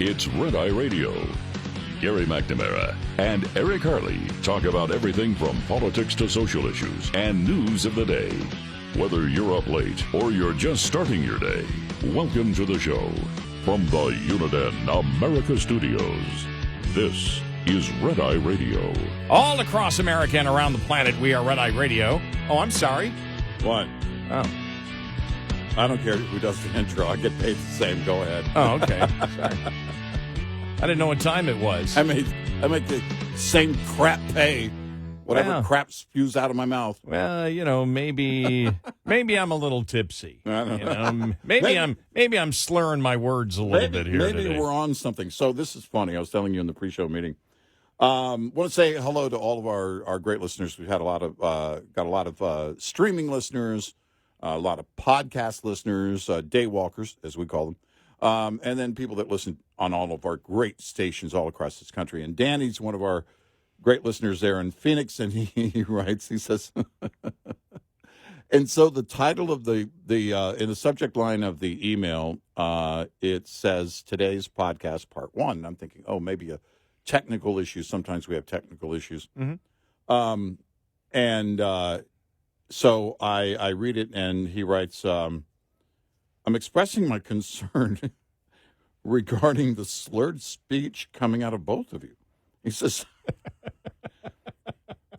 It's Red Eye Radio. Gary McNamara and Eric Harley talk about everything from politics to social issues and news of the day. Whether you're up late or you're just starting your day, welcome to the show. From the Uniden America Studios, this is Red Eye Radio. All across America and around the planet, we are Red Eye Radio. Oh, I'm sorry. What? Oh. I don't care who does the intro. I get paid the same. Go ahead. Oh, okay. Sorry. I didn't know what time it was. I make the same crap pay, whatever crap spews out of my mouth. Well, maybe I'm a little tipsy. I don't know. Maybe I'm slurring my words a little bit here Maybe today. we're on something. So this is funny. I was telling you in the pre-show meeting. Want to say hello to all of our great listeners. We've had got a lot of streaming listeners, a lot of podcast listeners, day walkers, as we call them, and then people that listen on all of our great stations all across this country. And Danny's one of our great listeners there in Phoenix, and he writes, he says, and so the title of the in the subject line of the email, it says today's podcast part 1. I'm thinking, oh, maybe a technical issue. Sometimes we have technical issues. Mm-hmm. So I read it, and he writes, I'm expressing my concern regarding the slurred speech coming out of both of you. He says,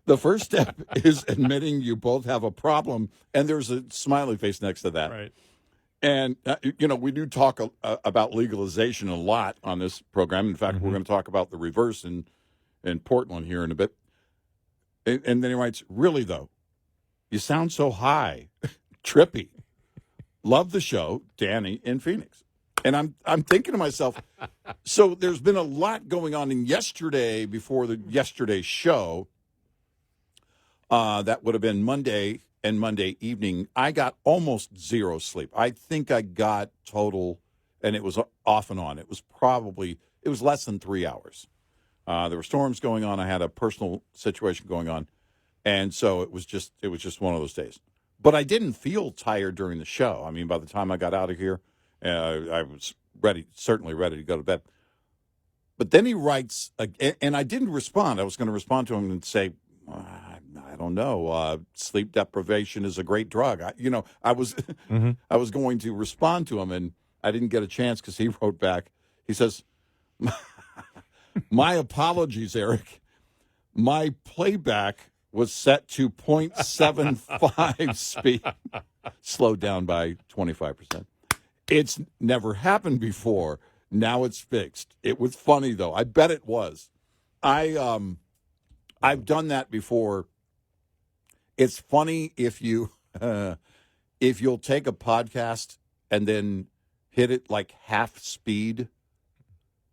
the first step is admitting you both have a problem, and there's a smiley face next to that. Right. And, we do talk about legalization a lot on this program. In fact, we're going to talk about the reverse in Portland here in a bit. And then he writes, really, though, you sound so high, trippy. Love the show, Danny in Phoenix. And I'm thinking to myself, so there's been a lot going on. And yesterday, before the yesterday's show, that would have been Monday and Monday evening, I got almost zero sleep. I think I got total, and it was off and on. It was less than 3 hours. There were storms going on. I had a personal situation going on. And so it was just one of those days. But I didn't feel tired during the show. I mean, by the time I got out of here, I was certainly ready to go to bed. But then he writes, and I didn't respond. I was going to respond to him and say, I don't know. Sleep deprivation is a great drug. I was I was going to respond to him, and I didn't get a chance because he wrote back. He says, my apologies, Eric. My playback was set to 0.75 speed, slowed down by 25%. It's never happened before. Now it's fixed. It was funny, though. I bet it was. I've done that before. It's funny if you'll take a podcast and then hit it like half speed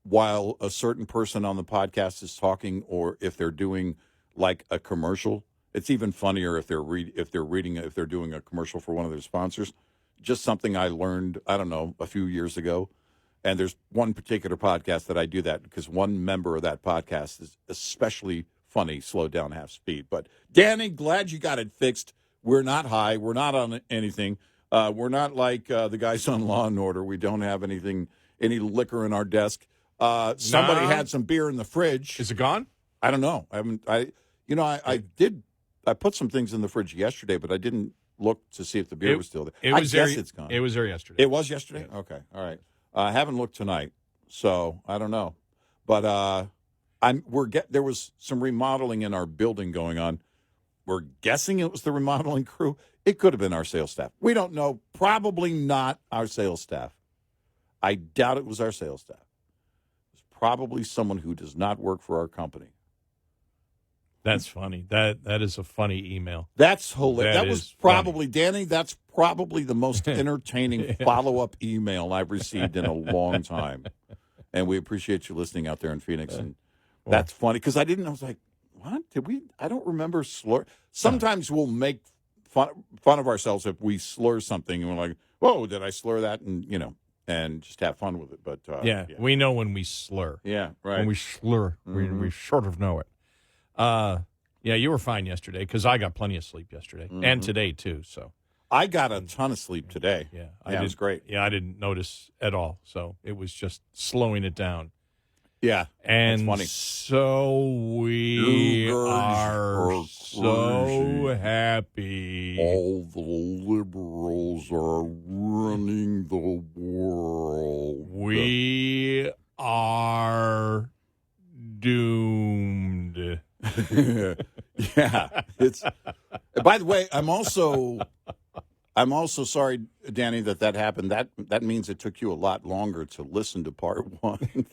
while a certain person on the podcast is talking, or if they're doing like a commercial. It's even funnier if they're doing a commercial for one of their sponsors. Just something I learned, I don't know, a few years ago. And there's one particular podcast that I do that because one member of that podcast is especially funny, slowed down half speed. But Danny, glad you got it fixed. We're not high. We're not on anything. We're not like the guys on Law and Order. We don't have any liquor in our desk. Somebody had some beer in the fridge. Is it gone? I don't know. I put some things in the fridge yesterday, but I didn't look to see if the beer was still there. It's gone. It was there yesterday. It was yesterday? Yeah. Okay. All right. I haven't looked tonight, so I don't know. But there was some remodeling in our building going on. We're guessing it was the remodeling crew. It could have been our sales staff. We don't know. Probably not our sales staff. I doubt it was our sales staff. It's probably someone who does not work for our company. That's funny. That is a funny email. That's hilarious. That was probably, Danny, that's probably the most entertaining follow-up email I've received in a long time. And we appreciate you listening out there in Phoenix. And that's funny because I was like, what? I don't remember slur. Sometimes we'll make fun of ourselves if we slur something and we're like, whoa, did I slur that? And just have fun with it. But we know when we slur. Yeah, right. When we slur, we sort of know it. You were fine yesterday because I got plenty of sleep yesterday and today too. So I got a ton of sleep today. Yeah, it was great. Yeah, I didn't notice at all. So it was just slowing it down. Yeah, And that's funny. so we are so happy. All the liberals are running the world. We are doomed. Yeah, it's. By the way, I'm also sorry, Danny, that happened. That means it took you a lot longer to listen to part one.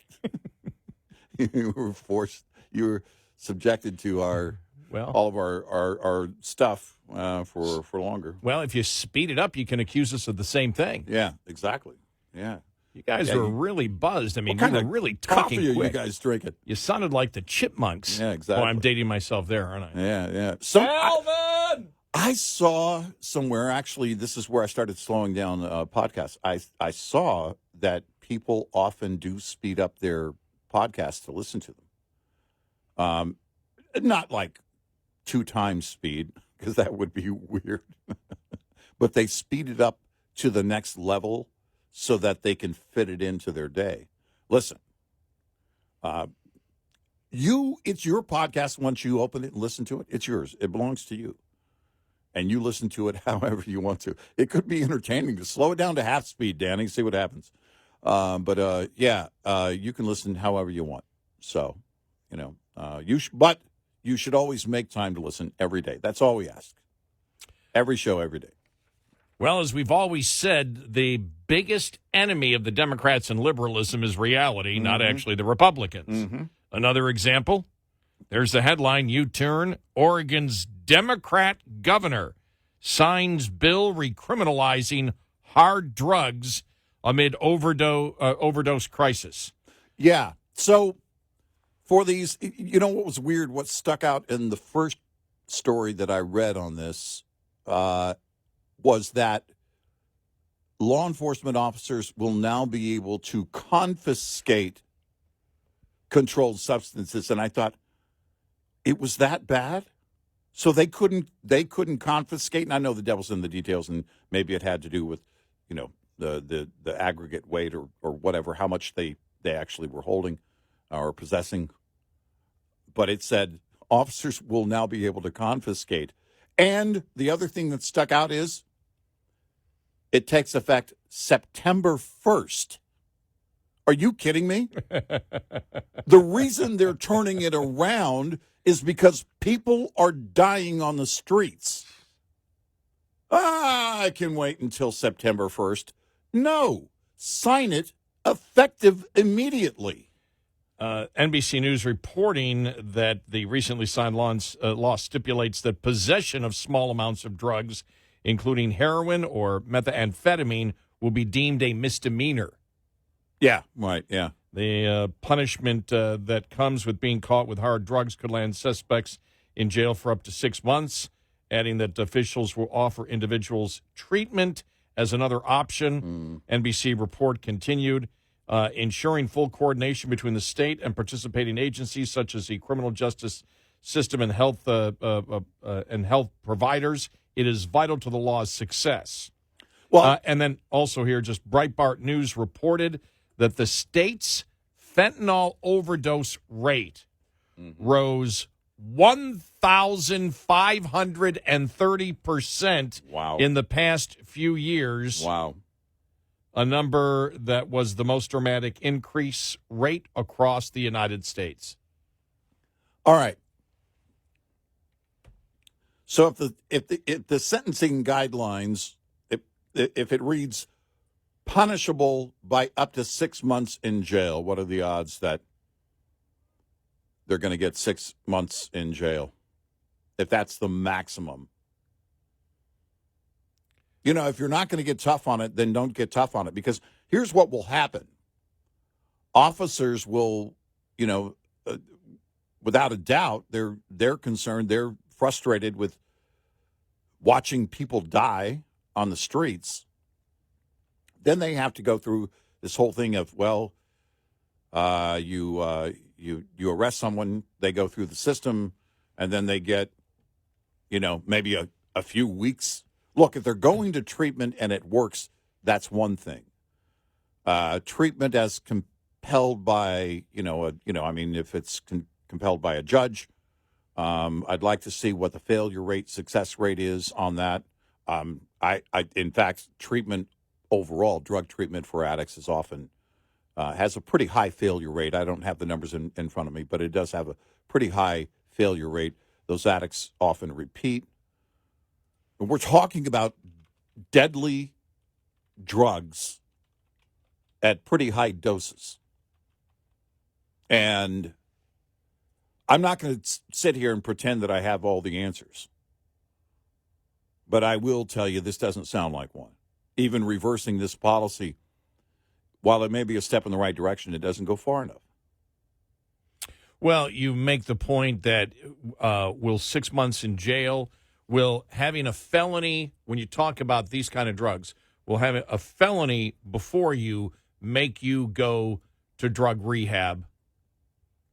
You were subjected to all of our stuff for longer. Well, if you speed it up, you can accuse us of the same thing. Yeah, exactly. Yeah. You guys were really buzzed. I mean, what you kind were of really talking coffee are quick. you guys drinking? You sounded like the Chipmunks. Yeah, exactly. Oh, I'm dating myself there, aren't I? Yeah. Alvin! I saw somewhere, actually, this is where I started slowing down podcasts. I saw that people often do speed up their podcasts to listen to them. Not like 2 times speed, because that would be weird. But they speed it up to the next level so that they can fit it into their day. Listen, it's your podcast. Once you open it and listen to it, it's yours. It belongs to you. And you listen to it however you want to. It could be entertaining to slow it down to half speed, Danny, see what happens. But you can listen however you want. So, but you should always make time to listen every day. That's all we ask. Every show, every day. Well, as we've always said, the biggest enemy of the Democrats and liberalism is reality, not actually the Republicans. Mm-hmm. Another example, there's the headline, U-turn, Oregon's Democrat governor signs bill recriminalizing hard drugs amid overdose crisis. Yeah. So for these, what was weird, what stuck out in the first story that I read on this was that law enforcement officers will now be able to confiscate controlled substances. And I thought, it was that bad? So they couldn't confiscate? And I know the devil's in the details, and maybe it had to do with, the aggregate weight or whatever, how much they actually were holding or possessing. But it said officers will now be able to confiscate. And the other thing that stuck out is it takes effect September 1st. Are you kidding me? The reason they're turning it around is because people are dying on the streets. I can wait until September 1st. No, sign it effective immediately. NBC News reporting that the recently signed law stipulates that possession of small amounts of drugs, including heroin or methamphetamine, will be deemed a misdemeanor. Yeah, right, yeah. The punishment that comes with being caught with hard drugs could land suspects in jail for up to 6 months, adding that officials will offer individuals treatment as another option. NBC report continued, ensuring full coordination between the state and participating agencies such as the criminal justice system and health providers. It is vital to the law's success. Well, and then also here, just Breitbart News reported that the state's fentanyl overdose rate rose 1,530% in the past few years. Wow. A number that was the most dramatic increase rate across the United States. All right. So if the sentencing guidelines, if it reads punishable by up to 6 months in jail, what are the odds that they're going to get 6 months in jail? If that's the maximum. If you're not going to get tough on it, then don't get tough on it. Because here's what will happen. Officers will, without a doubt, they're concerned, they're frustrated with watching people die on the streets. Then they have to go through this whole thing of, you arrest someone, they go through the system, and then they get, maybe a few weeks Look, if they're going to treatment and it works, that's one thing. Treatment as compelled by, if it's compelled by a judge, I'd like to see what the failure rate, success rate is on that. In fact, treatment overall, drug treatment for addicts is often has a pretty high failure rate. I don't have the numbers in front of me, but it does have a pretty high failure rate. Those addicts often repeat. We're talking about deadly drugs at pretty high doses. And I'm not going to sit here and pretend that I have all the answers. But I will tell you, this doesn't sound like one. Even reversing this policy, while it may be a step in the right direction, it doesn't go far enough. Well, you make the point that will 6 months in jail, will having a felony, when you talk about these kind of drugs, will having a felony before you make you go to drug rehab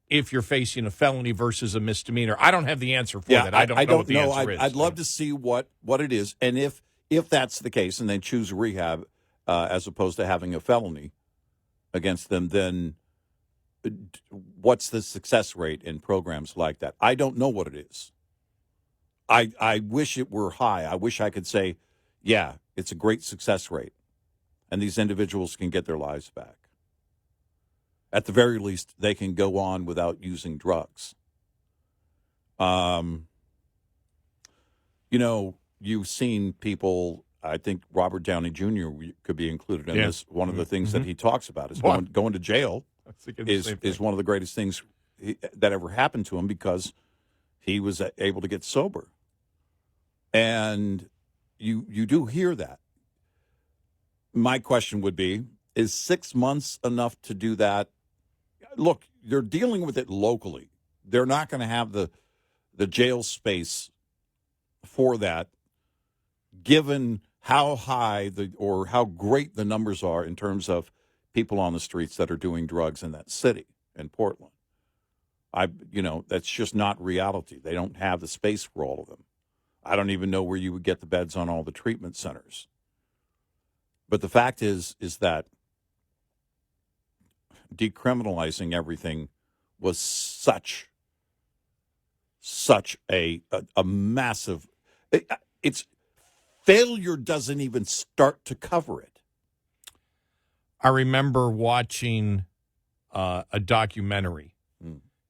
if you're facing a felony versus a misdemeanor? I don't have the answer for that. I don't know what the answer is. I'd love to see what it is. And if that's the case and they choose rehab as opposed to having a felony against them, then what's the success rate in programs like that? I don't know what it is. I wish it were high. I wish I could say, yeah, it's a great success rate, and these individuals can get their lives back. At the very least, they can go on without using drugs. You've seen people, I think Robert Downey Jr. could be included in this. One of the things that he talks about is going to jail is one of the greatest things that ever happened to him because he was able to get sober. And you do hear that. My question would be, is 6 months enough to do that? Look, they're dealing with it locally. They're not going to have the jail space for that, given how high or how great the numbers are in terms of people on the streets that are doing drugs in that city, in Portland. That's just not reality. They don't have the space for all of them. I don't even know where you would get the beds on all the treatment centers. But the fact is that decriminalizing everything was such a massive. It's failure doesn't even start to cover it. I remember watching a documentary.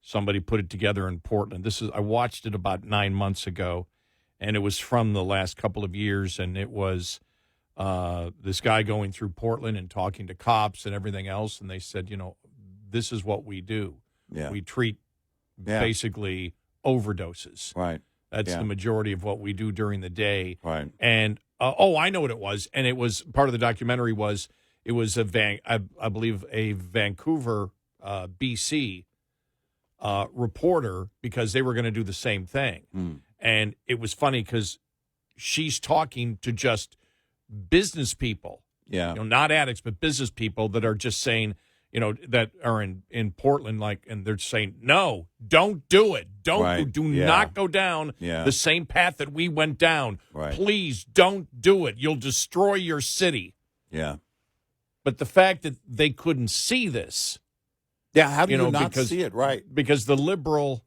Somebody put it together in Portland. I watched it about 9 months ago, and it was from the last couple of years, and it was this guy going through Portland and talking to cops and everything else, and they said, this is what we do. Yeah. We treat basically overdoses. Right. That's the majority of what we do during the day. Right. And, I know what it was, and it was part of the documentary was it was I believe a Vancouver, BC reporter, because they were going to do the same thing. And it was funny because she's talking to just business people, not addicts, but business people that are just saying, that are in Portland, and they're saying, no, don't do it. Do not go down the same path that we went down. Right. Please don't do it. You'll destroy your city. Yeah. But the fact that they couldn't see this. Yeah, how do you not see it? Right. Because the liberal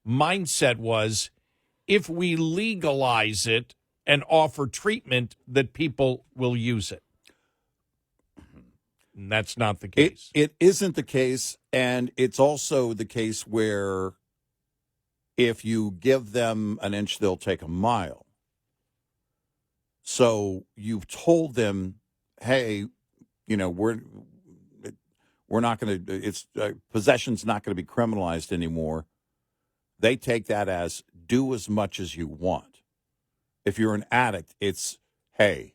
mindset was, if we legalize it and offer treatment, that people will use it. And that's not the case. It isn't the case, and it's also the case where if you give them an inch, they'll take a mile. So you've told them, hey, we're not going to, possession's not going to be criminalized anymore. They take that as, do as much as you want. If you're an addict, it's, hey,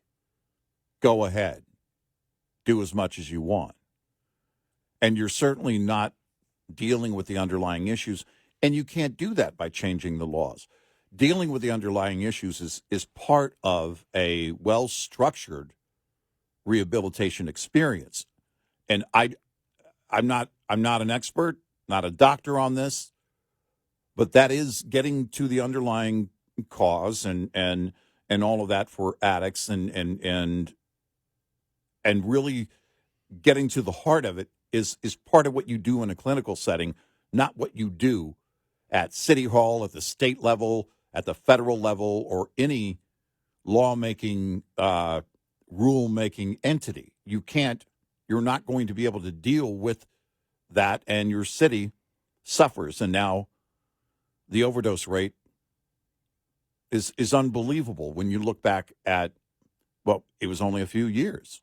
go ahead. Do as much as you want. And you're certainly not dealing with the underlying issues. And you can't do that by changing the laws. Dealing with the underlying issues is part of a well-structured rehabilitation experience. And I'm not an expert, not a doctor on this, but that is getting to the underlying cause and and all of that for addicts and really getting to the heart of it is part of what you do in a clinical setting, not what you do at City Hall, at the state level, at the federal level, or any lawmaking, rule-making entity. You're not going to be able to deal with that, and your city suffers. And now the overdose rate is unbelievable when you look back at, well, it was only a few years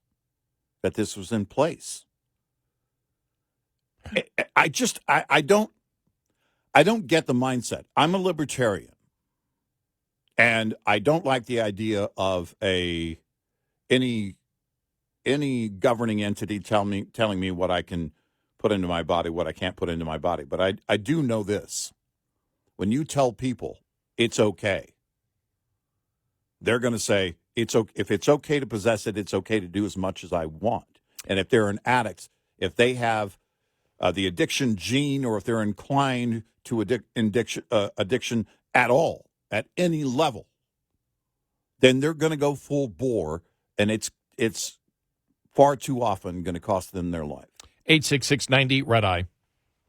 that this was in place. I don't get the mindset. I'm a libertarian, and I don't like the idea of any governing entity telling me what I can put into my body, what I can't put into my body. But I do know this. When you tell people it's okay, they're going to say, if it's okay to possess it, it's okay to do as much as I want. And if they're an addict, if they have the addiction gene, or if they're inclined to addiction at all, at any level, then they're going to go full bore, and it's far too often going to cost them their life. 866-90-RED-EYE.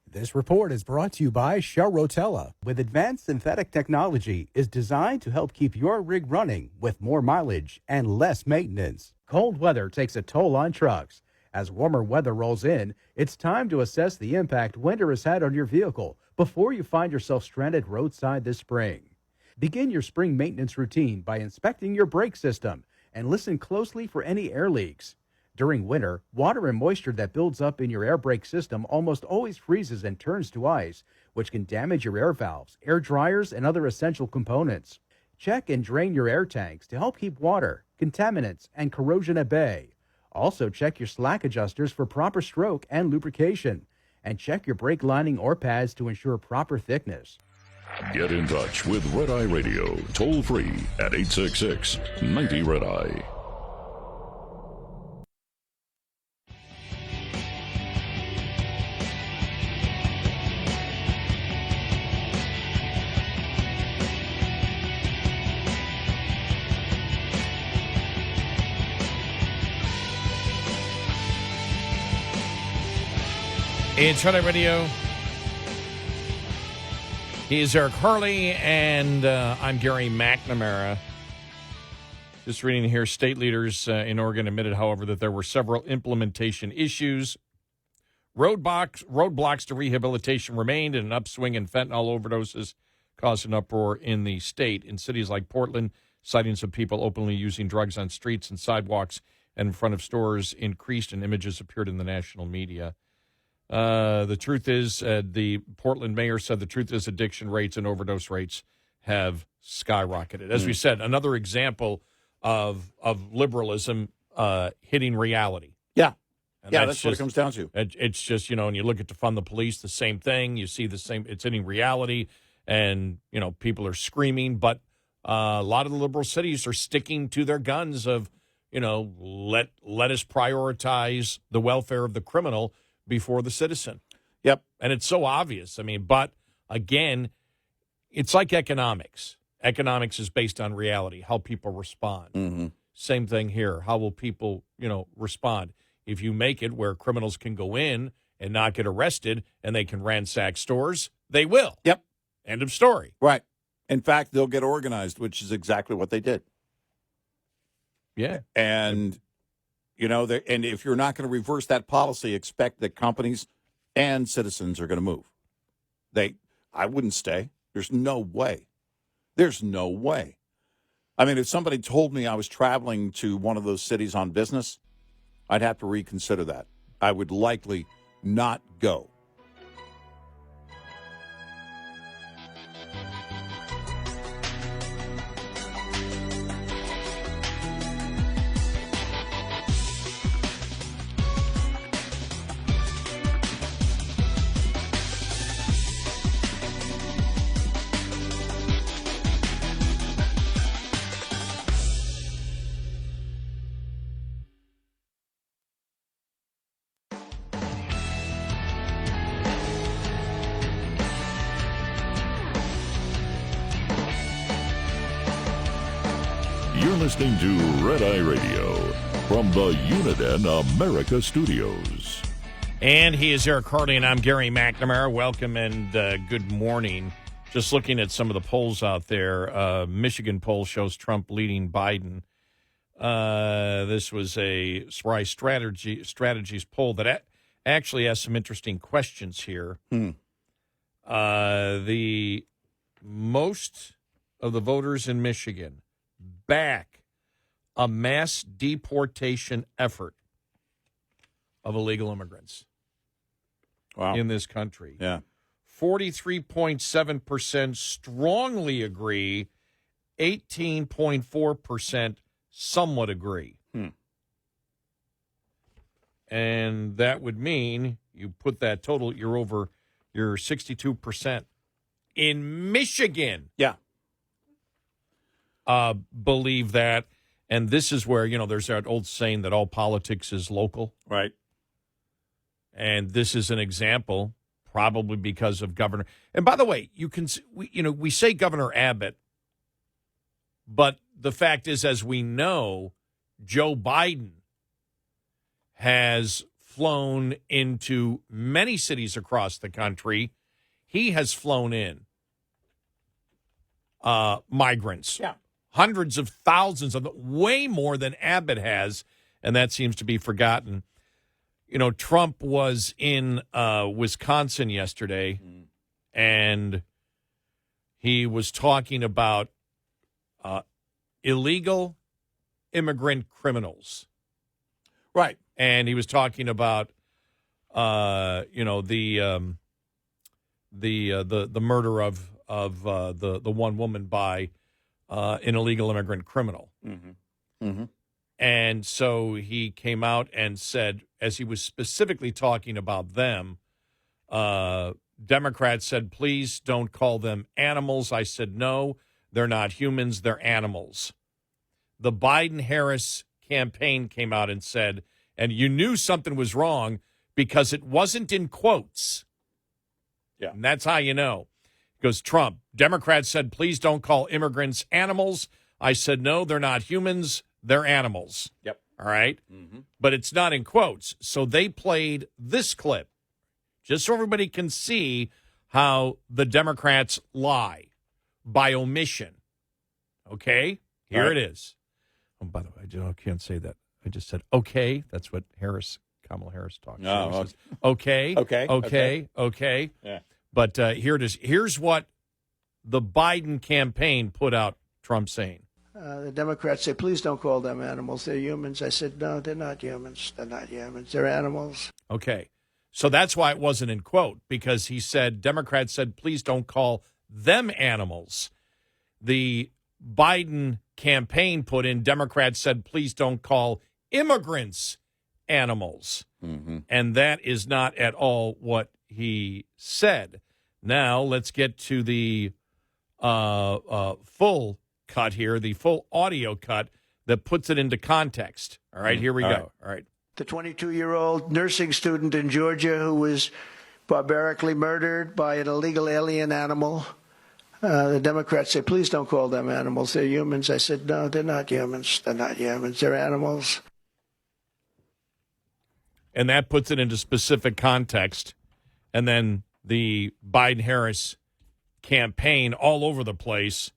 This report is brought to you by Charlottesville. With advanced synthetic technology, is designed to help keep your rig running with more mileage and less maintenance. Cold weather takes a toll on trucks. As warmer weather rolls in, it's time to assess the impact winter has had on your vehicle before you find yourself stranded roadside this spring. Begin your spring maintenance routine by inspecting your brake system and listen closely for any air leaks. During winter, water and moisture that builds up in your air brake system almost always freezes and turns to ice, which can damage your air valves, air dryers, and other essential components. Check and drain your air tanks to help keep water, contaminants, and corrosion at bay. Also, check your slack adjusters for proper stroke and lubrication. And check your brake lining or pads to ensure proper thickness. Get in touch with Red Eye Radio, toll free at 866-90-RED-EYE. It's Red Eye Radio. He is Eric Harley, and I'm Gary McNamara. Just reading here, state leaders in Oregon admitted, however, that there were several implementation issues. Roadblocks to rehabilitation remained, and an upswing in fentanyl overdoses caused an uproar in the state. In cities like Portland, sightings of people openly using drugs on streets and sidewalks and in front of stores increased, and images appeared in the national media. The truth is, the Portland mayor said the truth is addiction rates and overdose rates have skyrocketed. As we said, another example of liberalism hitting reality. Yeah. And that's what it comes down to. It's just, and you look at defund the police, the same thing. You see the same, it's hitting reality, and, people are screaming. But a lot of the liberal cities are sticking to their guns of, let us prioritize the welfare of the criminal before the citizen. Yep. And it's so obvious. But again, it's like economics. Economics is based on reality, how people respond. Mm-hmm. Same thing here. How will people, respond? If you make it where criminals can go in and not get arrested and they can ransack stores, they will. Yep. End of story. Right. In fact, they'll get organized, which is exactly what they did. Yeah. And and if you're not going to reverse that policy, expect that companies and citizens are going to move. I wouldn't stay. There's no way. There's no way. If somebody told me I was traveling to one of those cities on business, I'd have to reconsider that. I would likely not go. You're listening to Red Eye Radio from the Uniden America Studios. And he is Eric Harley, and I'm Gary McNamara. Welcome and good morning. Just looking at some of the polls out there, Michigan poll shows Trump leading Biden. This was a Surprise Strategies poll that actually has some interesting questions here. The most of the voters in Michigan back a mass deportation effort of illegal immigrants in this country. Yeah. 43.7% strongly agree, 18.4% somewhat agree. And that would mean you put that total, you're 62% in Michigan. Yeah. Believe that. And this is where, there's that old saying that all politics is local. Right. And this is an example, probably because of Governor. And by the way, we say Governor Abbott, but the fact is, as we know, Joe Biden has flown into many cities across the country. He has flown in migrants. Yeah. Hundreds of thousands of them, way more than Abbott has, and that seems to be forgotten. Trump was in Wisconsin yesterday, and he was talking about illegal immigrant criminals. Right. And he was talking about, the murder of the one woman by an illegal immigrant criminal. And so he came out and said, as he was specifically talking about them, Democrats said, please don't call them animals. I said, no, they're not humans, they're animals. The Biden-Harris campaign came out and said, and you knew something was wrong because it wasn't in quotes. Yeah. And that's how you know. Goes Trump, Democrats said, please don't call immigrants animals. I said, no, they're not humans, they're animals. Yep. All right? But it's not in quotes. So they played this clip just so everybody can see how the Democrats lie by omission. Okay? Here it is. Oh, by the way, I can't say that. I just said, okay. That's what Kamala Harris talks. Okay. Okay. Yeah. But here it is. Here's what the Biden campaign put out Trump saying. The Democrats say, please don't call them animals. They're humans. I said, no, they're not humans. They're not humans. They're animals. Okay. So that's why it wasn't in quote, because he said, Democrats said, please don't call them animals. The Biden campaign put in, Democrats said, please don't call immigrants animals. And that is not at all what he said. Now, let's get to the full cut here, the full audio cut that puts it into context. All right, here we go. All right. The 22-year-old nursing student in Georgia who was barbarically murdered by an illegal alien animal. The Democrats say, please don't call them animals. They're humans. I said, no, they're not humans. They're not humans. They're animals. And that puts it into specific context. And then the Biden-Harris campaign all over the place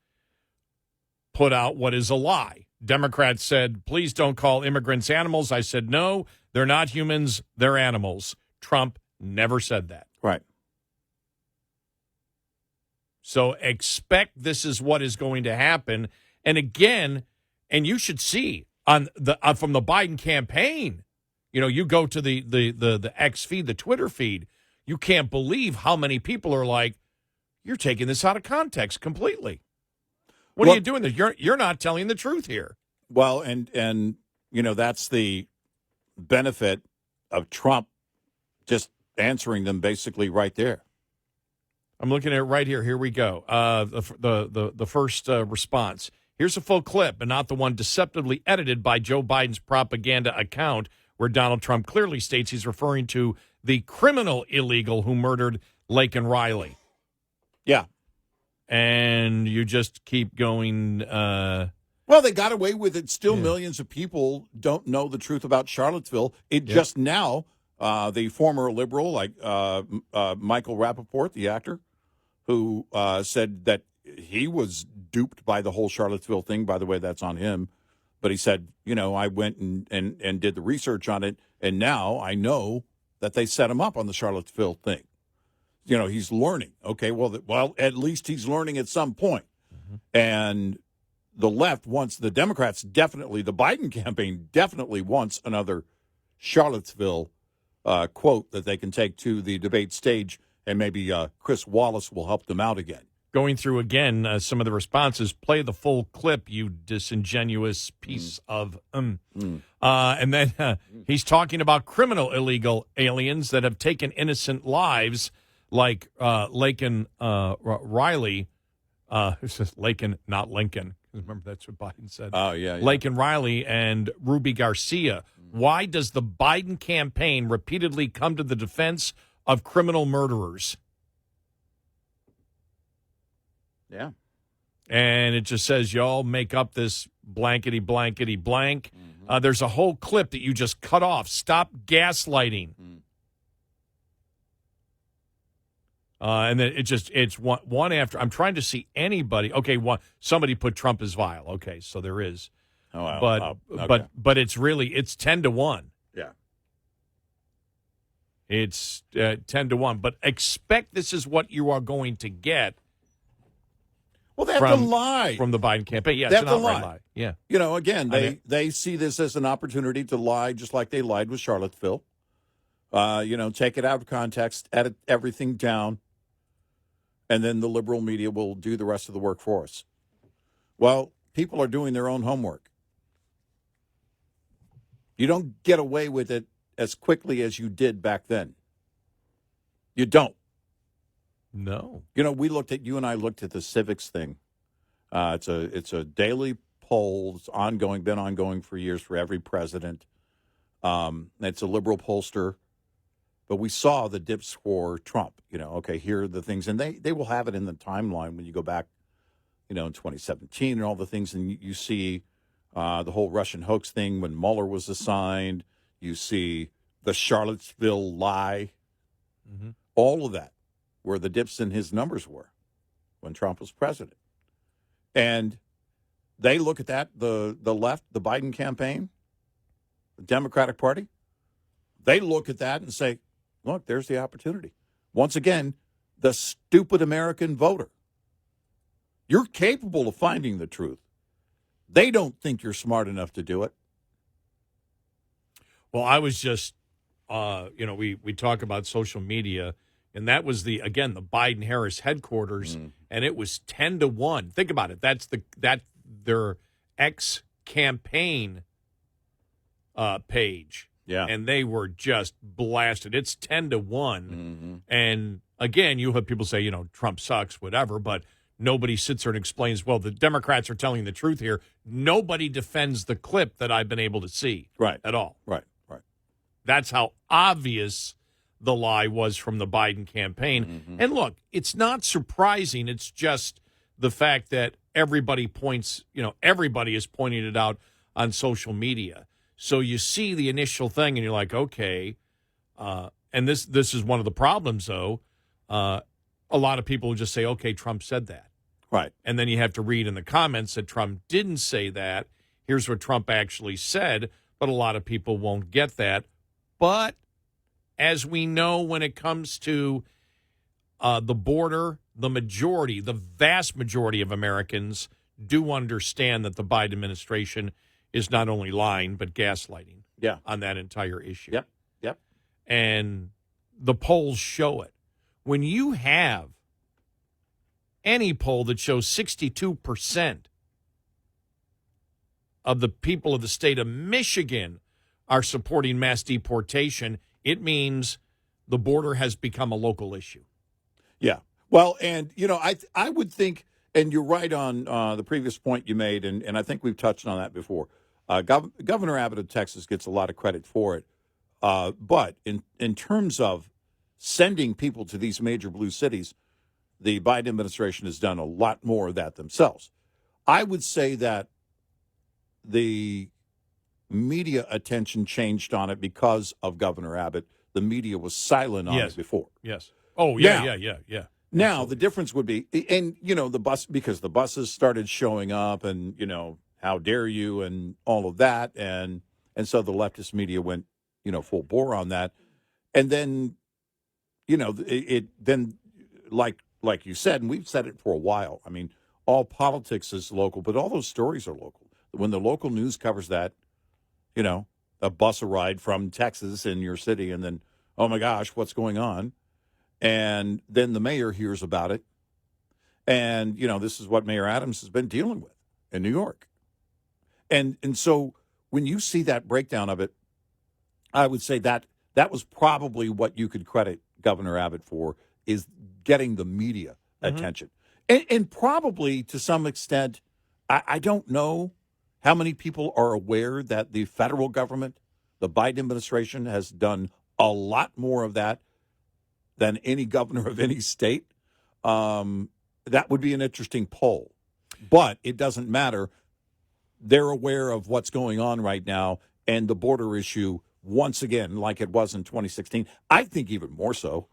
put out what is a lie. Democrats said, please don't call immigrants animals. I said, no, they're not humans, they're animals. Trump never said that. Right. So expect this is what is going to happen. And again, and you should see on the from the Biden campaign, you go to the X feed, the Twitter feed, you can't believe how many people are like, you're taking this out of context completely. What are you doing there? You're not telling the truth here. Well, and that's the benefit of Trump just answering them basically right there. I'm looking at it right here. Here we go. The first response. Here's a full clip, and not the one deceptively edited by Joe Biden's propaganda account, where Donald Trump clearly states he's referring to the criminal illegal who murdered Laken Riley. Yeah. And you just keep going Well, they got away with it. Still, millions of people don't know the truth about Charlottesville. It just now, the former liberal, like Michael Rappaport, the actor, who said that he was duped by the whole Charlottesville thing. By the way, that's on him. But he said, I went and did the research on it, and now I know that they set him up on the Charlottesville thing. He's learning. Okay, well, at least he's learning at some point. Mm-hmm. And the left wants, the Democrats definitely, the Biden campaign definitely wants another Charlottesville quote that they can take to the debate stage, and maybe Chris Wallace will help them out again. Going through again some of the responses, play the full clip, you disingenuous piece of. And then he's talking about criminal illegal aliens that have taken innocent lives, like Laken Riley. It says Laken, not Lincoln. Remember, that's what Biden said. Oh, yeah. Laken Riley and Ruby Garcia. Why does the Biden campaign repeatedly come to the defense of criminal murderers? Yeah. And it just says, y'all make up this blankety blankety blank. Mm-hmm. There's a whole clip that you just cut off. Stop gaslighting. And then it's one after. I'm trying to see anybody. Okay, somebody put Trump as vile. Okay, so there is. Oh, wow. But it's 10-1. Yeah. It's 10-1. But expect this is what you are going to get. Well, they have to lie from the Biden campaign. Yeah, it's an outright lie. Yeah. Again, they see this as an opportunity to lie, just like they lied with Charlottesville. Take it out of context, edit everything down, and then the liberal media will do the rest of the work for us. Well, people are doing their own homework. You don't get away with it as quickly as you did back then. You don't. No. You and I looked at the civics thing. It's a daily poll. It's been ongoing for years for every president. It's a liberal pollster. But we saw the dips for Trump. Here are the things. And they will have it in the timeline when you go back, in 2017 and all the things. And you see the whole Russian hoax thing when Mueller was assigned. You see the Charlottesville lie. Mm-hmm. All of that, where the dips in his numbers were when Trump was president. And they look at that, the left, the Biden campaign, the Democratic Party, they look at that and say, look, there's the opportunity. Once again, the stupid American voter. You're capable of finding the truth. They don't think you're smart enough to do it. Well, I was just, we talk about social media, and that was the Biden-Harris headquarters, and it was 10-1. Think about it. That's their ex-campaign page. Yeah. And they were just blasted. It's 10-1. Mm-hmm. And again, you have people say, Trump sucks, whatever, but nobody sits there and explains, well, the Democrats are telling the truth here. Nobody defends the clip that I've been able to see at all. Right. That's how obvious the lie was from the Biden campaign. Mm-hmm. And look, it's not surprising. It's just the fact that everybody is pointing it out on social media. So you see the initial thing and you're like, okay. And this is one of the problems, though. A lot of people will just say, okay, Trump said that. Right. And then you have to read in the comments that Trump didn't say that. Here's what Trump actually said. But a lot of people won't get that. But as we know, when it comes to the border, the vast majority of Americans do understand that the Biden administration is not only lying, but gaslighting on that entire issue. Yep. And the polls show it. When you have any poll that shows 62% of the people of the state of Michigan are supporting mass deportation, it means the border has become a local issue. Yeah. Well, and, I would think, and you're right on the previous point you made, and I think we've touched on that before. Governor Abbott of Texas gets a lot of credit for it. But in terms of sending people to these major blue cities, the Biden administration has done a lot more of that themselves. I would say that the media attention changed on it because of Governor Abbott. The media was silent on Yes. it before. Yes. Oh, yeah, Now- yeah. Now, the difference would be, and, because the buses started showing up and, how dare you and all of that. And so the leftist media went, full bore on that. And then, like you said, and we've said it for a while. I mean, all politics is local, but all those stories are local. When the local news covers that, a bus ride from Texas in your city, and then, oh my gosh, what's going on? And then the mayor hears about it. And, this is what Mayor Adams has been dealing with in New York. And so when you see that breakdown of it, I would say that was probably what you could credit Governor Abbott for, is getting the media attention. And probably to some extent, I don't know how many people are aware that the federal government, the Biden administration, has done a lot more of that than any governor of any state. That would be an interesting poll. But it doesn't matter. They're aware of what's going on right now, and the border issue, once again, like it was in 2016, I think even more so,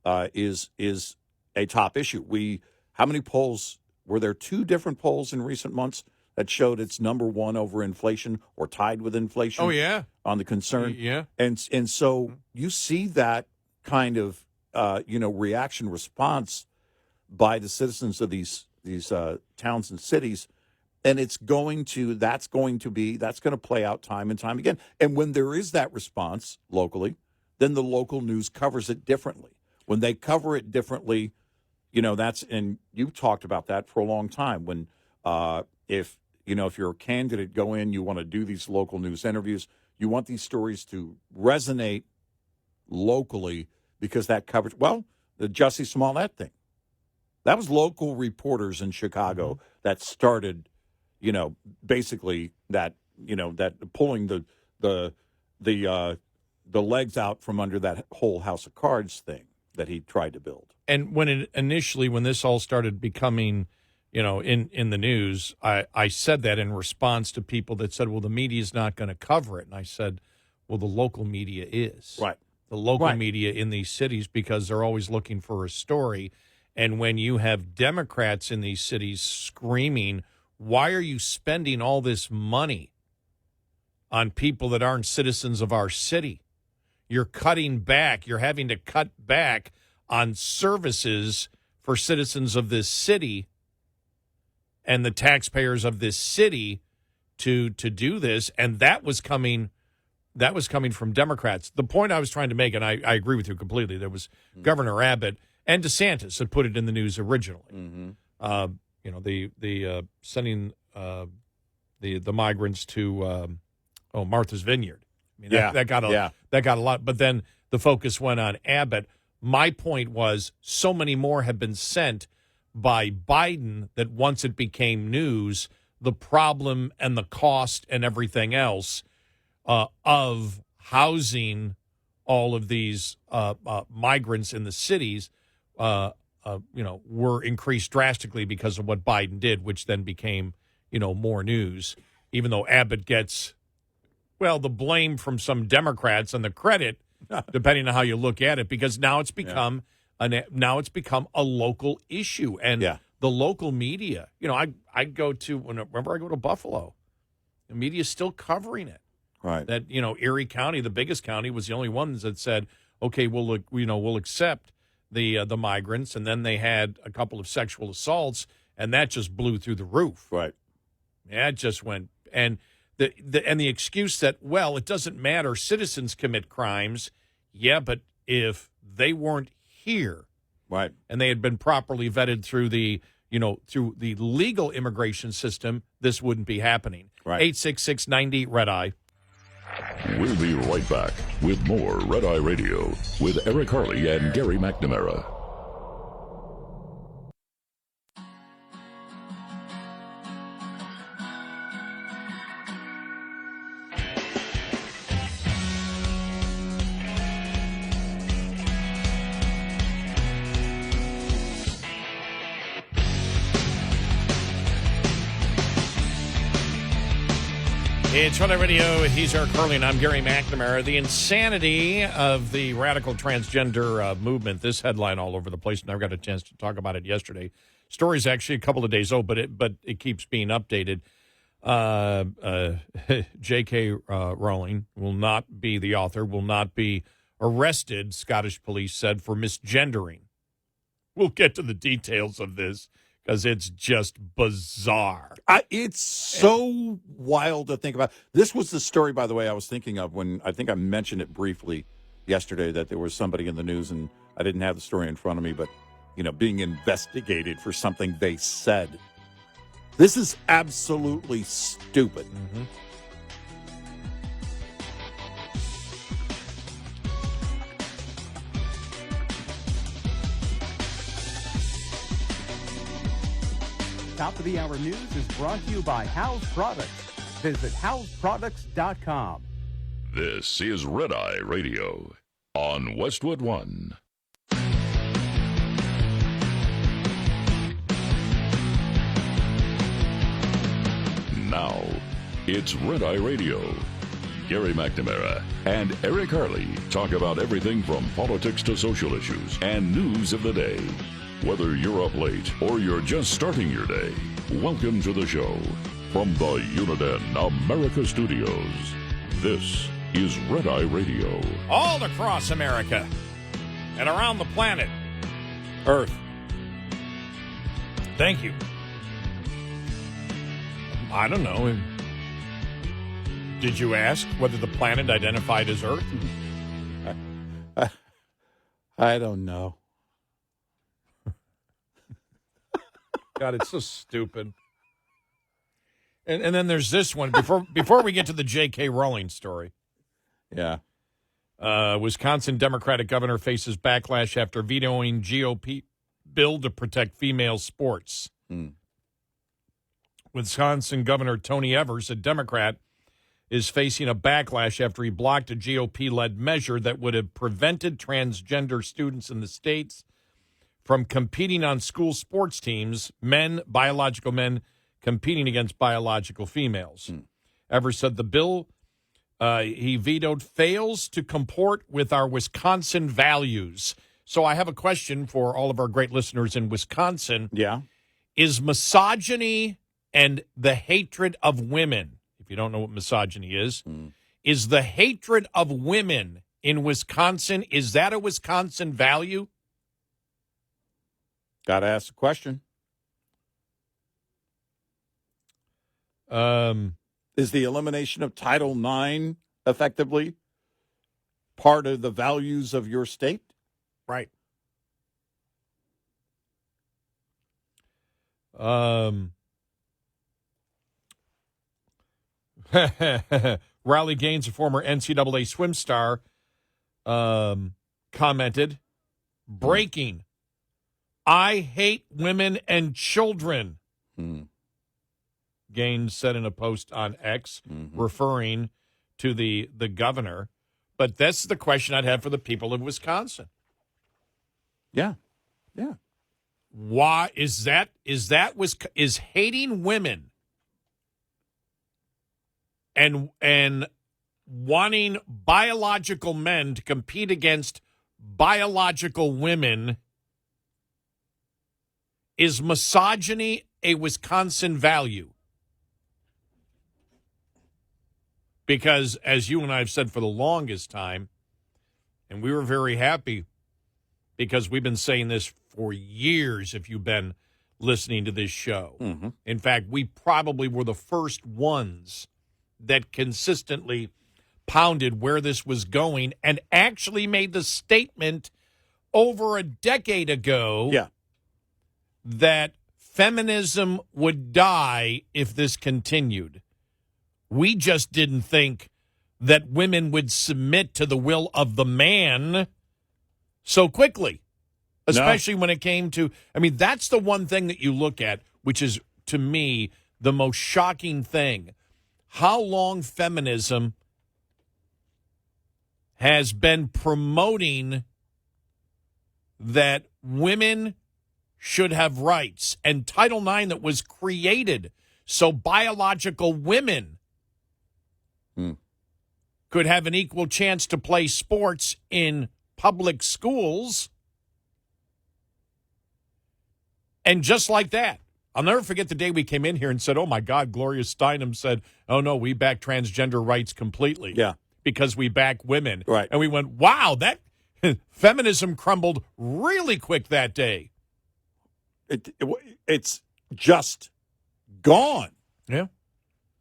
is a top issue. How many polls, were there 2 different polls in recent months that showed it's number 1 over inflation or tied with inflation? Oh, yeah. On the concern? Yeah. And so you see that kind of, reaction response by the citizens of these towns and cities. And that's going to play out time and time again. And when there is that response locally, then the local news covers it differently. When they cover it differently, and you've talked about that for a long time. When, if you're a candidate, go in, you want to do these local news interviews, you want these stories to resonate locally, because that covers, the Jussie Smollett thing. That was local reporters in Chicago that started, basically that pulling the legs out from under that whole House of Cards thing that he tried to build. And when this all started becoming, in the news, I said that in response to people that said, well, the media is not going to cover it. And I said, well, the local media is. Right. The local media in these cities, because they're always looking for a story. And when you have Democrats in these cities screaming, why are you spending all this money on people that aren't citizens of our city? You're cutting back. You're having to cut back on services for citizens of this city and the taxpayers of this city to do this. And that was coming from Democrats. The point I was trying to make, and I agree with you completely, there was Governor Abbott and DeSantis had put it in the news originally. The sending the migrants to Martha's Vineyard. I mean, that got a lot. But then the focus went on Abbott. My point was, so many more have been sent by Biden that once it became news, the problem and the cost and everything else of housing all of these migrants in the cities, were increased drastically because of what Biden did, which then became, more news. Even though Abbott gets, the blame from some Democrats and the credit, depending on how you look at it, because now it's become a local issue, and the local media. I go to Buffalo, the media is still covering it. Right. That, Erie County, the biggest county, was the only ones that said, okay, we'll accept the migrants. And then they had a couple of sexual assaults, and that just blew through the roof. Right. Yeah, it just went. And the excuse that, it doesn't matter, citizens commit crimes. Yeah, but if they weren't here, right, and they had been properly vetted through the legal immigration system, this wouldn't be happening. Right. 866-90 Red Eye. We'll be right back with more Red Eye Radio with Eric Harley and Gary McNamara. It's Sunday Radio. He's Eric Harley, and I'm Gary McNamara. The insanity of the radical transgender movement. This headline all over the place. Never got a chance to talk about it yesterday. Story's actually a couple of days old, but it keeps being updated. J.K. Rowling will not be the author, will not be arrested, Scottish police said, for misgendering. We'll get to the details of this because it's just bizarre. It's so wild to think about. This was the story, by the way, I was thinking of when I think I mentioned it briefly yesterday, that there was somebody in the news, and I didn't have the story in front of me, but, being investigated for something they said. This is absolutely stupid. Mm-hmm. Top of the Hour News is brought to you by House Products. Visit houseproducts.com. This is Red Eye Radio on Westwood One. Now, it's Red Eye Radio. Gary McNamara and Eric Harley talk about everything from politics to social issues and news of the day. Whether you're up late or you're just starting your day, welcome to the show. From the Uniden America Studios, this is Red Eye Radio. All across America and around the planet, Earth. Thank you. I don't know. Did you ask whether the planet identified as Earth? I don't know. God, it's so stupid. And then there's this one. Before we get to the J.K. Rowling story. Yeah. Wisconsin Democratic governor faces backlash after vetoing GOP bill to protect female sports. Wisconsin Governor Tony Evers, a Democrat, is facing a backlash after he blocked a GOP-led measure that would have prevented transgender students in the states from competing on school sports teams, biological men competing against biological females. Evers said the bill he vetoed fails to comport with our Wisconsin values. So I have a question for all of our great listeners in Wisconsin. Yeah. Is misogyny and the hatred of women, if you don't know what misogyny is the hatred of women in Wisconsin, is that a Wisconsin value? Got to ask the question. Is the elimination of Title IX effectively part of the values of your state? Right. Riley Gaines, a former NCAA swim star, commented, breaking, I hate women and children. Gaines said in a post on X, referring to the governor. But that's the question I'd have for the people of Wisconsin. Yeah. Yeah. Why is hating women and wanting biological men to compete against biological women, is misogyny a Wisconsin value? Because, as you and I have said for the longest time, and we were very happy because we've been saying this for years if you've been listening to this show. In fact, we probably were the first ones that consistently pounded where this was going and actually made the statement over a decade ago that feminism would die if this continued. We just didn't think that women would submit to the will of the man so quickly, especially when it came to, that's the one thing that you look at, which is, to me, the most shocking thing. How long feminism has been promoting that women should have rights, and Title IX that was created so biological women could have an equal chance to play sports in public schools. And just like that, I'll never forget the day we came in here and said, oh, my God, Gloria Steinem said, oh, no, we back transgender rights completely. Yeah. Because we back women. Right. And we went, wow, that feminism crumbled really quick that day. It's just gone. Yeah.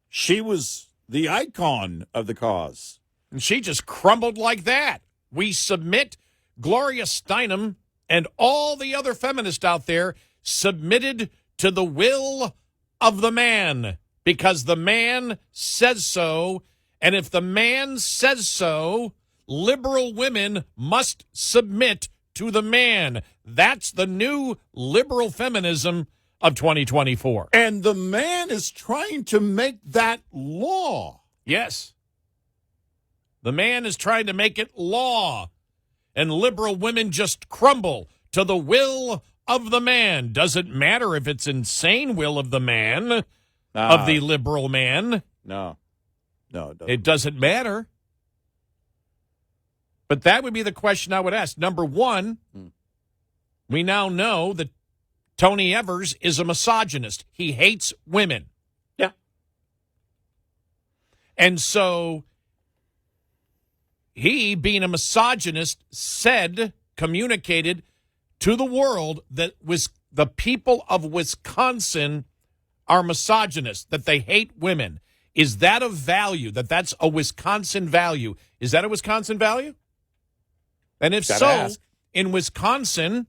She was the icon of the cause. And she just crumbled like that. We submit. Gloria Steinem and all the other feminists out there submitted to the will of the man because the man says so. And if the man says so, liberal women must submit to the man. That's the new liberal feminism of 2024. And the man is trying to make that law. Yes. The man is trying to make it law. And liberal women just crumble to the will of the man. Doesn't matter if it's insane will of the man, of the liberal man. No, it doesn't matter. But that would be the question I would ask. Number one, we now know that Tony Evers is a misogynist. He hates women. Yeah. And so he, being a misogynist, communicated to the world that the people of Wisconsin are misogynists, that they hate women. Is that a value, that's a Wisconsin value? Is that a Wisconsin value? And if so, ask. In Wisconsin,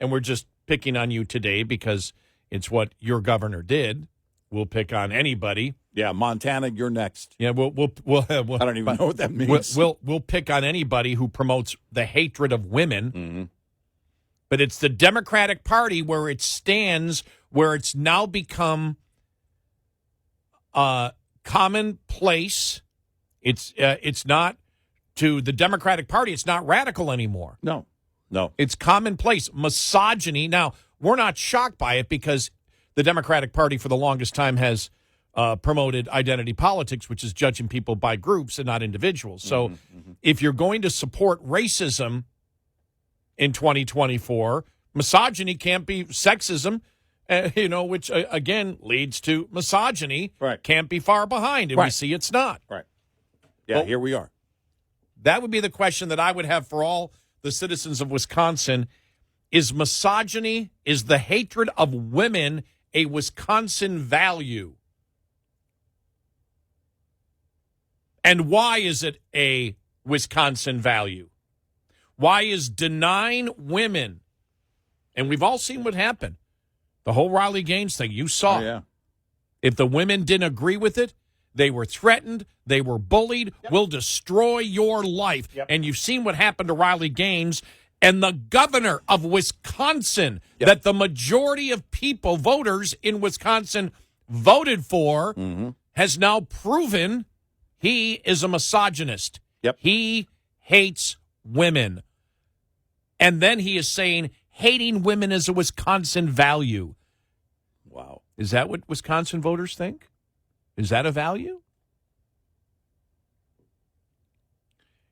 and we're just picking on you today because it's what your governor did. We'll pick on anybody. Yeah, Montana, you're next. Yeah, we'll I don't even know what that means. We'll pick on anybody who promotes the hatred of women. Mm-hmm. But it's the Democratic Party where it stands, where it's now become commonplace. It's not, to the Democratic Party, it's not radical anymore. No. It's commonplace. Misogyny. Now, we're not shocked by it because the Democratic Party for the longest time has promoted identity politics, which is judging people by groups and not individuals. So if you're going to support racism in 2024, misogyny can't be sexism, which, again, leads to misogyny. Right. Can't be far behind. And we see it's not. Right. Yeah, well, here we are. That would be the question that I would have for all the citizens of Wisconsin. Is misogyny, is the hatred of women a Wisconsin value? And why is it a Wisconsin value? Why is denying women, and we've all seen what happened, the whole Rowley Gaines thing, you saw. Oh, yeah. If the women didn't agree with it, they were threatened, they were bullied, we'll destroy your life. And you've seen what happened to Rowley Gaines. And the governor of Wisconsin, that the majority of people, voters in Wisconsin, voted for, has now proven he is a misogynist. He hates women. And then he is saying hating women is a Wisconsin value. Wow. Is that what Wisconsin voters think? Is that a value?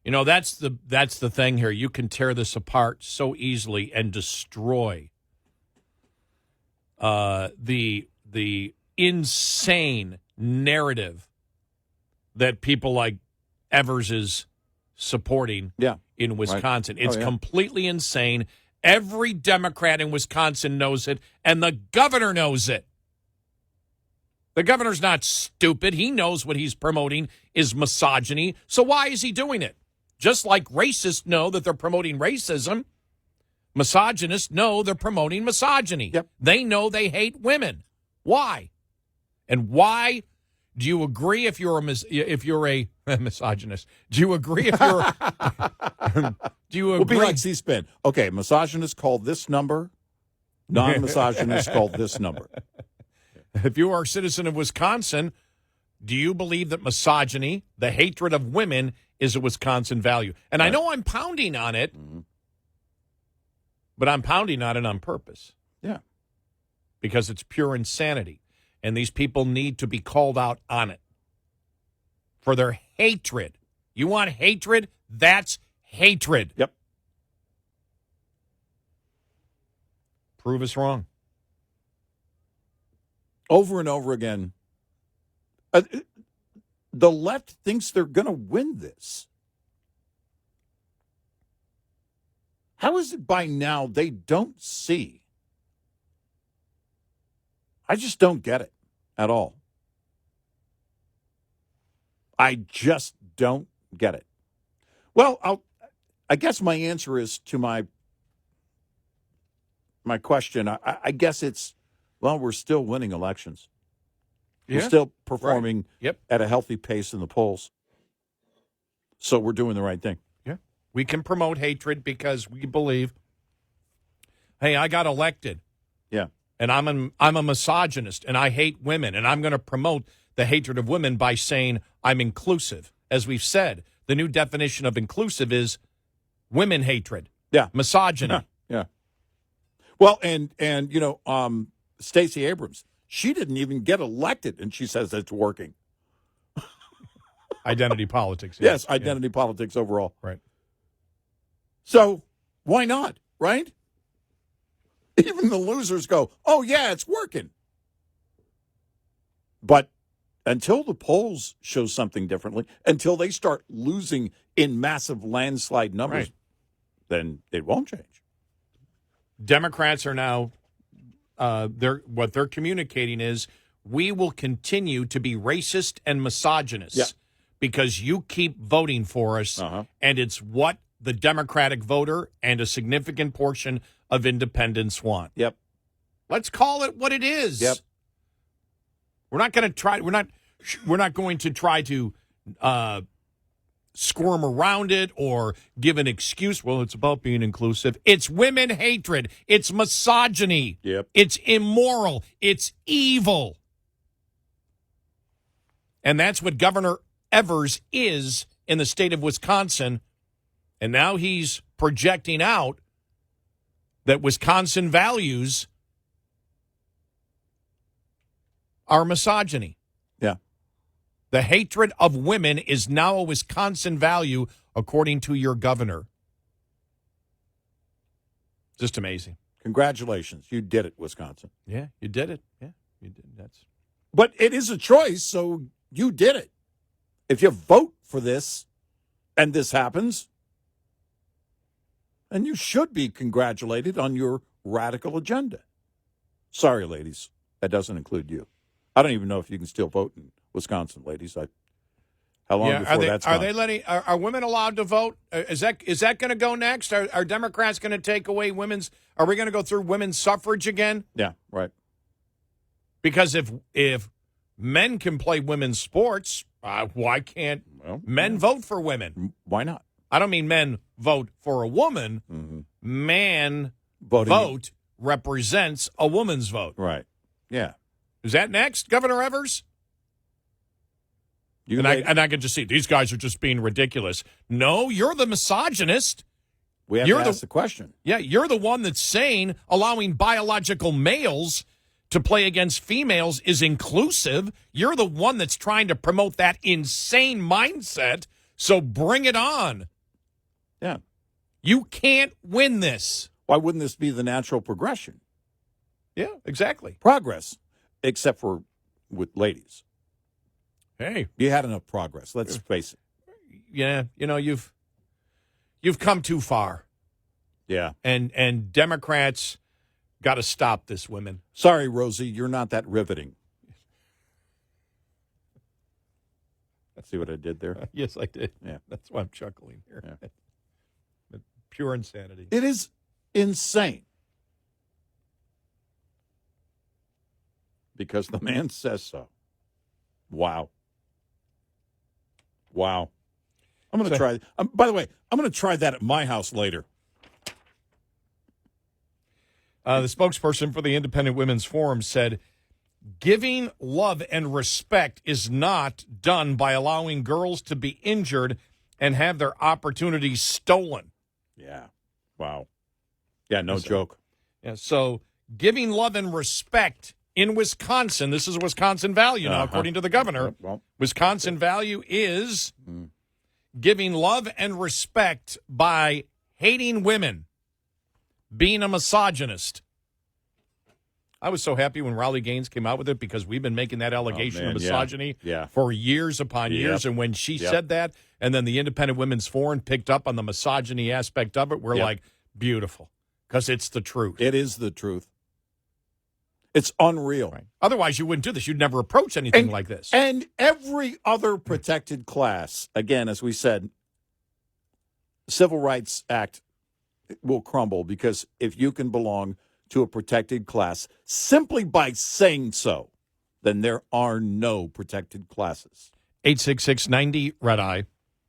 You know, that's the thing here. You can tear this apart so easily and destroy the insane narrative that people like Evers is supporting in Wisconsin. Right. It's completely insane. Every Democrat in Wisconsin knows it, and the governor knows it. The governor's not stupid. He knows what he's promoting is misogyny. So why is he doing it? Just like racists know that they're promoting racism, misogynists know they're promoting misogyny. They know they hate women. Why? And why do you agree if you're a misogynist? Do you agree if you're do you agree? We'll be like C-SPAN. Okay, misogynist called this number. Non-misogynist called this number. If you are a citizen of Wisconsin, do you believe that misogyny, the hatred of women, is a Wisconsin value? And I know I'm pounding on it, but I'm pounding on it on purpose. Yeah. Because it's pure insanity. And these people need to be called out on it. for their hatred. You want hatred? That's hatred. Yep. Prove us wrong. Over and over again. The left thinks they're going to win this. How is it by now they don't see? I just don't get it at all. I just don't get it. Well, I guess my answer is to my question. I guess it's, well, we're still winning elections. We're still performing at a healthy pace in the polls. So we're doing the right thing. Yeah. We can promote hatred because we believe, hey, I got elected. Yeah. And I'm a misogynist and I hate women, and I'm going to promote the hatred of women by saying I'm inclusive. As we've said, the new definition of inclusive is women hatred. Yeah. Misogyny. Yeah. Well, and Stacey Abrams, she didn't even get elected, and she says it's working. Identity politics. Yes, identity politics overall. Right. So why not, right? Even the losers go, oh, yeah, it's working. But until the polls show something differently, until they start losing in massive landslide numbers, then it won't change. Democrats are now, what they're communicating is, we will continue to be racist and misogynist because you keep voting for us, and it's what the Democratic voter and a significant portion of independents want. Yep. Let's call it what it is. Yep. We're not going to try. We're not going to try to squirm around it or give an excuse. Well, it's about being inclusive. It's women hatred. It's misogyny. Yep. It's immoral. It's evil. And that's what Governor Evers is in the state of Wisconsin. And now he's projecting out that Wisconsin values are misogyny. Yeah. The hatred of women is now a Wisconsin value, according to your governor. Just amazing. Congratulations. You did it, Wisconsin. Yeah, you did it. Yeah, you did. But it is a choice, so you did it. If you vote for this and this happens, then you should be congratulated on your radical agenda. Sorry, ladies, that doesn't include you. I don't even know if you can still vote in Wisconsin, ladies. How long before that's gone? Are they letting? Are women allowed to vote? Is that going to go next? Are Democrats going to take away women's? Are we going to go through women's suffrage again? Yeah, right. Because if men can play women's sports, why can't men vote for women? Why not? I don't mean men vote for a woman. Mm-hmm. Man Voting. vote represents a woman's vote. Right. Yeah. Is that next, Governor Evers? And I can just see these guys are just being ridiculous. No, you're the misogynist. We have to ask the question. Yeah, you're the one that's saying allowing biological males to play against females is inclusive. You're the one that's trying to promote that insane mindset. So bring it on. Yeah. You can't win this. Why wouldn't this be the natural progression? Yeah, exactly. Progress, except for with ladies. Hey, you had enough progress. Let's face it. Yeah, you've come too far. Yeah. And Democrats got to stop this, women. Sorry, Rosie, you're not that riveting. See what I did there? Yes, I did. Yeah. That's why I'm chuckling here. Yeah. Pure insanity. It is insane. Because the man says so. Wow. I'm going to try. By the way, I'm going to try that at my house later. The spokesperson for the Independent Women's Forum said, giving love and respect is not done by allowing girls to be injured and have their opportunities stolen. Yeah. Wow. Yeah, no joke. Yeah, so giving love and respect In Wisconsin, this is a Wisconsin value now, according to the governor. Well, Wisconsin value is giving love and respect by hating women, being a misogynist. I was so happy when Rowley Gaines came out with it because we've been making that allegation of misogyny for years upon years. And when she said that, and then the Independent Women's Forum picked up on the misogyny aspect of it, we're like, beautiful, because it's the truth. It is the truth. It's unreal. Right. Otherwise, you wouldn't do this. You'd never approach anything like this. And every other protected class, again, as we said, the Civil Rights Act will crumble because if you can belong to a protected class simply by saying so, then there are no protected classes. 866-90 Red Eye.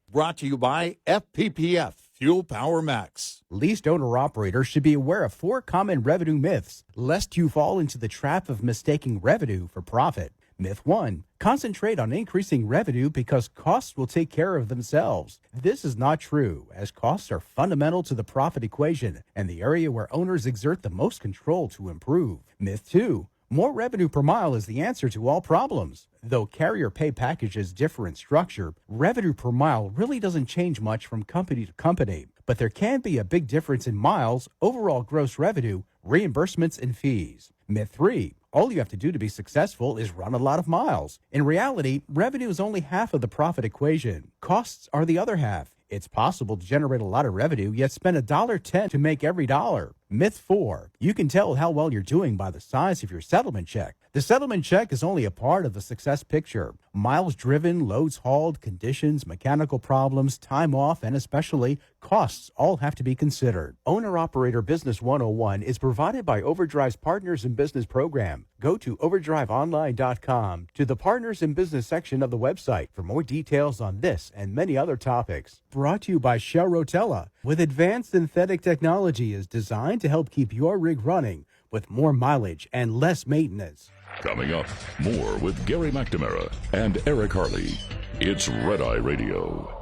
Brought to you by FPPF, Fuel Power Max. Leased owner-operators should be aware of 4 common revenue myths, lest you fall into the trap of mistaking revenue for profit. Myth 1, concentrate on increasing revenue because costs will take care of themselves. This is not true, as costs are fundamental to the profit equation and the area where owners exert the most control to improve. Myth 2, more revenue per mile is the answer to all problems. Though carrier pay packages differ in structure, revenue per mile really doesn't change much from company to company. But there can be a big difference in miles, overall gross revenue, reimbursements, and fees. Myth 3, all you have to do to be successful is run a lot of miles. In reality, revenue is only half of the profit equation. Costs are the other half. It's possible to generate a lot of revenue, yet spend $1.10 to make every dollar. Myth 4, you can tell how well you're doing by the size of your settlement check. The settlement check is only a part of the success picture. Miles driven, loads hauled, conditions, mechanical problems, time off, and especially costs all have to be considered. Owner-Operator Business 101 is provided by Overdrive's Partners in Business program. Go to overdriveonline.com to the Partners in Business section of the website for more details on this and many other topics. Brought to you by Charlottesville, with advanced synthetic technology is designed to help keep your rig running with more mileage and less maintenance. Coming up, more with Gary McNamara and Eric Harley. It's Red Eye Radio.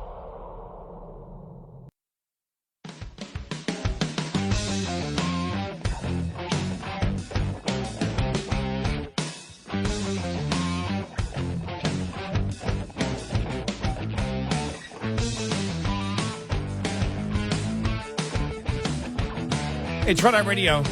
It's Red Eye Radio.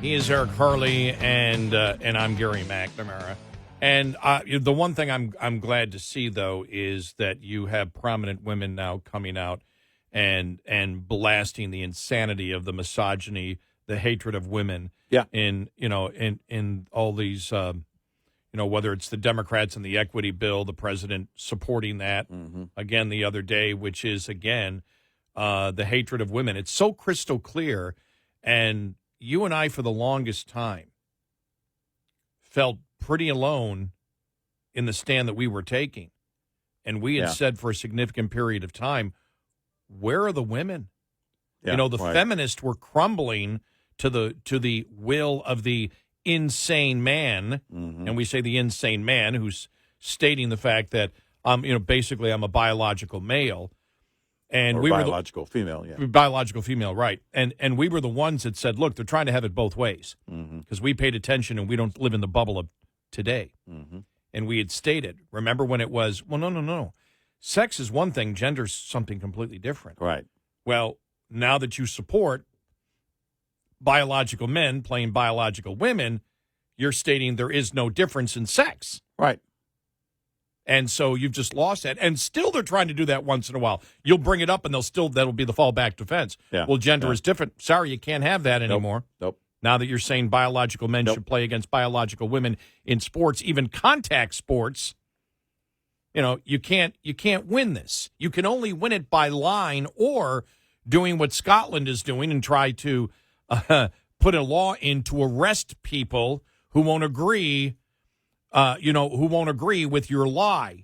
He is Eric Harley, and I'm Gary McNamara. And the one thing I'm glad to see, though, is that you have prominent women now coming out and blasting the insanity of the misogyny, the hatred of women. Yeah. In all these, whether it's the Democrats and the equity bill, the president supporting that again the other day, which is again the hatred of women. It's so crystal clear, and you and I, for the longest time, felt pretty alone in the stand that we were taking. And we had said for a significant period of time, where are the women? Yeah, the feminists were crumbling to the will of the insane man. And we say the insane man who's stating the fact that, basically I'm a biological male. And or we biological female, biological female, right? And we were the ones that said, "Look, they're trying to have it both ways," because we paid attention and we don't live in the bubble of today. And we had stated, remember when it was, well, no, sex is one thing, gender's something completely different, right? Well, now that you support biological men playing biological women, you're stating there is no difference in sex, right? And so you've just lost that. And still they're trying to do that once in a while. You'll bring it up and that'll be the fallback defense. Yeah. Well, gender is different. Sorry, you can't have that anymore. Nope. Now that you're saying biological men should play against biological women in sports, even contact sports, you can't win this. You can only win it by lying or doing what Scotland is doing and try to put a law in to arrest people who won't agree who won't agree with your lie.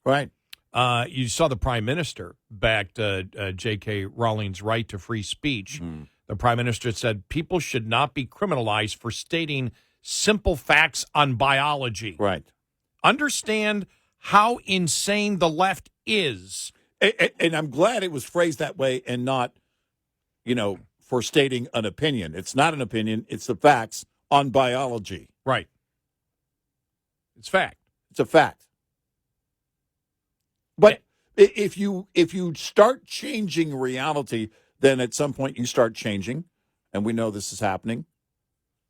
Right. You saw the prime minister backed J.K. Rowling's right to free speech. The prime minister said people should not be criminalized for stating simple facts on biology. Right. Understand how insane the left is. And I'm glad it was phrased that way and not, for stating an opinion. It's not an opinion. It's the facts on biology. Right. It's fact. It's a fact. But if you start changing reality, then at some point you start changing, and we know this is happening.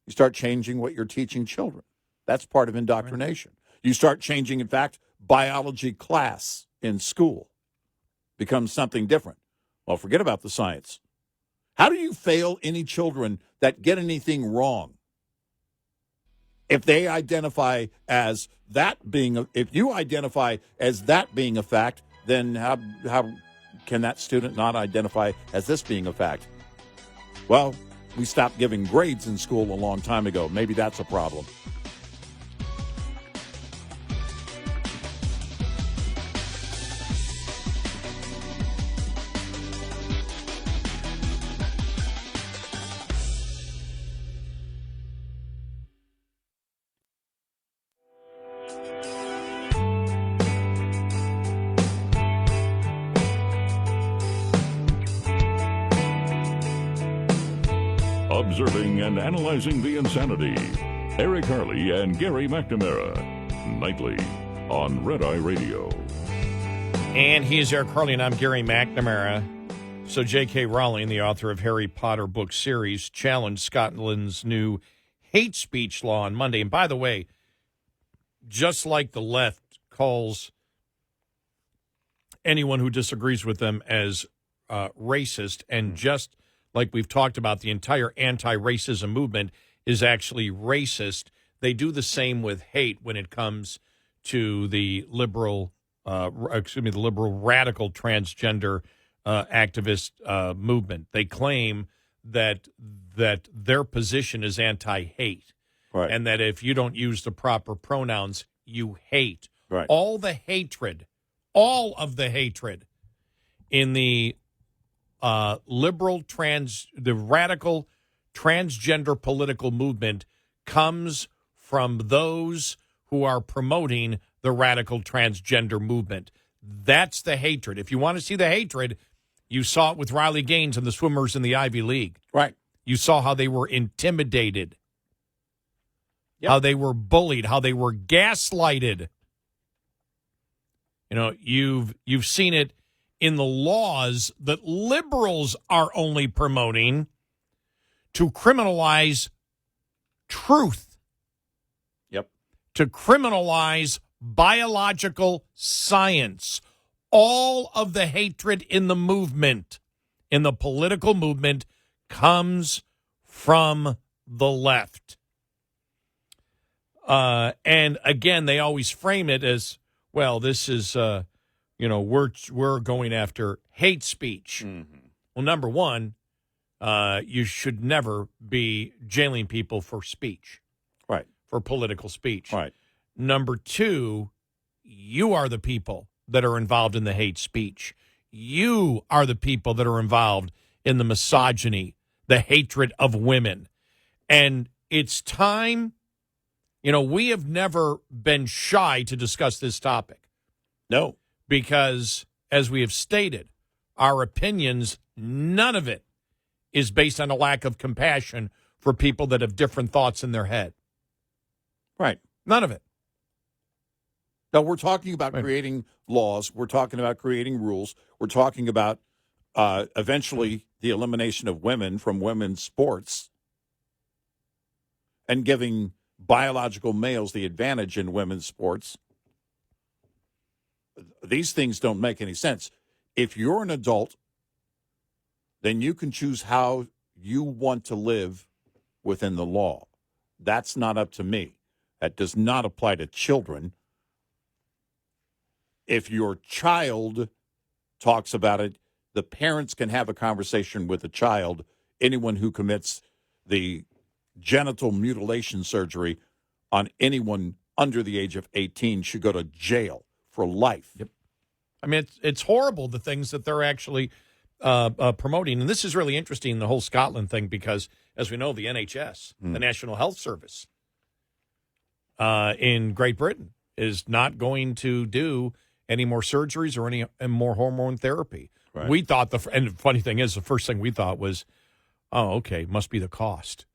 You start changing what you're teaching children. That's part of indoctrination. Right. You start changing, in fact, biology class in school becomes something different. Well, forget about the science. How do you fail any children that get anything wrong? If they identify as that being, if you identify as that being a fact, then how can that student not identify as this being a fact? Well, we stopped giving grades in school a long time ago. Maybe that's a problem. Observing and analyzing the insanity. Eric Harley and Gary McNamara. Nightly on Red Eye Radio. And he is Eric Harley, and I'm Gary McNamara. So J.K. Rowling, the author of Harry Potter book series, challenged Scotland's new hate speech law on Monday. And by the way, just like the left calls anyone who disagrees with them as racist, and just like we've talked about, the entire anti-racism movement is actually racist. They do the same with hate when it comes to the liberal radical transgender activist movement. They claim that their position is anti-hate, right, and that if you don't use the proper pronouns, you hate. Right. All of the hatred in the the radical transgender political movement comes from those who are promoting the radical transgender movement. That's the hatred. If you want to see the hatred, you saw it with Riley Gaines and the swimmers in the Ivy League. Right. You saw how they were intimidated, yep, how they were bullied, how they were gaslighted. You know, you've seen it in the laws that liberals are only promoting to criminalize truth. Yep. To criminalize biological science. All of the hatred in the movement, in the political movement, comes from the left. And again, they always frame it as, well, this is, we're going after hate speech. Mm-hmm. Well, number one, you should never be jailing people for speech. Right. For political speech. Right. Number two, you are the people that are involved in the hate speech. You are the people that are involved in the misogyny, the hatred of women. And it's time, we have never been shy to discuss this topic. No. Because, as we have stated, our opinions, none of it is based on a lack of compassion for people that have different thoughts in their head. Right. None of it. No, we're talking about creating laws. We're talking about creating rules. We're talking about eventually the elimination of women from women's sports and giving biological males the advantage in women's sports. These things don't make any sense. If you're an adult, then you can choose how you want to live within the law. That's not up to me. That does not apply to children. If your child talks about it, the parents can have a conversation with the child. Anyone who commits the genital mutilation surgery on anyone under the age of 18 should go to jail for life. Yep. I mean, it's horrible, the things that they're actually promoting. And this is really interesting, the whole Scotland thing, because, as we know, the NHS, the National Health Service in Great Britain, is not going to do any more surgeries or any more hormone therapy. Right. We thought, and the funny thing is, the first thing we thought was, oh, okay, must be the cost.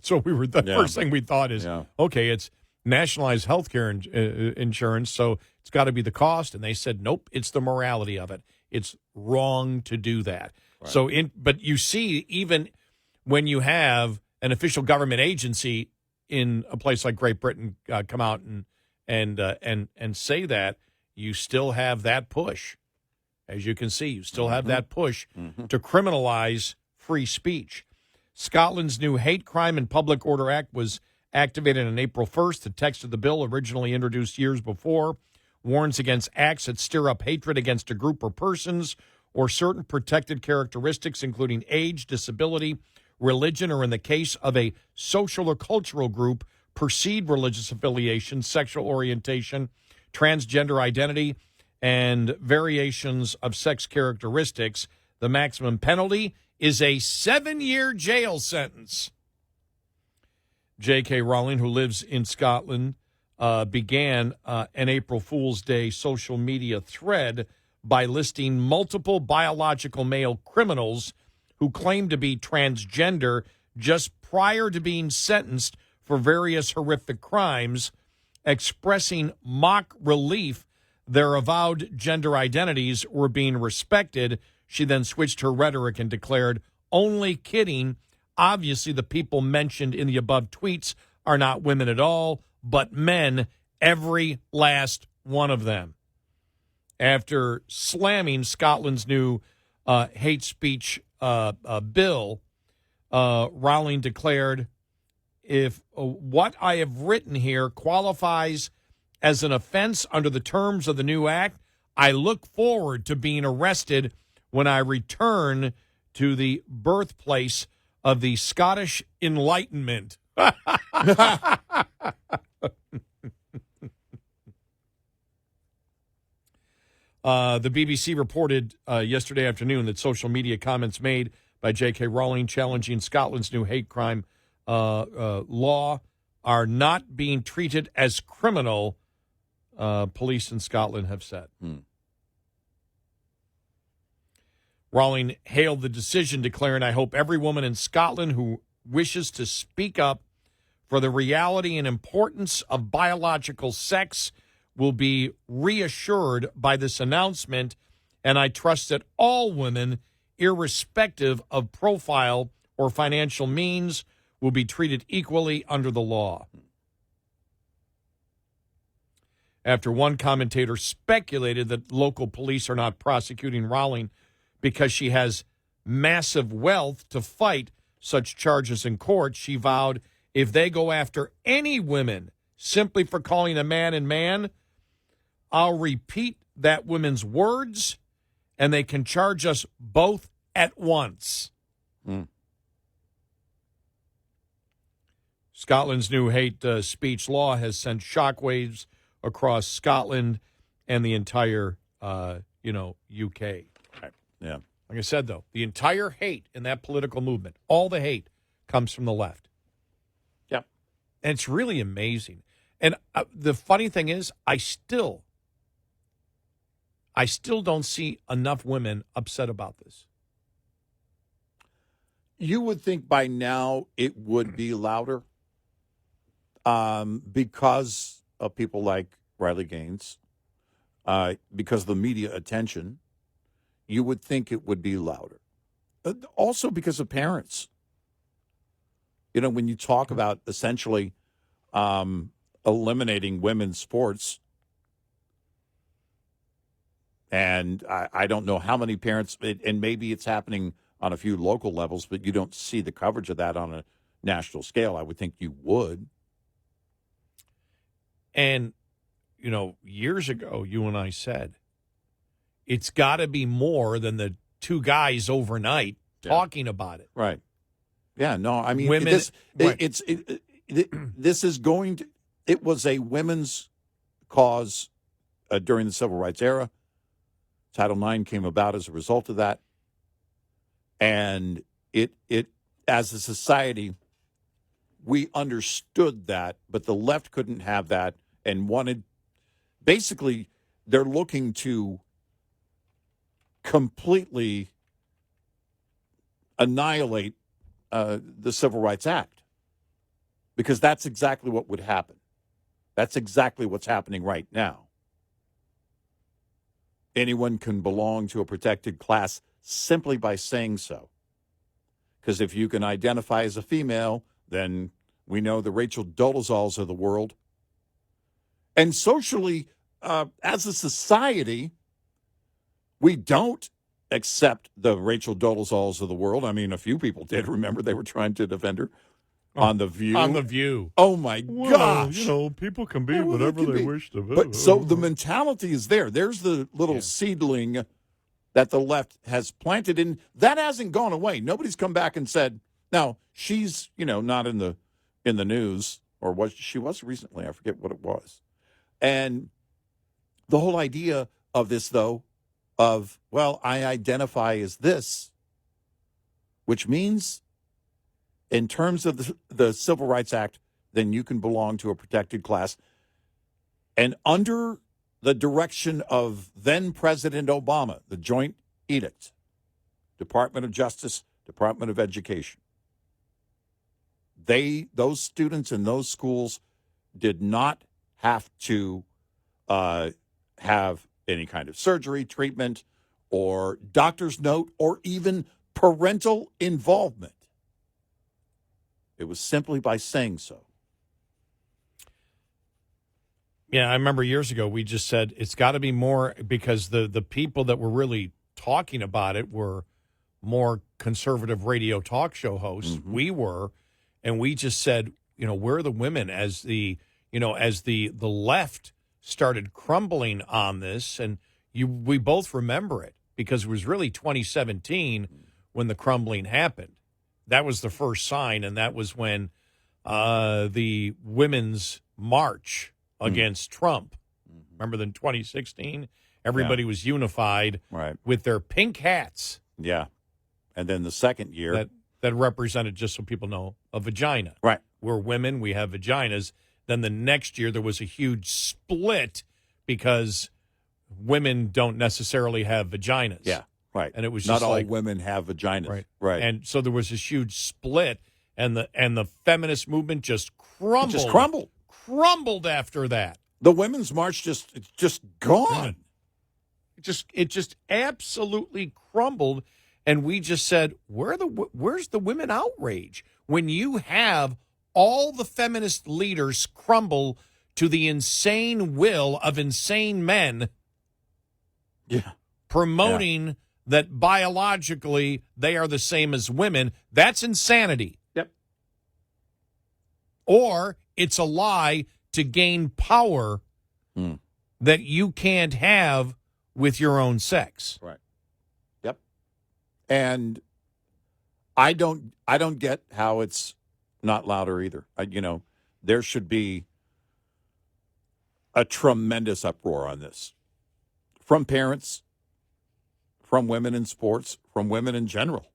So the first thing we thought is, okay, it's nationalized health care insurance, so it's got to be the cost. And they said, nope, it's the morality of it. It's wrong to do that. Right. So, but you see, even when you have an official government agency in a place like Great Britain come out and say that, you still have that push. As you can see, you still have that push to criminalize free speech. Scotland's new Hate Crime and Public Order Act was activated on April 1st. The text of the bill, originally introduced years before, warns against acts that stir up hatred against a group or persons or certain protected characteristics, including age, disability, religion, or in the case of a social or cultural group, perceived religious affiliation, sexual orientation, transgender identity, and variations of sex characteristics. The maximum penalty is a 7-year jail sentence. J.K. Rowling, who lives in Scotland, began an April Fool's Day social media thread by listing multiple biological male criminals who claim to be transgender just prior to being sentenced for various horrific crimes, expressing mock relief their avowed gender identities were being respected. She then switched her rhetoric and declared, "Only kidding. Obviously, the people mentioned in the above tweets are not women at all, but men, every last one of them." After slamming Scotland's new hate speech bill, Rowling declared, "If what I have written here qualifies as an offense under the terms of the new act, I look forward to being arrested when I return to the birthplace of the Scottish Enlightenment." The BBC reported yesterday afternoon that social media comments made by J.K. Rowling challenging Scotland's new hate crime law are not being treated as criminal, police in Scotland have said. Rowling hailed the decision, declaring, "I hope every woman in Scotland who wishes to speak up for the reality and importance of biological sex will be reassured by this announcement, and I trust that all women, irrespective of profile or financial means, will be treated equally under the law." After one commentator speculated that local police are not prosecuting Rowling because she has massive wealth to fight such charges in court, she vowed, "If they go after any women simply for calling a man, I'll repeat that woman's words, and they can charge us both at once." Scotland's new hate speech law has sent shockwaves across Scotland and the entire, UK. Right. Yeah. Like I said, though, the entire hate in that political movement, all the hate, comes from the left. Yep. And it's really amazing. And the funny thing is, I still don't see enough women upset about this. You would think by now it would be louder because of people like Riley Gaines, because of the media attention. You would think it would be louder. Also because of parents. When you talk about essentially eliminating women's sports, and I don't know how many parents, and maybe it's happening on a few local levels, but you don't see the coverage of that on a national scale. I would think you would. And, years ago, you and I said, it's got to be more than the two guys overnight talking about it. Right. Yeah, no, I mean, Women, this is going to, it was a women's cause during the Civil Rights era. Title IX came about as a result of that. And it as a society, we understood that, but the left couldn't have that and wanted, basically, they're looking to completely annihilate the Civil Rights Act. because that's exactly what would happen. That's exactly what's happening right now. Anyone can belong to a protected class simply by saying so. Because if you can identify as a female, then we know the Rachel Dolezals of the world. And socially, as a society, we don't accept the Rachel Dolezals of the world. I mean, a few people did. Remember, they were trying to defend her on The View. On The View. Oh, my gosh. You know, people can be whatever they wish to be. But so the mentality is there. There's the little seedling that the left has planted, and that hasn't gone away. Nobody's come back and said, now, she's, not in the news, or she was recently. I forget what it was. And the whole idea of this, though, of, well, I identify as this, which means in terms of the Civil Rights Act, then you can belong to a protected class. And under the direction of then President Obama, the joint edict, Department of Justice, Department of Education, those students in those schools did not have to have any kind of surgery, treatment, or doctor's note, or even parental involvement. It was simply by saying so. Yeah, I remember years ago we just said it's got to be more, because the people that were really talking about it were more conservative radio talk show hosts. Mm-hmm. We were, and we just said, where are the women as the left started crumbling on this, and we both remember it because it was really 2017 when the crumbling happened. That was the first sign, and that was when the women's march against Trump. Remember in 2016? Everybody was unified with their pink hats. Yeah. And then the second year. That represented, just so people know, a vagina. Right. We're women, we have vaginas. Then the next year there was a huge split because women don't necessarily have vaginas. Yeah. Right. And it was not just all women have vaginas. Right. And so there was this huge split, and the feminist movement just crumbled. It just crumbled. Crumbled after that. The women's march it's just gone. It just absolutely crumbled, and we just said, where's the women outrage when you have all the feminist leaders crumble to the insane will of insane men promoting that biologically they are the same as women? That's insanity. Yep. Or it's a lie to gain power that you can't have with your own sex. Right. Yep. And I don't get how it's not louder either. There should be a tremendous uproar on this from parents, from women in sports, from women in general.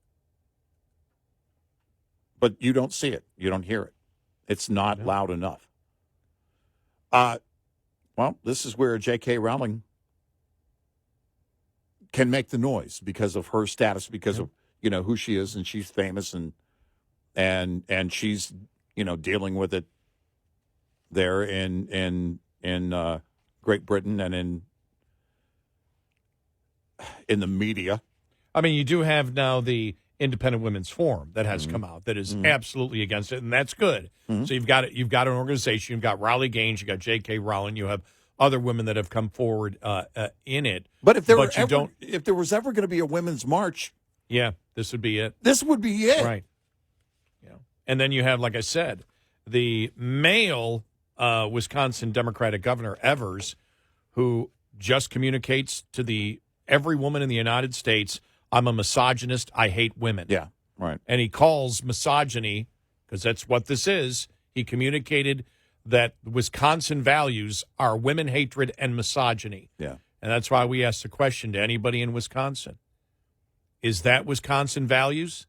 But you don't see it. You don't hear it. It's not loud enough. Well, this is where J.K. Rowling can make the noise because of her status, because of who she is, and she's famous, and she's dealing with it there in Great Britain and in the media. I mean, you do have now the Independent Women's Forum that has come out that is absolutely against it, and that's good. So you've got an organization, you've got Riley Gaines, you've got J.K. Rowling, you have other women that have come forward in it. But if there was ever going to be a women's march, this would be it. This would be it, right? Yeah, and then you have, like I said, the male Wisconsin Democratic Governor Evers, who just communicates to every woman in the United States, I'm a misogynist, I hate women. Yeah, right. And he calls misogyny, because that's what this is, he communicated that Wisconsin values are women hatred and misogyny. Yeah. And that's why we asked the question to anybody in Wisconsin. Is that Wisconsin values?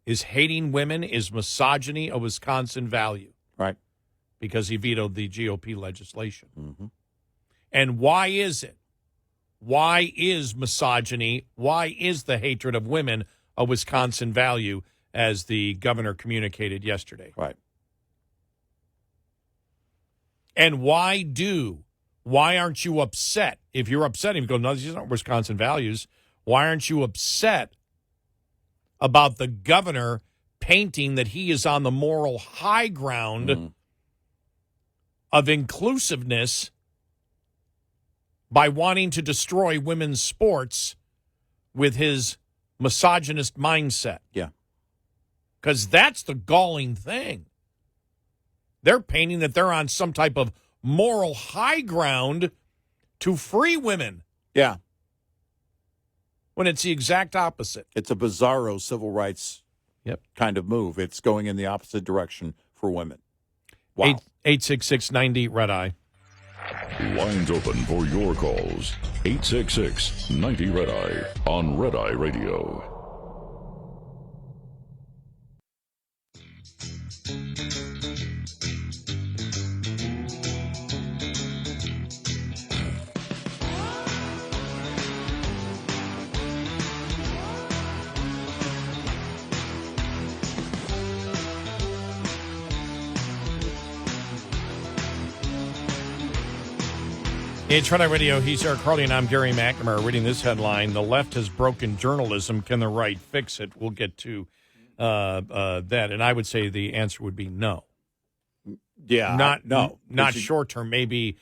Is hating women, is misogyny a Wisconsin value? Right. Because he vetoed the GOP legislation. Mm-hmm. And why is it? Why is misogyny, why is the hatred of women a Wisconsin value, as the governor communicated yesterday? Right. And why aren't you upset? If you're upset, if you go, no, these aren't Wisconsin values, why aren't you upset about the governor painting that he is on the moral high ground of inclusiveness by wanting to destroy women's sports with his misogynist mindset? Yeah. Because that's the galling thing. They're painting that they're on some type of moral high ground to free women. Yeah. When it's the exact opposite. It's a bizarro civil rights kind of move. It's going in the opposite direction for women. Wow. 866-90 Red Eye. Lines open for your calls. 866-90 Red Eye on Red Eye Radio. It's Red Eye Radio. He's Eric Harley, and I'm Gary McNamara. Reading this headline: "The left has broken journalism. Can the right fix it?" We'll get to that, and I would say the answer would be no. Yeah, not short term. Maybe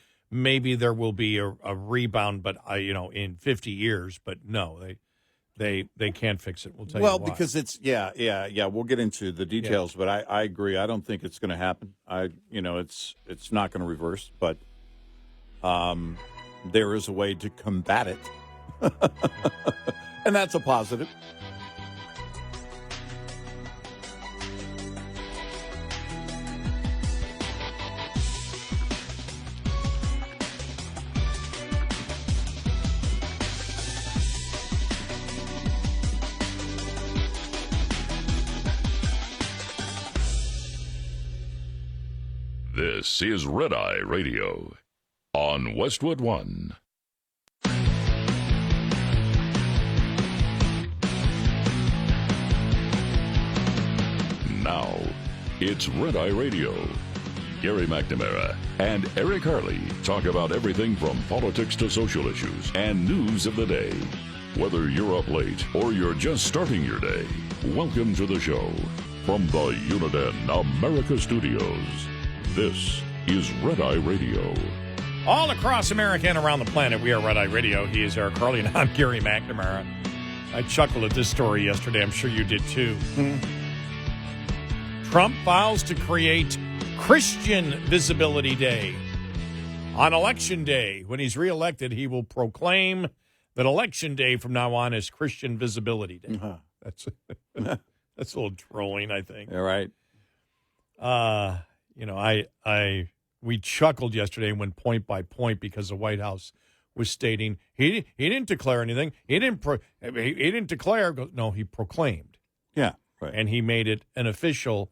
there will be a rebound, but in 50 years. But no, they can't fix it. We'll tell you why. Because it's We'll get into the details, but I agree. I don't think it's going to happen. It's not going to reverse, but. There is a way to combat it, and that's a positive. This is Red Eye Radio on Westwood One. Now, it's Red Eye Radio. Gary McNamara and Eric Harley talk about everything from politics to social issues and news of the day. Whether you're up late or you're just starting your day, welcome to the show. From the Uniden America Studios, this is Red Eye Radio. All across America and around the planet, we are Red Eye Radio. He is Eric Harley, and I'm Gary McNamara. I chuckled at this story yesterday. I'm sure you did, too. Trump vows to create Christian Visibility Day. On Election Day, when he's reelected, he will proclaim that Election Day from now on is Christian Visibility Day. That's a little trolling, I think. All right. We chuckled yesterday and went point by point because the White House was stating he didn't declare anything. He didn't declare. No, he proclaimed. Yeah, right. And he made it an official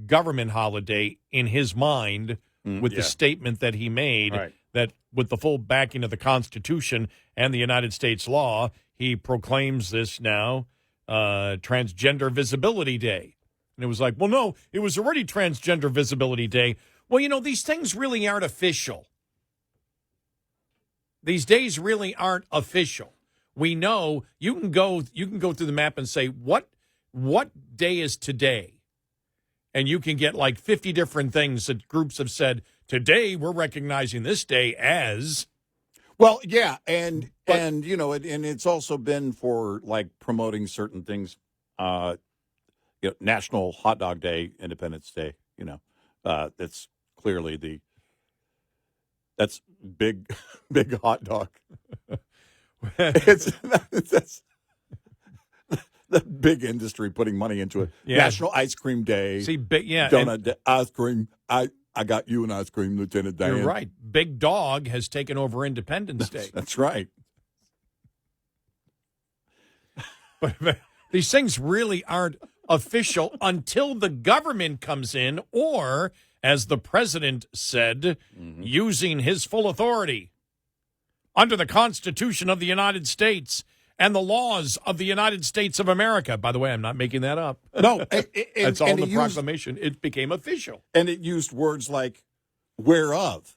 government holiday in his mind with the statement that he made that with the full backing of the Constitution and the United States law, he proclaims this now Transgender Visibility Day. And it was like, well, no, it was already Transgender Visibility Day. Well, these things really aren't official. These days really aren't official. We know you can go through the map and say, what day is today? And you can get like 50 different things that groups have said, today we're recognizing this day as. Well, yeah, and it's also been for like promoting certain things, National Hot Dog Day, Independence Day, that's clearly that's big hot dog. That's the big industry putting money into it. Yeah. National Ice Cream Day. See, donut day, ice cream. I got you an ice cream, Lieutenant Dan. You're right. Big Dog has taken over Independence Day. That's right. But these things really aren't official until the government comes in, or, as the president said, using his full authority under the Constitution of the United States and the laws of the United States of America. By the way, I'm not making that up. No, That's all in the proclamation. It became official. And it used words like whereof.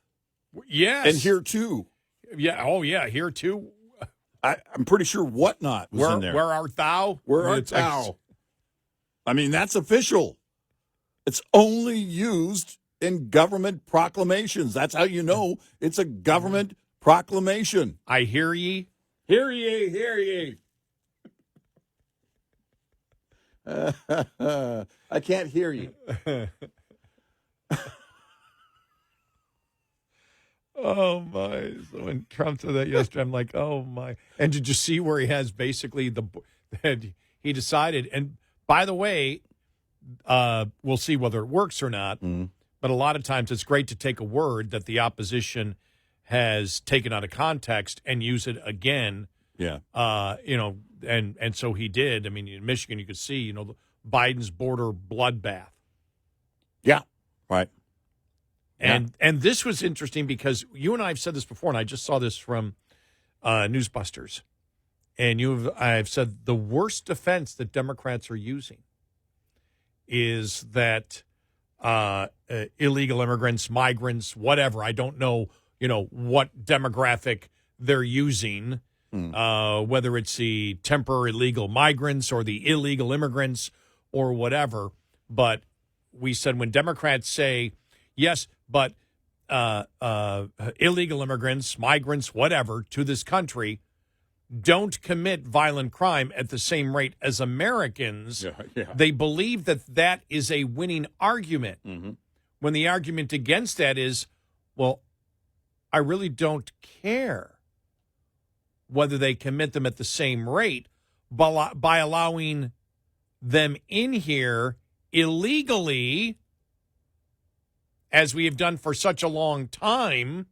Yes. And here too. Yeah. Oh, yeah. Here too. I'm pretty sure whatnot was in there. Where art thou? Where art thou? I mean, that's official. It's only used in government proclamations. That's how you know it's a government proclamation. I hear ye. Hear ye, hear ye. I can't hear you. Oh, my. So when Trump said that yesterday, I'm like, oh, my. And did you see where he has basically he decided, and by the way, we'll see whether it works or not, but a lot of times it's great to take a word that the opposition has taken out of context and use it again. Yeah. And so he did. I mean, in Michigan, you could see, Biden's border bloodbath. Yeah. Right. And this was interesting because you and I have said this before, and I just saw this from Newsbusters. And I've said the worst defense that Democrats are using is that illegal immigrants, migrants, whatever, I don't know, what demographic they're using, whether it's the temporary legal migrants or the illegal immigrants or whatever. But we said when Democrats say, yes, but illegal immigrants, migrants, whatever, to this country don't commit violent crime at the same rate as Americans, they believe that is a winning argument. When the argument against that is, well, I really don't care whether they commit them at the same rate by allowing them in here illegally, as we have done for such a long time.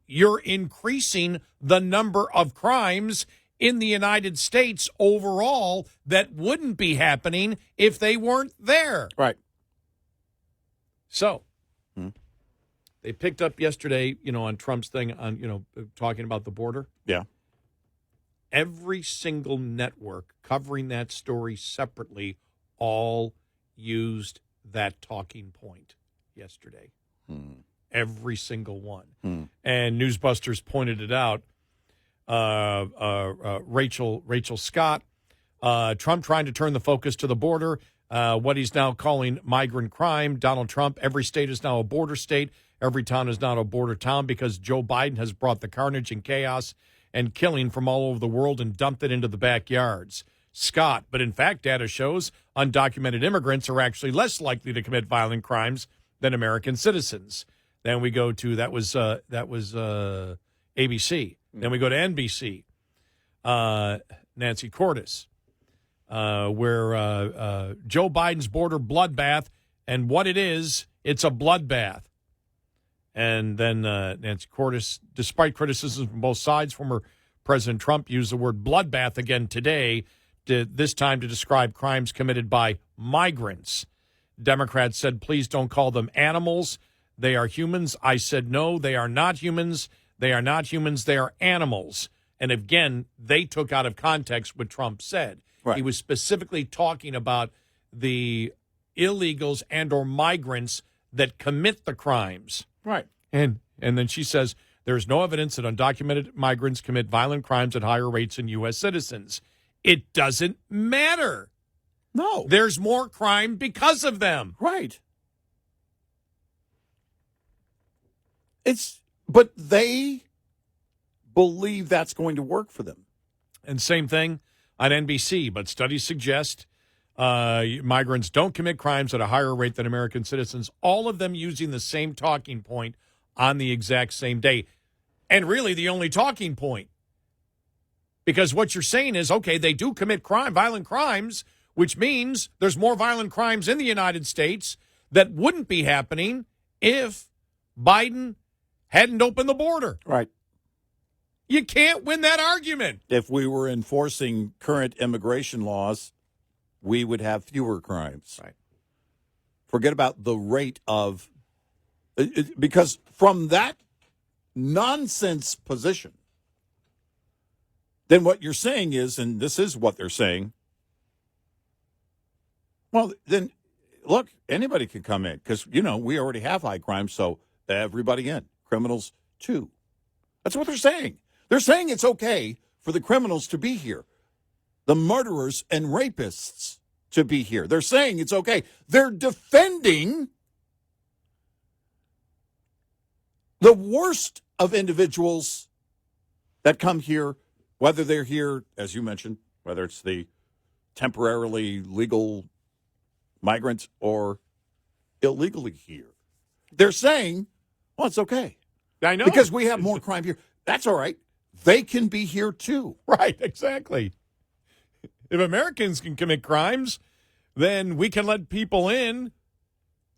You're increasing the number of crimes in the United States overall that wouldn't be happening if they weren't there. Right. So they picked up yesterday, on Trump's thing on, talking about the border. Yeah. Every single network covering that story separately all used that talking point yesterday. Every single one. And Newsbusters pointed it out. Rachel Scott, Trump trying to turn the focus to the border, what he's now calling migrant crime. Donald Trump, every state is now a border state. Every town is now a border town because Joe Biden has brought the carnage and chaos and killing from all over the world and dumped it into the backyards. Scott, but in fact, data shows undocumented immigrants are actually less likely to commit violent crimes than American citizens. Then we go to that was ABC. Then we go to NBC. Nancy Cordes, where Joe Biden's border bloodbath, and what it is, it's a bloodbath. And then Nancy Cordes, despite criticism from both sides, former President Trump used the word bloodbath again today, this time to describe crimes committed by migrants. Democrats said, please don't call them animals. They are humans. I said, no, they are not humans. They are not humans. They are animals. And again, they took out of context what Trump said. Right. He was specifically talking about the illegals and or migrants that commit the crimes. Right. And then she says, there is no evidence that undocumented migrants commit violent crimes at higher rates than U.S. citizens. It doesn't matter. No. There's more crime because of them. Right. But they believe that's going to work for them. And same thing on NBC, but studies suggest migrants don't commit crimes at a higher rate than American citizens, all of them using the same talking point on the exact same day. And really the only talking point. Because what you're saying is, okay, they do commit violent crimes, which means there's more violent crimes in the United States that wouldn't be happening if Biden hadn't opened the border. Right. You can't win that argument. If we were enforcing current immigration laws, we would have fewer crimes. Right. Forget about the rate of... because from that nonsense position, then what you're saying is, and this is what they're saying, well, then look, anybody can come in because, we already have high crime, so everybody in. Criminals, too. That's what they're saying. They're saying it's okay for the criminals to be here, the murderers and rapists to be here. They're saying it's okay. They're defending the worst of individuals that come here, whether they're here, as you mentioned, whether it's the temporarily legal migrants or illegally here. They're saying, well, it's okay. I know. Because we have more crime here. That's all right. They can be here too. Right, exactly. If Americans can commit crimes, then we can let people in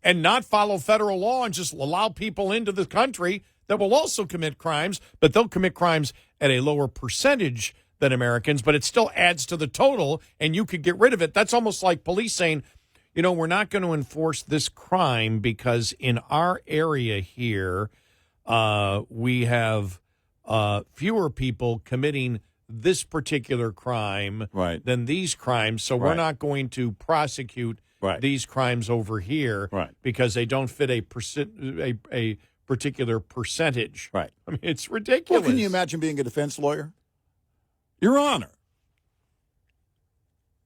and not follow federal law and just allow people into the country that will also commit crimes, but they'll commit crimes at a lower percentage than Americans, but it still adds to the total, and you could get rid of it. That's almost like police saying, we're not going to enforce this crime because in our area here, we have fewer people committing this particular crime than these crimes, so we're not going to prosecute these crimes over here because they don't fit a particular percentage. Right. I mean, it's ridiculous. Well, can you imagine being a defense lawyer? Your Honor,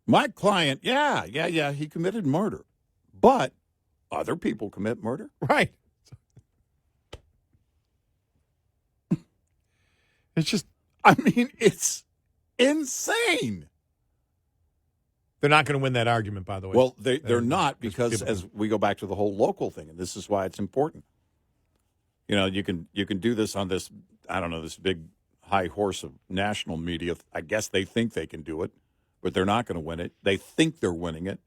my client, he committed murder, but other people commit murder? Right. It's just, it's insane. They're not going to win that argument, by the way. Well, they're not because as we go back to the whole local thing, and this is why it's important. You can do this on this, this big high horse of national media. I guess they think they can do it, but they're not going to win it. They think they're winning it.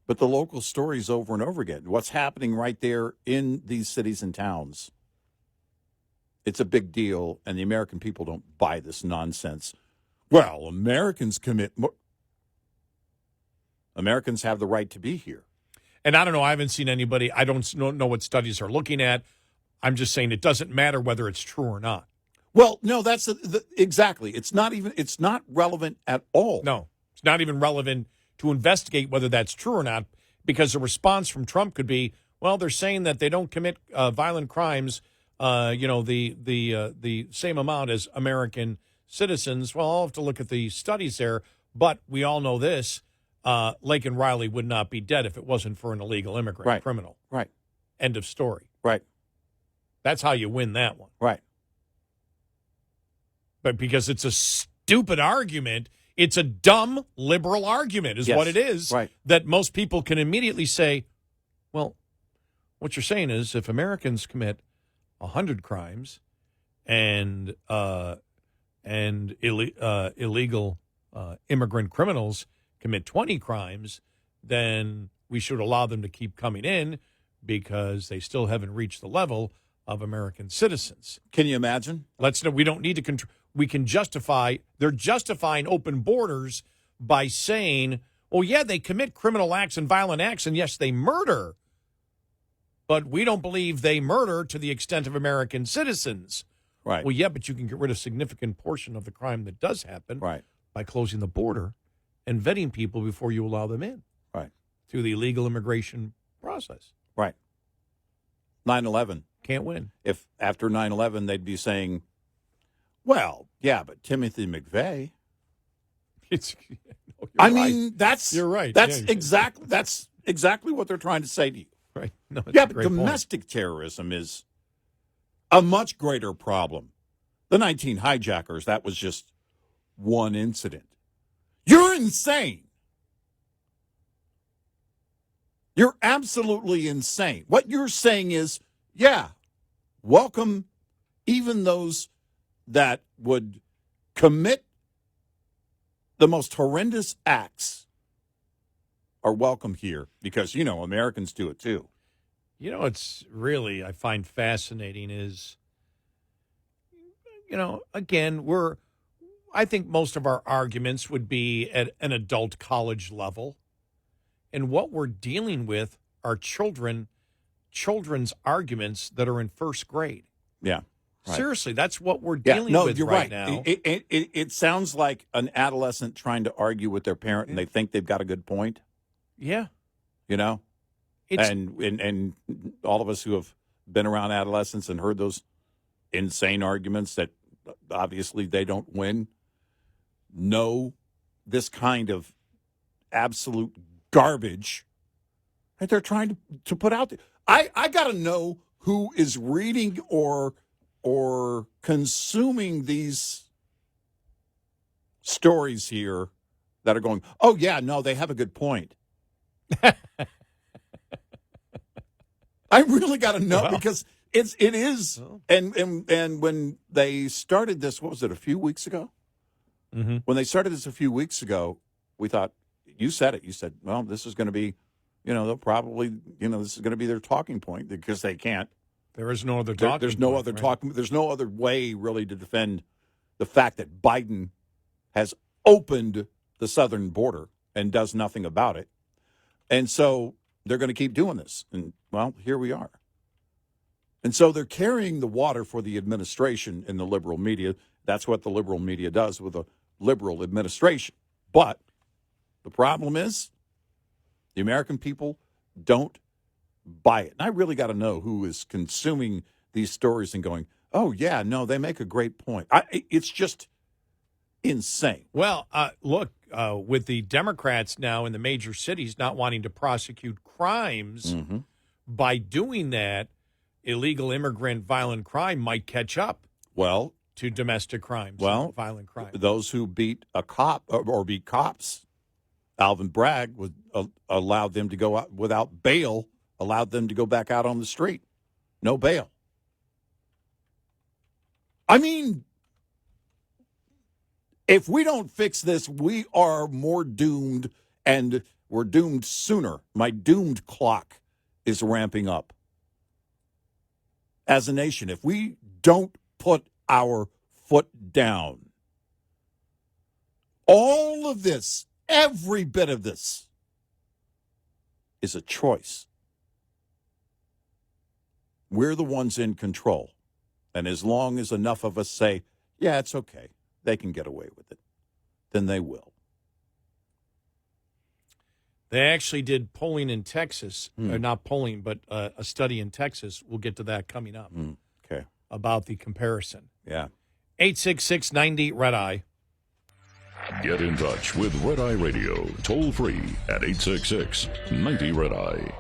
But the local stories over and over again, what's happening right there in these cities and towns, it's a big deal, and the American people don't buy this nonsense. Well, Americans have the right to be here. And I don't know, I haven't seen anybody, I don't know what studies are looking at. I'm just saying it doesn't matter whether it's true or not. Well, no, that's exactly. It's not relevant at all. No, it's not even relevant to investigate whether that's true or not, because the response from Trump could be, well, they're saying that they don't commit violent crimes, the same amount as American citizens. Well, I'll have to look at the studies there, but we all know this. Laken Riley would not be dead if it wasn't for an illegal immigrant criminal. Right. End of story. Right. That's how you win that one. Right. But because it's a stupid argument, it's a dumb liberal argument is what it is. Right. That most people can immediately say, well, what you're saying is if Americans commit 100 crimes and illegal immigrant criminals commit 20 crimes, then we should allow them to keep coming in because they still haven't reached the level of American citizens. Can you imagine? We don't need to we can justify, they're justifying open borders by saying, oh, yeah, they commit criminal acts and violent acts, and yes, they murder, but we don't believe they murder to the extent of American citizens. Right. Well, yeah, but you can get rid of a significant portion of the crime that does happen by closing the border and vetting people before you allow them in. Right. Through the illegal immigration process. Right. 9/11. Can't win. If after 9/11 they'd be saying, well, yeah, but Timothy McVeigh. You're right. That's exactly what they're trying to say to you. Right. No, but domestic terrorism is a much greater problem. The 19 hijackers, that was just one incident. You're insane. You're absolutely insane. What you're saying is, yeah, welcome even those that would commit the most horrendous acts are welcome here because, Americans do it too. It's really, I find fascinating is, again, I think most of our arguments would be at an adult college level. And what we're dealing with are children's arguments that are in first grade. Yeah. Right. Seriously, that's what we're dealing with you're right right now. It sounds like an adolescent trying to argue with their parent and they think they've got a good point. Yeah. you know? It's, And all of us who have been around adolescents and heard those insane arguments that obviously they don't win know this kind of absolute garbage that they're trying to put out there. I got to know who is reading or consuming these stories here that are going, oh, yeah, no, they have a good point. I really got to know because it is. And when they started this, what was it, a few weeks ago? Mm-hmm. When they started this a few weeks ago, we thought, you said it. You said, well, this is going to be, they'll probably, this is going to be their talking point because they can't. There is no other talking There's no point, other right? talking. There's no other way really to defend the fact that Biden has opened the southern border and does nothing about it. And so they're going to keep doing this. And, well, here we are. And so they're carrying the water for the administration in the liberal media. That's what the liberal media does with a liberal administration. But the problem is the American people don't buy it. And I really got to know who is consuming these stories and going, oh, yeah, no, they make a great point. It's just insane. Well, look, with the Democrats now in the major cities not wanting to prosecute crimes, by doing that, illegal immigrant violent crime might catch up to domestic crimes, violent crime. Those who beat a cop or beat cops, Alvin Bragg was allowed them to go out without bail, allowed them to go back out on the street. No bail. I mean, if we don't fix this, we are more doomed, and we're doomed sooner. My doomed clock is ramping up. As a nation, if we don't put our foot down, all of this, every bit of this, is a choice. We're the ones in control. And as long as enough of us say, yeah, it's okay, they can get away with it, then they will. They actually did polling in Texas, or not polling, but a study in Texas. We'll get to that coming up. Okay. About the comparison. Yeah. 866-90-RED-EYE. Get in touch with Red Eye Radio, toll free at 866-90-RED-EYE.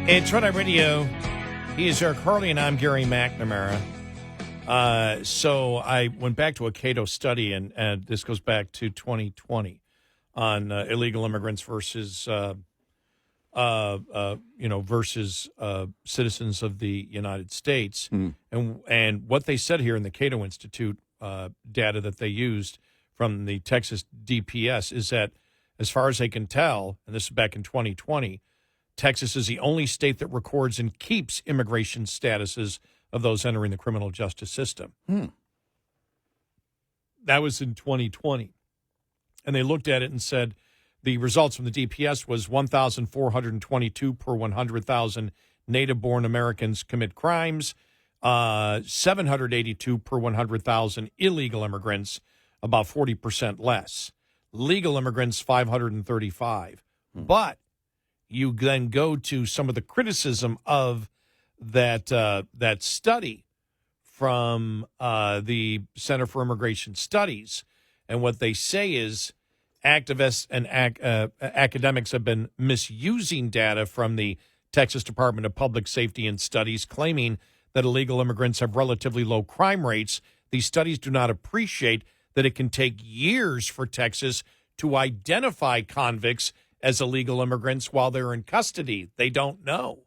It's Red Eye Radio. He is Eric Harley, and I'm Gary McNamara. So I went back to a Cato study, and this goes back to 2020 on illegal immigrants versus, versus citizens of the United States, and what they said here in the Cato Institute data that they used from the Texas DPS is that, as far as they can tell, and this is back in 2020. Texas is the only state that records and keeps immigration statuses of those entering the criminal justice system. That was in 2020. And they looked at it and said the results from the DPS was 1,422 per 100,000 native-born Americans commit crimes, 782 per 100,000 illegal immigrants, about 40% less. Legal immigrants, 535. But you then go to some of the criticism of that study from the Center for Immigration Studies. And what they say is activists and academics have been misusing data from the Texas Department of Public Safety and Studies, claiming that illegal immigrants have relatively low crime rates. These studies do not appreciate that it can take years for Texas to identify convicts as illegal immigrants while they're in custody. They don't know.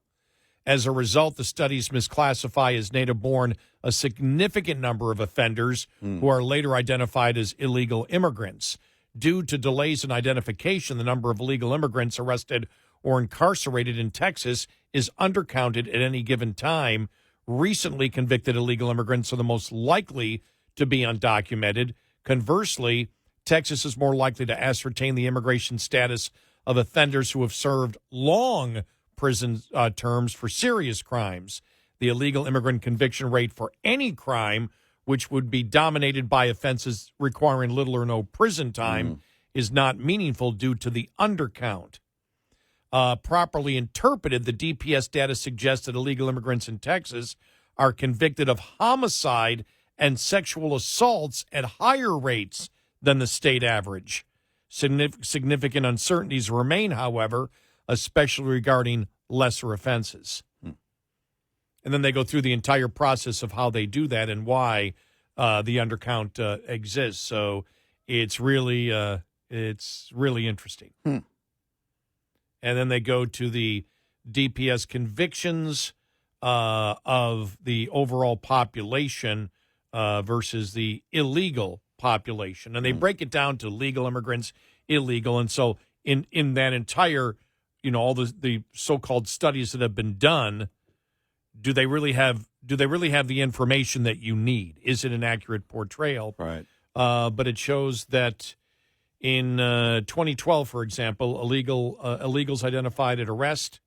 As a result, the studies misclassify as native-born a significant number of offenders who are later identified as illegal immigrants. Due to delays in identification, the number of illegal immigrants arrested or incarcerated in Texas is undercounted at any given time. Recently convicted illegal immigrants are the most likely to be undocumented. Conversely, Texas is more likely to ascertain the immigration status of offenders who have served long prison terms for serious crimes. The illegal immigrant conviction rate for any crime, which would be dominated by offenses requiring little or no prison time, is not meaningful due to the undercount. Properly interpreted, the DPS data suggests that illegal immigrants in Texas are convicted of homicide and sexual assaults at higher rates than the state average. Significant uncertainties remain, however, especially regarding lesser offenses. And then they go through the entire process of how they do that and why the undercount exists. So it's really interesting. And then they go to the DPS convictions of the overall population versus the illegal population. And they break it down to legal immigrants, illegal. And so in that entire, all the so-called studies that have been done, do they really have the information that you need? Is it an accurate portrayal? Right. But it shows that in 2012, for example, illegals identified at arrest,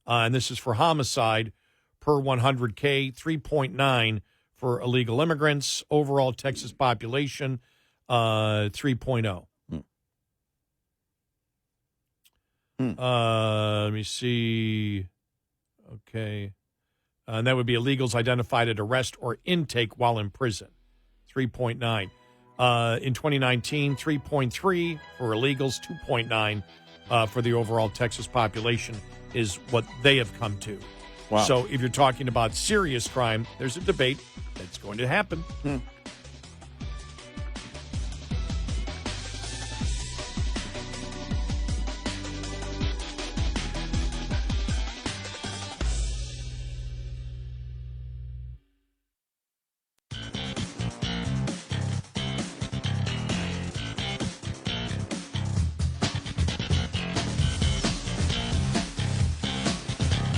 and this is for homicide, per 100K, 3.9 for illegal immigrants. Overall Texas population, 3.0. Let me see. Okay. And that would be illegals identified at arrest or intake while in prison, 3.9. In 2019, 3.3 for illegals, 2.9 for the overall Texas population is what they have come to. Wow. So if you're talking about serious crime, there's a debate that's going to happen.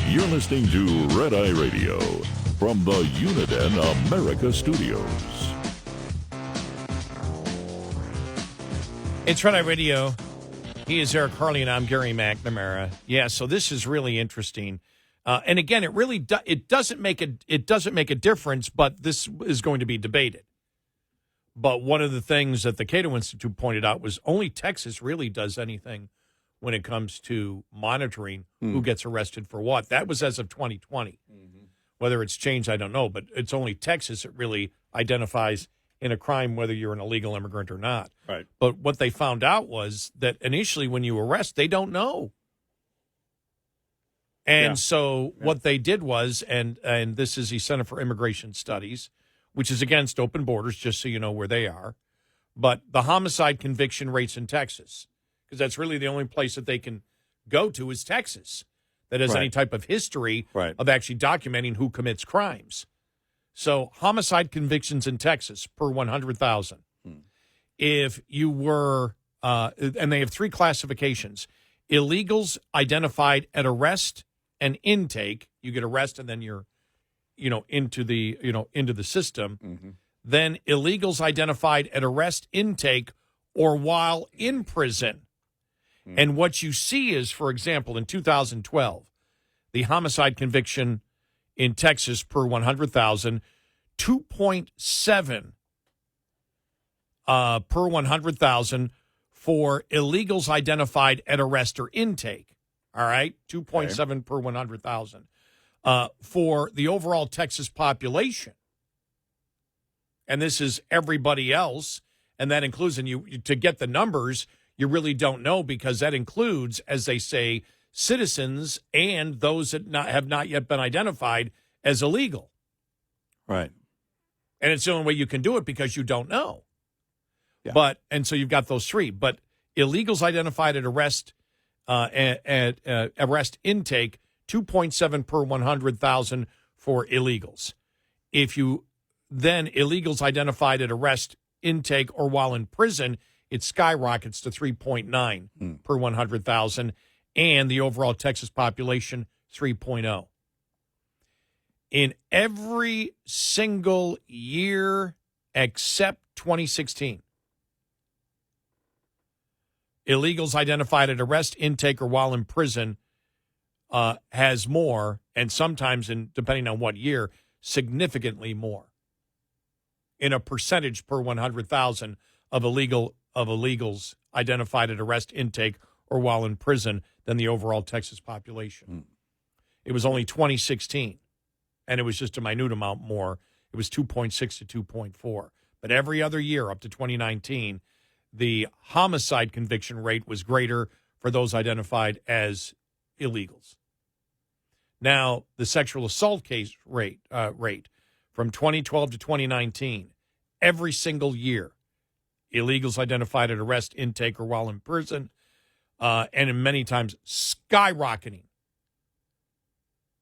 You're listening to Red Eye Radio from the Uniden America Studios. It's Red Eye Radio. He is Eric Harley, and I'm Gary McNamara. Yeah, so this is really interesting. And again, it doesn't make a difference, but this is going to be debated. But one of the things that the Cato Institute pointed out was only Texas really does anything when it comes to monitoring who gets arrested for what. That was as of 2020. Whether it's changed, I don't know, but it's only Texas that really identifies in a crime whether you're an illegal immigrant or not. Right. But what they found out was that initially when you arrest, they don't know. And so what they did was, and this is the Center for Immigration Studies, which is against open borders, just so you know where they are, but the homicide conviction rates in Texas, because that's really the only place that they can go to is Texas that has any type of history of actually documenting who commits crimes. So homicide convictions in Texas per 100,000. If you were, and they have three classifications, illegals identified at arrest and intake, you get arrested and then you're, into the system. Then illegals identified at arrest, intake, or while in prison. And what you see is, for example, in 2012, the homicide conviction in Texas per 100,000, 2.7 per 100,000 for illegals identified at arrest or intake. All right, 2.7 per 100,000 for the overall Texas population. And this is everybody else, and that includes, and you to get the numbers, you really don't know, because that includes, as they say, citizens and those that have not yet been identified as illegal. Right. And it's the only way you can do it because you don't know. Yeah. And so you've got those three. But illegals identified at arrest, arrest intake, 2.7 per 100,000 for illegals. If you then illegals identified at arrest, intake, or while in prison, it skyrockets to 3.9 per 100,000, and the overall Texas population, 3.0. In every single year except 2016, Illegals identified at arrest, intake, or while in prison has more, and sometimes, depending on what year, significantly more in a percentage per 100,000 of illegals identified at arrest, intake, or while in prison than the overall Texas population. It was only 2016, and it was just a minute amount more. It was 2.6 to 2.4. But every other year up to 2019, the homicide conviction rate was greater for those identified as illegals. Now, the sexual assault case rate from 2012 to 2019, every single year, illegals identified at arrest, intake, or while in prison, and in many times skyrocketing.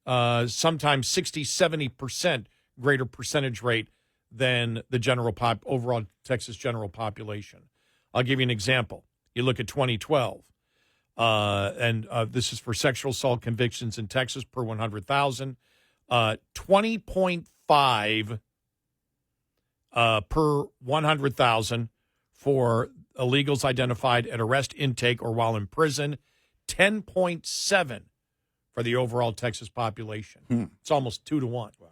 Sometimes 60, 70% greater percentage rate than the general overall Texas general population. I'll give you an example. You look at 2012, and this is for sexual assault convictions in Texas per 100,000, 20.5 per 100,000 for illegals identified at arrest, intake, or while in prison, 10.7 for the overall Texas population. It's almost 2 to 1. Wow.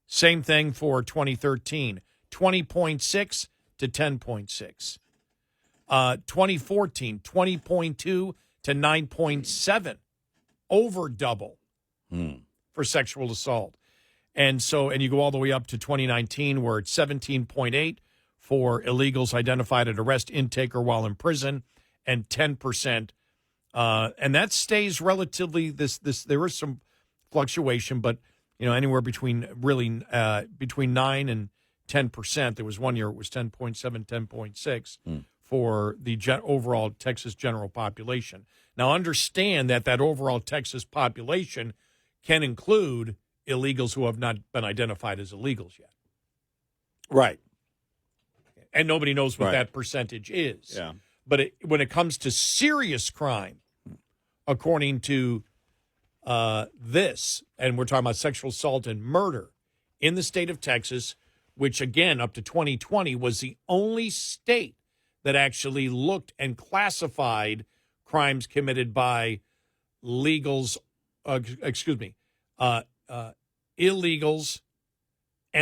Same thing for 2013, 20.6 to 10.6. 2014, 20.2 to 9.7, over double for sexual assault. And you go all the way up to 2019, where it's 17.8 for illegals identified at arrest, intake, or while in prison, and 10%. And that stays relatively there is some fluctuation, but anywhere between 9 and 10%. There was one year it was 10.7, 10.6 for the overall Texas general population. Now understand that overall Texas population can include illegals who have not been identified as illegals yet. Right. And nobody knows what that percentage is. Yeah. But when it comes to serious crime, according to this, and we're talking about sexual assault and murder in the state of Texas, which, again, up to 2020 was the only state that actually looked and classified crimes committed by illegals and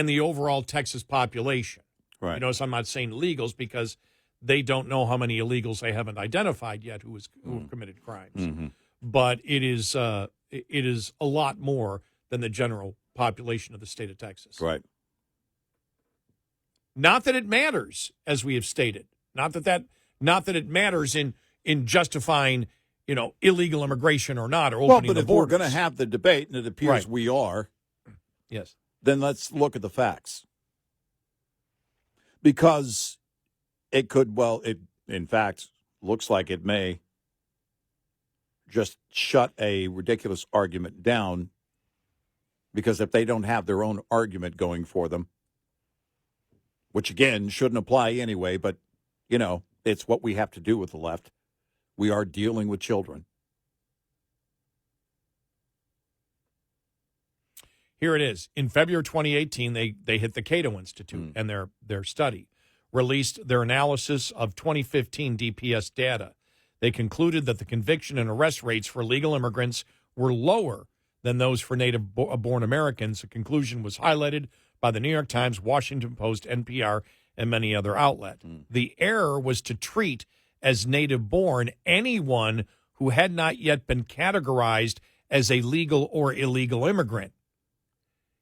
the overall Texas population. Right. You notice I'm not saying illegals because they don't know how many illegals they haven't identified yet who have committed crimes. Mm-hmm. But it is a lot more than the general population of the state of Texas. Right. Not that it matters, as we have stated. Not that it matters in justifying, illegal immigration or not, or opening the borders. We're going to have the debate, and it appears we are, yes, then let's look at the facts. Because it could, it in fact looks like it may just shut a ridiculous argument down, because if they don't have their own argument going for them, which again shouldn't apply anyway, but it's what we have to do with the left. We are dealing with children. Here it is. In February 2018, they hit the Cato Institute and their study released their analysis of 2015 DPS data. They concluded that the conviction and arrest rates for illegal immigrants were lower than those for native-born Americans. The conclusion was highlighted by the New York Times, Washington Post, NPR, and many other outlets. The error was to treat as native-born anyone who had not yet been categorized as a legal or illegal immigrant.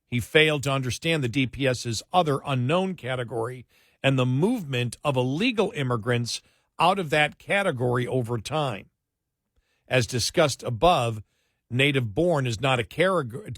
He failed to understand the DPS's other unknown category and the movement of illegal immigrants out of that category over time. As discussed above, native-born is not a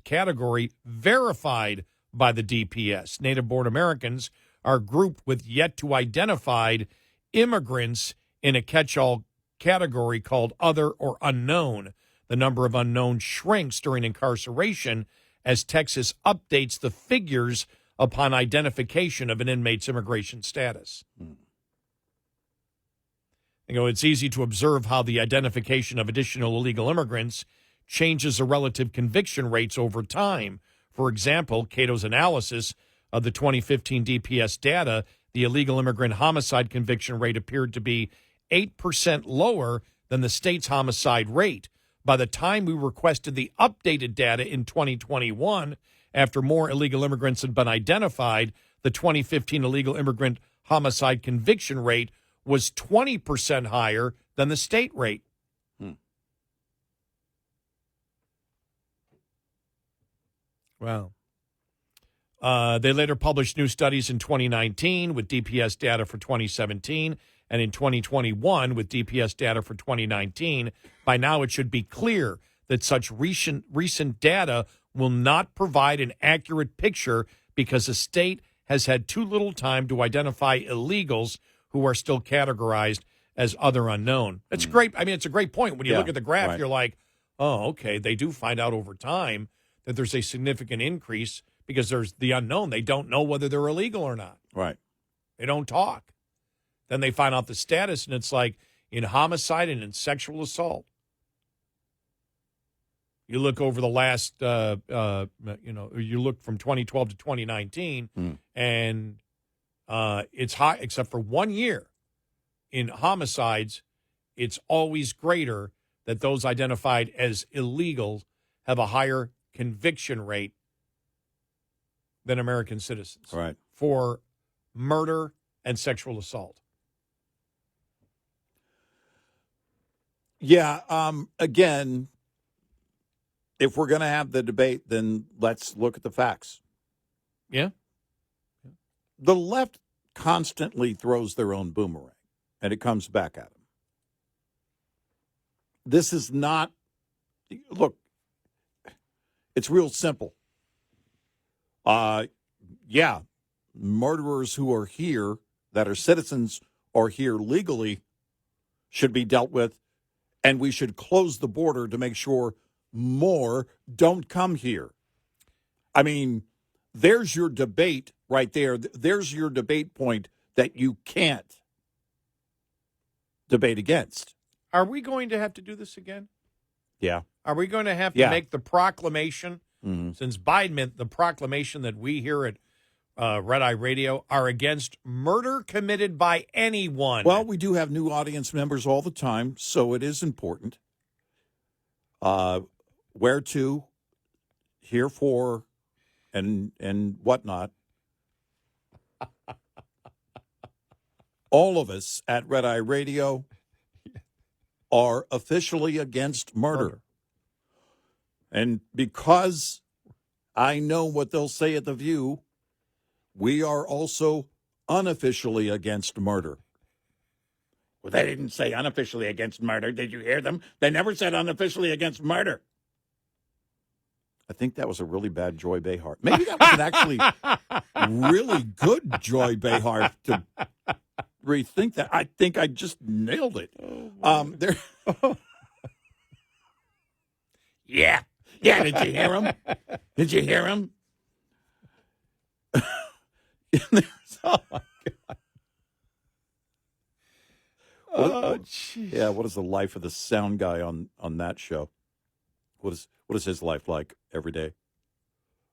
category verified by the DPS. Native-born Americans are grouped with yet-to-identified immigrants in a catch-all category called other or unknown. The number of unknown shrinks during incarceration as Texas updates the figures upon identification of an inmate's immigration status. It's easy to observe how the identification of additional illegal immigrants changes the relative conviction rates over time. For example, Cato's analysis of the 2015 DPS data the illegal immigrant homicide conviction rate appeared to be 8% lower than the state's homicide rate. By the time we requested the updated data in 2021, after more illegal immigrants had been identified, the 2015 illegal immigrant homicide conviction rate was 20% higher than the state rate. Wow. They later published new studies in 2019 with DPS data for 2017 and in 2021 with DPS data for 2019. By now, it should be clear that such recent data will not provide an accurate picture because the state has had too little time to identify illegals who are still categorized as other unknown. It's great. I mean, it's a great point. When you look at the graph, you're like, oh, okay, they do find out over time that there's a significant increase because there's the unknown. They don't know whether they're illegal or not. Right. They don't talk. Then they find out the status, and it's like in homicide and in sexual assault. You look over the last, you look from 2012 to 2019, and it's high, except for 1 year. In homicides, it's always greater that those identified as illegal have a higher conviction rate than American citizens for murder and sexual assault. Yeah. Again, if we're going to have the debate, then let's look at the facts. Yeah. The left constantly throws their own boomerang, and it comes back at them. This is not, look, it's real simple. Murderers who are here, that are citizens, or here legally, should be dealt with, and we should close the border to make sure more don't come here. I mean, there's your debate right there. There's your debate point that you can't debate against. Are we going to have to do this again? Yeah. Are we going to have to make the proclamation, since Biden meant the proclamation that we here at Red Eye Radio are against murder committed by anyone? Well, we do have new audience members all the time, so it is important. Where to, here for, and whatnot. All of us at Red Eye Radio are officially against murder. And because I know what they'll say at The View, we are also unofficially against murder. Well, they didn't say unofficially against murder. Did you hear them? They never said unofficially against murder. I think that was a really bad Joy Behar. Maybe that was an actually really good Joy Behar to rethink that. I think I just nailed it. Yeah. Yeah, did you hear him? Did you hear him? Oh, my God. Oh, jeez. Yeah, what is the life of the sound guy on that show? What is his life like every day?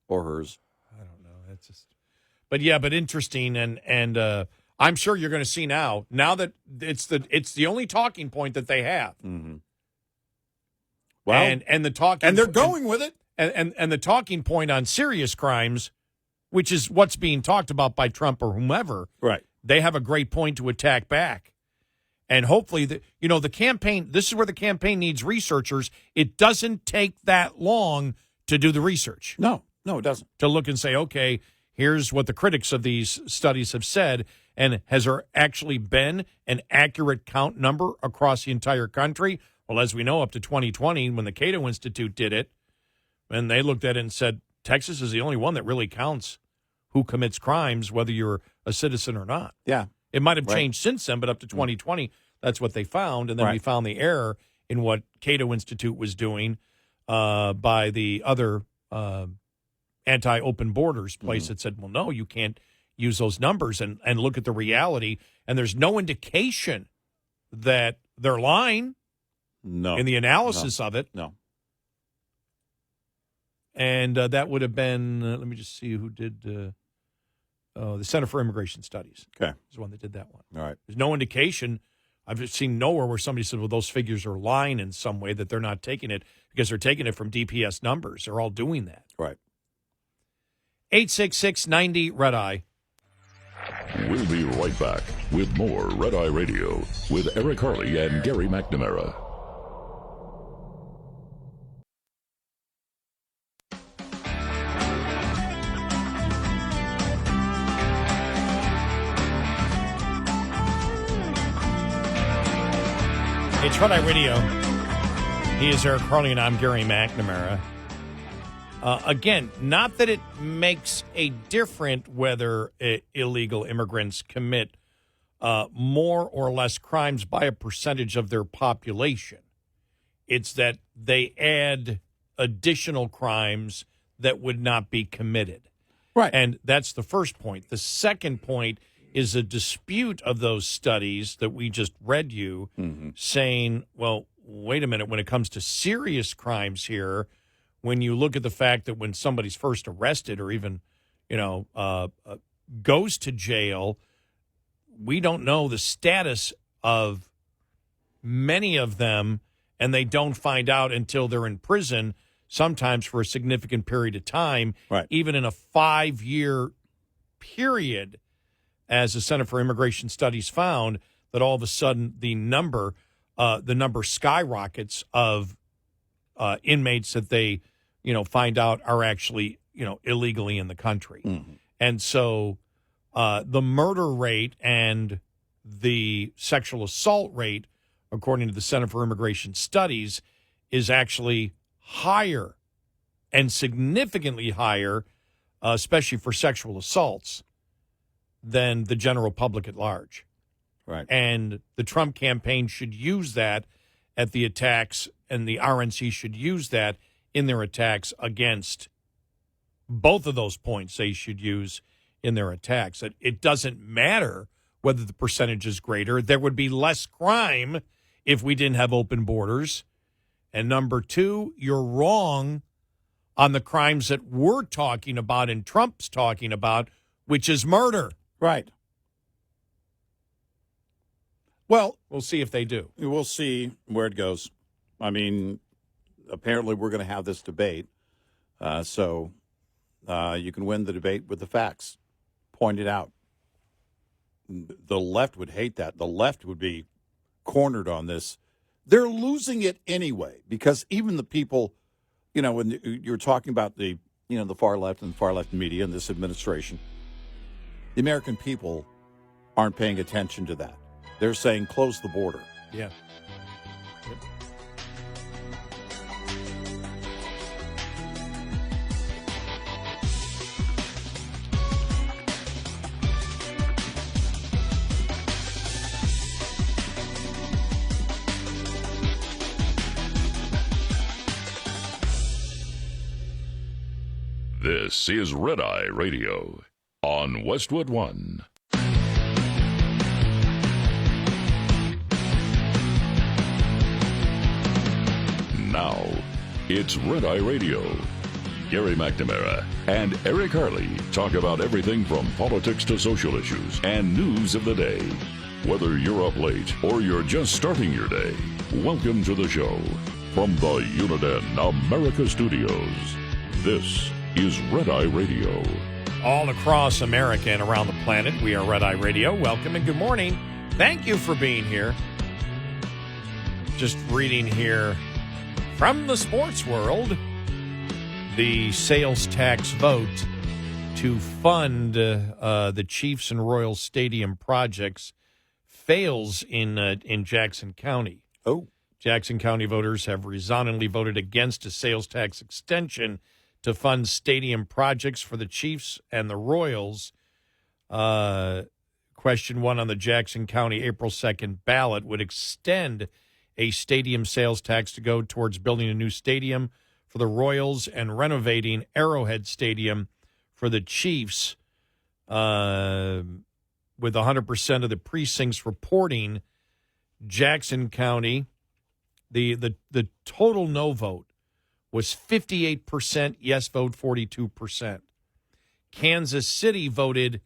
Or hers? I don't know. It's just, but interesting, and I'm sure you're going to see now that it's the only talking point that they have. Mm-hmm. Well, and the talking, and they're going with it, and the talking point on serious crimes, which is what's being talked about by Trump or whomever. Right. They have a great point to attack back. And hopefully, the campaign, this is where the campaign needs researchers. It doesn't take that long to do the research. No, it doesn't. To look and say, okay, here's what the critics of these studies have said, and has there actually been an accurate count number across the entire country? Well, as we know, up to 2020, when the Cato Institute did it, and they looked at it and said, Texas is the only one that really counts who commits crimes, whether you're a citizen or not. Yeah. It might have changed since then, but up to 2020, that's what they found. And then we found the error in what Cato Institute was doing by the other anti-open borders place that said, well, no, you can't use those numbers and look at the reality. And there's no indication that they're lying in the analysis of it. No. And that would have been, let me just see who did. The Center for Immigration Studies Okay. is the one that did that one. All right. There's no indication. I've seen nowhere where somebody said, well, those figures are lying in some way, that they're not taking it because they're taking it from DPS numbers. They're all doing that. Right. 866-90-RED-EYE. We'll be right back with more Red Eye Radio with Eric Harley and Gary McNamara. It's Red Eye Radio. He is Eric Harley, and I'm Gary McNamara. Again, not that it makes a difference whether illegal immigrants commit more or less crimes by a percentage of their population. It's that they add additional crimes that would not be committed. Right. And that's the first point. The second point is a dispute of those studies that we just read you, saying, well, wait a minute, when it comes to serious crimes here, when you look at the fact that when somebody's first arrested or even, goes to jail, we don't know the status of many of them, and they don't find out until they're in prison, sometimes for a significant period of time, Right. even in a 5-year period, as the Center for Immigration Studies found, that all of a sudden the number skyrockets of inmates that they, find out are actually, illegally in the country. Mm-hmm. And so the murder rate and the sexual assault rate, according to the Center for Immigration Studies, is actually higher and significantly higher, especially for sexual assaults, than the general public at large. Right. And the Trump campaign should use that at the attacks, and the RNC should use that in their attacks against both of those points they should use in their attacks. It doesn't matter whether the percentage is greater. There would be less crime if we didn't have open borders. And number two, you're wrong on the crimes that we're talking about and Trump's talking about, which is murder. Right. Well, We'll see if they do. we'll see where it goes. I mean, apparently we're going to have this debate. So you can win the debate with the facts. Point it out. The left would hate that. The left would be cornered on this. They're losing it anyway, because even the people, when you're talking about the far left and the far left media and this administration, the American people aren't paying attention to that. They're saying close the border. Yeah. Yep. This is Red Eye Radio on Westwood One. Now, it's Red Eye Radio. Gary McNamara and Eric Harley talk about everything from politics to social issues and news of the day. Whether you're up late or you're just starting your day, welcome to the show. From the Uniden America Studios, this is Red Eye Radio. All across America and around the planet, we are Red Eye Radio. Welcome and good morning. Thank you for being here. Just reading here from the sports world, the sales tax vote to fund the Chiefs and Royals stadium projects fails in Jackson County. Oh. Jackson County voters have resoundingly voted against a sales tax extension to fund stadium projects for the Chiefs and the Royals. Question 1 on the Jackson County April 2nd ballot would extend a stadium sales tax to go towards building a new stadium for the Royals and renovating Arrowhead Stadium for the Chiefs, with 100% of the precincts reporting Jackson County. The total no vote was 58%, yes vote 42%. Kansas City voted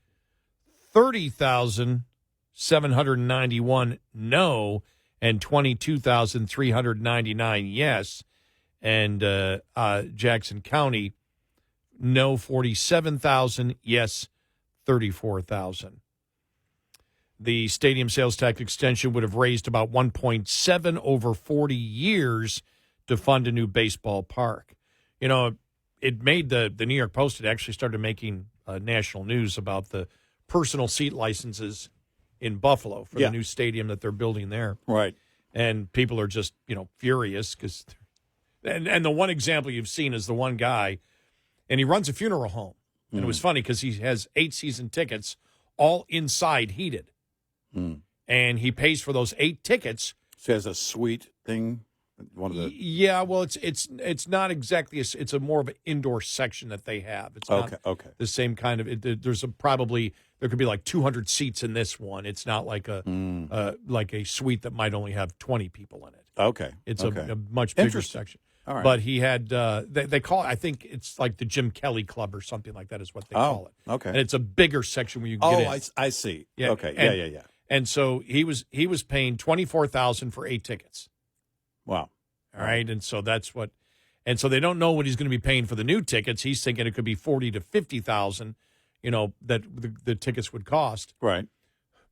30,791 no, and 22,399 yes. And Jackson County, no 47,000, yes 34,000. The stadium sales tax extension would have raised about 1.7 over 40 years to fund a new baseball park. You know, it made the New York Post, it actually started making national news about the personal seat licenses in Buffalo for the new stadium that they're building there. Right. And people are just, furious because, and the one example you've seen is the one guy, and he runs a funeral home. And it was funny because he has 8 season tickets, all inside heated. And he pays for those 8 tickets. So he has a suite thing. One of the well, it's not exactly it's a more of an indoor section that they have. It's not the same kind of. There's there could be like 200 seats in this one. It's not like a suite that might only have 20 people in it. Okay, it's a much bigger section. All right. But he had they call it, I think it's like the Jim Kelly Club or something like that is what they call it. Okay, and it's a bigger section where you can get in. I see. Yeah. Okay. Yeah. And so he was paying $24,000 for 8 tickets. Wow. All right. And so that's what, and so they don't know what he's going to be paying for the new tickets. He's thinking it could be $40,000 to $50,000, that the tickets would cost. Right.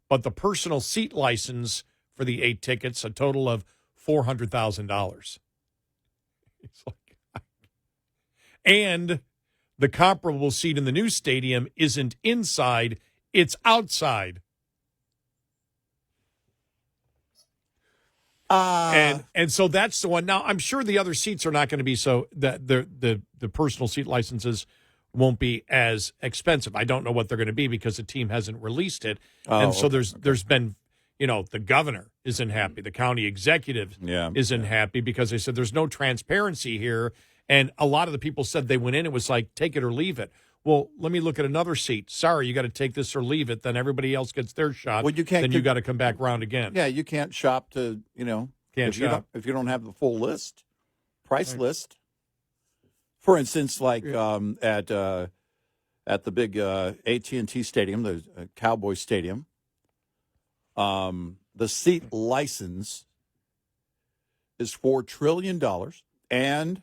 But the personal seat license for the 8 tickets, a total of $400,000. It's like, and the comparable seat in the new stadium isn't inside, it's outside. And so that's the one. Now, I'm sure the other seats are not going to be so that the personal seat licenses won't be as expensive. I don't know what they're going to be because the team hasn't released it. And so there's been, the governor isn't happy. The county executive isn't happy because they said there's no transparency here. And a lot of the people said they went in, it was like, take it or leave it. Well, let me look at another seat. Sorry, you got to take this or leave it. Then everybody else gets their shot. Well, you can't. Then you got to come back around again. Yeah, you can't shop to, Can't shop. if you don't have the full price list. For instance, like at the big AT&T Stadium, the Cowboy Stadium, the seat license is $4 trillion, and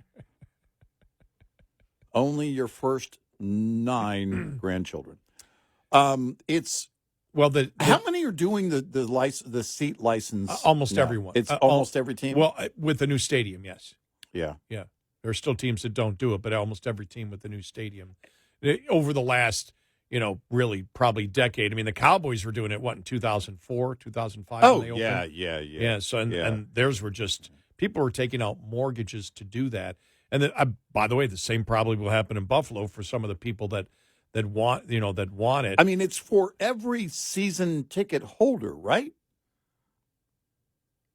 only your first 9 grandchildren. It's well, how many are doing the seat license? Almost now? everyone. It's almost every team. Well, with the new stadium, yes. Yeah. There are still teams that don't do it, but almost every team with the new stadium over the last, really probably decade. I mean, the Cowboys were doing it in 2004, 2005. Oh, when they opened? Yeah. So and theirs were just people were taking out mortgages to do that. And then, by the way, the same probably will happen in Buffalo for some of the people that want it. I mean, it's for every season ticket holder, right?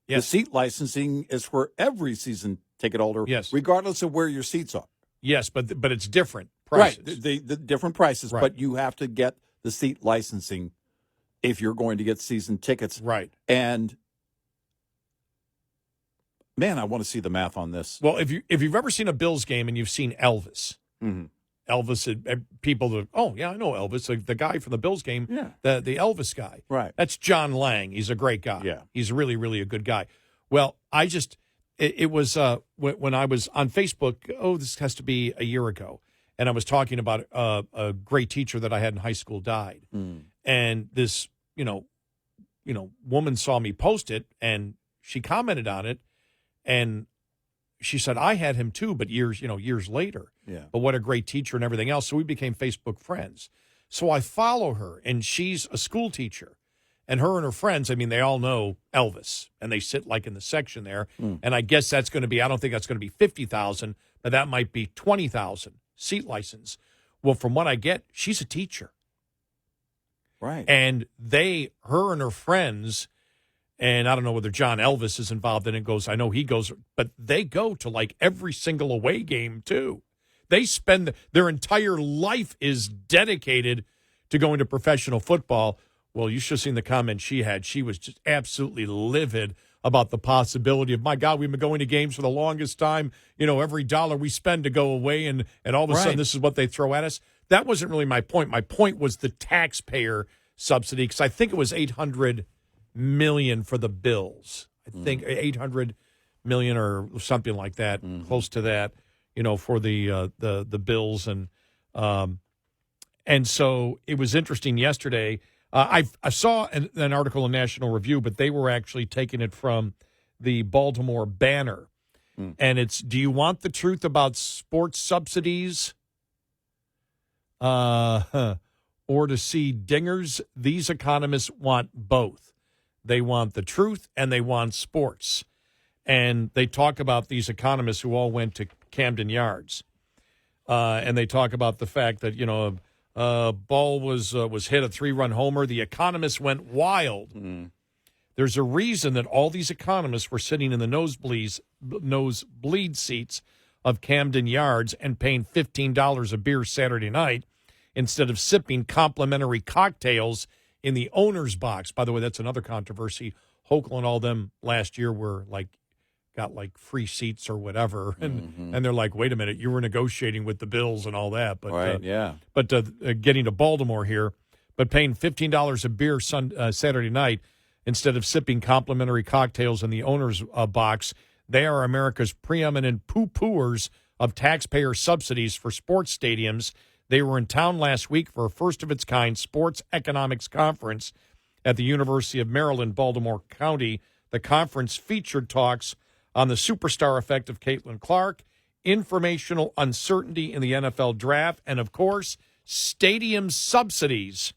Yes. The seat licensing is for every season ticket holder, yes, regardless of where your seats are. Yes, but it's different prices. Right, the different prices, but you have to get the seat licensing if you're going to get season tickets. Right. And man, I want to see the math on this. Well, if you've ever seen a Bills game and you've seen Elvis, Elvis, people, I know Elvis, the guy from the Bills game, the Elvis guy. Right. That's John Lang. He's a great guy. Yeah. He's really, really a good guy. Well, it was when I was on Facebook, this has to be a year ago, and I was talking about a great teacher that I had in high school died. And this, woman saw me post it, and she commented on it, and she said, I had him too, but years later. Yeah. But what a great teacher and everything else. So we became Facebook friends. So I follow her, and she's a school teacher. And her and her friends, I mean, they all know Elvis, and they sit like in the section there. And I guess that's going to be, I don't think that's going to be 50,000, but that might be 20,000 seat license. Well, from what I get, she's a teacher. Right. And her and her friends, and I don't know whether John Elvis is involved in it, I know he goes, but they go to like every single away game too. They spend their entire life is dedicated to going to professional football. Well, you should have seen the comment she had. She was just absolutely livid about the possibility of, my God, we've been going to games for the longest time. Every dollar we spend to go away, and all of a sudden this is what they throw at us. That wasn't really my point. My point was the taxpayer subsidy, because I think it was $800 million for the bills. I think $800 million or something like that, close to that, for the bills. And so it was interesting yesterday. I saw an article in National Review, but they were actually taking it from the Baltimore Banner. And it's, do you want the truth about sports subsidies or to see dingers? These economists want both. They want the truth and they want sports. And they talk about these economists who all went to Camden Yards. And they talk about the fact that, ball was hit a 3-run homer. The economists went wild. There's a reason that all these economists were sitting in the nosebleed seats of Camden Yards and paying $15 a beer Saturday night instead of sipping complimentary cocktails in the owner's box. By the way, that's another controversy. Hochul and all them last year were got free seats or whatever, and they're like, wait a minute, you were negotiating with the Bills and all that, but right, yeah. But getting to Baltimore here, but paying $15 a beer Saturday night instead of sipping complimentary cocktails in the owner's box. They are America's preeminent poo-pooers of taxpayer subsidies for sports stadiums. They were in town last week for a first-of-its-kind sports economics conference at the University of Maryland, Baltimore County. The conference featured talks on the superstar effect of Caitlin Clark, informational uncertainty in the NFL draft, and, of course, stadium subsidies.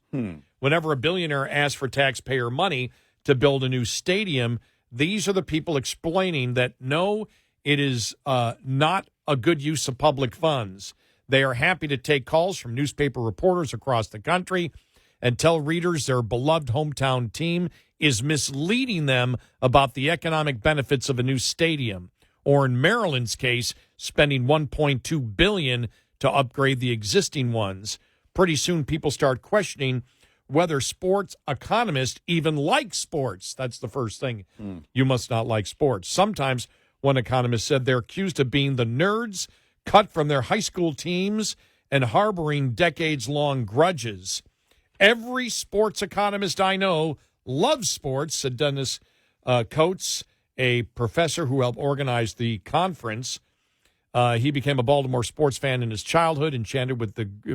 Whenever a billionaire asks for taxpayer money to build a new stadium, these are the people explaining that, no, it is not a good use of public funds. They are happy to take calls from newspaper reporters across the country and tell readers their beloved hometown team is misleading them about the economic benefits of a new stadium, or in Maryland's case, spending $1.2 billion to upgrade the existing ones. Pretty soon people start questioning whether sports economists even like sports. That's the first thing. You must not like sports. Sometimes, one economist said, they're accused of being the nerds cut from their high school teams and harboring decades-long grudges. Every sports economist I know loves sports, said Dennis Coates, a professor who helped organize the conference. He became a Baltimore sports fan in his childhood, enchanted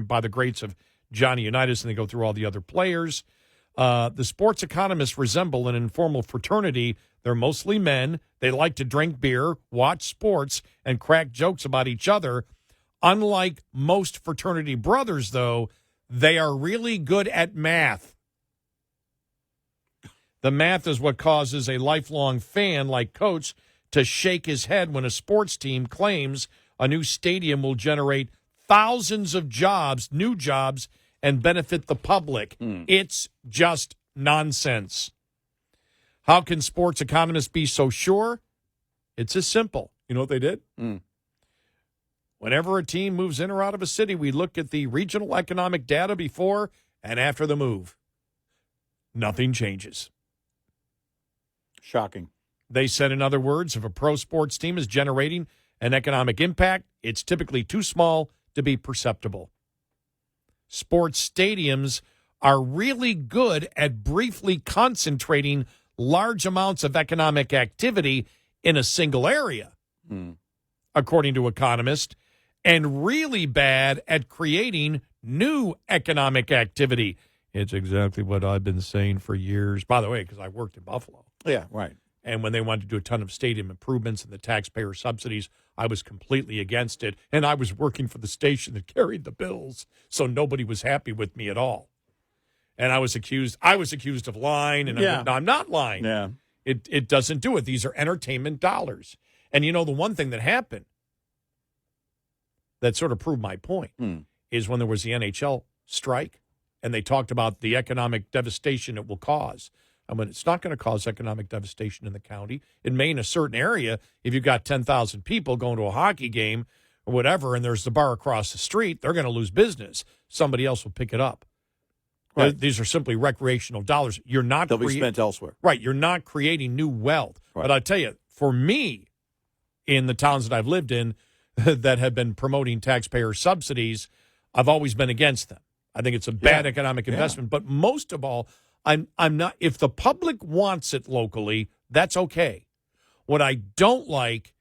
by the greats of Johnny Unitas, and they go through all the other players. The sports economists resemble an informal fraternity. They're mostly men. They like to drink beer, watch sports, and crack jokes about each other. Unlike most fraternity brothers, though, they are really good at math. The math is what causes a lifelong fan like Coates to shake his head when a sports team claims a new stadium will generate thousands of jobs, new jobs, and benefit the public. It's just nonsense. How can sports economists be so sure? It's as simple. You know what they did? Whenever a team moves in or out of a city, we look at the regional economic data before and after the move. Nothing changes. Shocking. They said, in other words, if a pro sports team is generating an economic impact, it's typically too small to be perceptible. Sports stadiums are really good at briefly concentrating large amounts of economic activity in a single area, according to economists, and really bad at creating new economic activity. It's exactly what I've been saying for years. By the way, because I worked in Buffalo. Yeah, right. And when they wanted to do a ton of stadium improvements and the taxpayer subsidies, I was completely against it. And I was working for the station that carried the bills, so nobody was happy with me at all. And I was accused of lying, and I'm not lying. Yeah. It doesn't do it. These are entertainment dollars. And the one thing that happened that sort of proved my point is when there was the NHL strike, and they talked about the economic devastation it will cause. I mean, it's not going to cause economic devastation in the county. It may in a certain area, if you've got 10,000 people going to a hockey game or whatever, and there's the bar across the street, they're going to lose business. Somebody else will pick it up. Right. These are simply recreational dollars. You're not They'll be spent elsewhere. Right. You're not creating new wealth. Right. But I tell you, for me, in the towns that I've lived in that have been promoting taxpayer subsidies, I've always been against them. I think it's a bad economic investment. But most of all, I'm not. If the public wants it locally, that's okay. What I don't like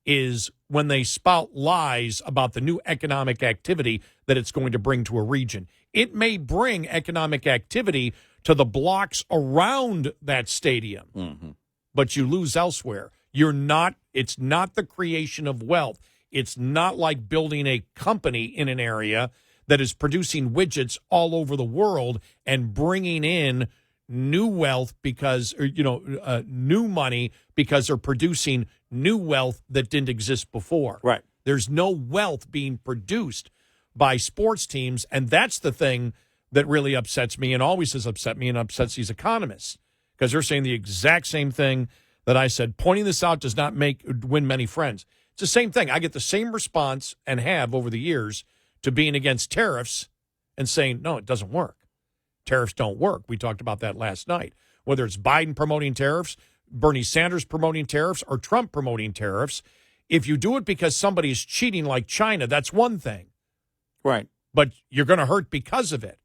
is when they spout lies about the new economic activity that it's going to bring to a region. It may bring economic activity to the blocks around that stadium, but you lose elsewhere. It's not the creation of wealth. It's not like building a company in an area that is producing widgets all over the world and bringing in new wealth new money because they're producing new wealth that didn't exist before. Right. There's no wealth being produced by sports teams, and that's the thing that really upsets me and always has upset me and upsets these economists, because they're saying the exact same thing that I said. Pointing this out does not win many friends. It's the same thing. I get the same response and have over the years to being against tariffs and saying, no, it doesn't work. Tariffs don't work. We talked about that last night. Whether it's Biden promoting tariffs, Bernie Sanders promoting tariffs, or Trump promoting tariffs, if you do it because somebody is cheating like China, that's one thing. Right. But you're going to hurt because of it.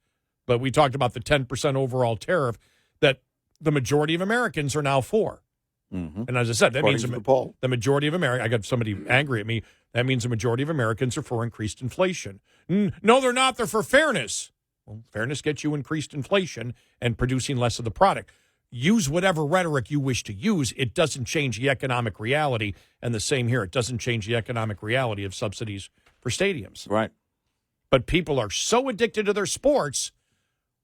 But we talked about the 10% overall tariff that the majority of Americans are now for. Mm-hmm. And as I said, that means the majority of Americans, I got somebody angry at me, that means the majority of Americans are for increased inflation. No, they're not. They're for fairness. Well, fairness gets you increased inflation and producing less of the product. Use whatever rhetoric you wish to use. It doesn't change the economic reality. And the same here. It doesn't change the economic reality of subsidies for stadiums. Right. But people are so addicted to their sports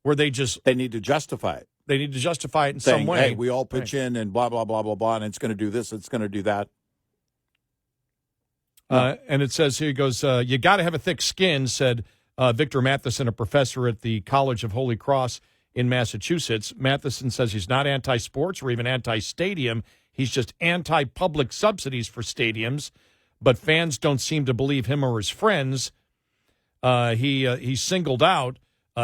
where they need to justify it. They need to justify it in saying, some way. Hey, we all pitch in and blah, blah, blah, blah, blah, and it's going to do this, it's going to do that. And it says here, it goes, you got to have a thick skin, said Victor Matheson, a professor at the College of Holy Cross in Massachusetts. Matheson says he's not anti-sports or even anti-stadium. He's just anti-public subsidies for stadiums. But fans don't seem to believe him or his friends. He singled out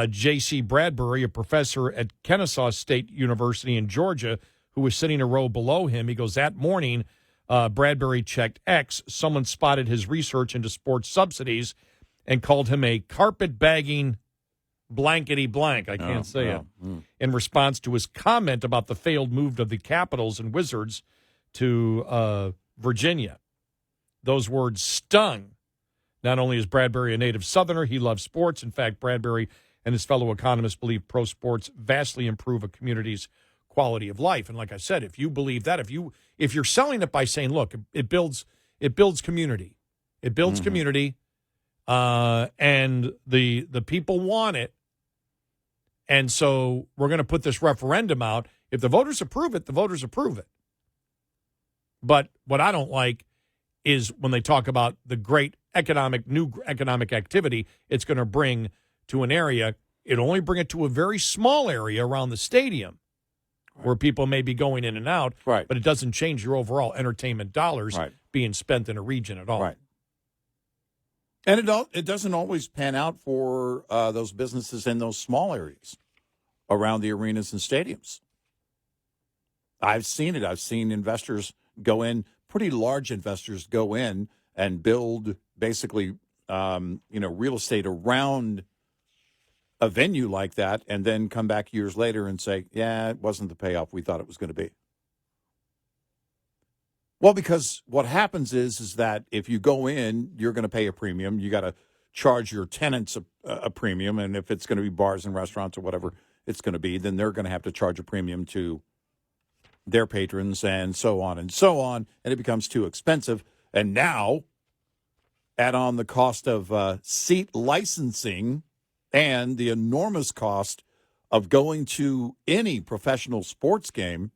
J.C. Bradbury, a professor at Kennesaw State University in Georgia, who was sitting a row below him. He goes, that morning, Bradbury checked X. Someone spotted his research into sports subsidies and called him a carpet-bagging blankety blank. I can't say it. In response to his comment about the failed move of the Capitals and Wizards to Virginia. Those words stung. Not only is Bradbury a native Southerner, he loves sports. In fact, Bradbury and his fellow economists believe pro sports vastly improve a community's quality of life. And like I said, if you believe that, if you're selling it by saying, look, it builds community. It builds community, and the people want it. And so we're going to put this referendum out. If the voters approve it, the voters approve it. But what I don't like is when they talk about the great new economic activity it's going to bring to an area. It'll only bring it to a very small area around the stadium where people may be going in and out, right. But it doesn't change your overall entertainment dollars being spent in a region at all. Right. And it doesn't always pan out for those businesses in those small areas around the arenas and stadiums. I've seen it. I've seen investors go in, pretty large investors go in and build basically, real estate around a venue like that, and then come back years later and say, yeah, it wasn't the payoff we thought it was going to be. Well, because what happens is that if you go in, you're going to pay a premium. You got to charge your tenants a premium, and if it's going to be bars and restaurants or whatever it's going to be, then they're going to have to charge a premium to their patrons and so on, and it becomes too expensive. And now, add on the cost of seat licensing and the enormous cost of going to any professional sports game,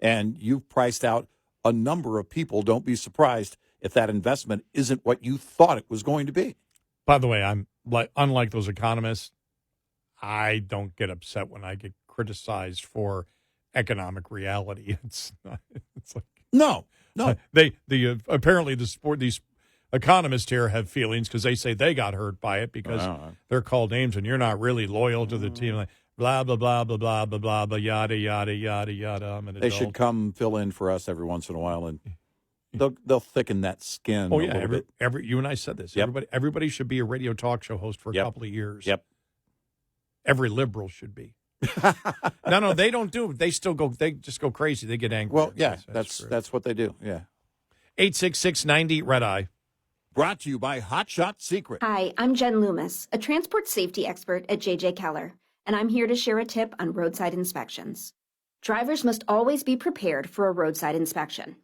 and you've priced out a number of people. Don't be surprised if that investment isn't what you thought it was going to be. By the way, I'm unlike those economists, I don't get upset when I get criticized for economic reality. It's like no. Apparently these economists here have feelings because they say they got hurt by it because they're called names and you're not really loyal to the team. Like blah blah blah blah blah blah blah blah yada yada yada yada. They should come fill in for us every once in a while and they'll thicken that skin. Oh a yeah, little bit. you and I said this. Yep. Everybody should be a radio talk show host for a couple of years. Yep. Every liberal should be. No, they don't do it. They still go. They just go crazy. They get angry. Well, yeah, true. that's what they do. Yeah. 866-90 Red Eye. Brought to you by Hot Shot Secret. Hi, I'm Jen Loomis, a transport safety expert at JJ Keller, and I'm here to share a tip on roadside inspections. Drivers must always be prepared for a roadside inspection.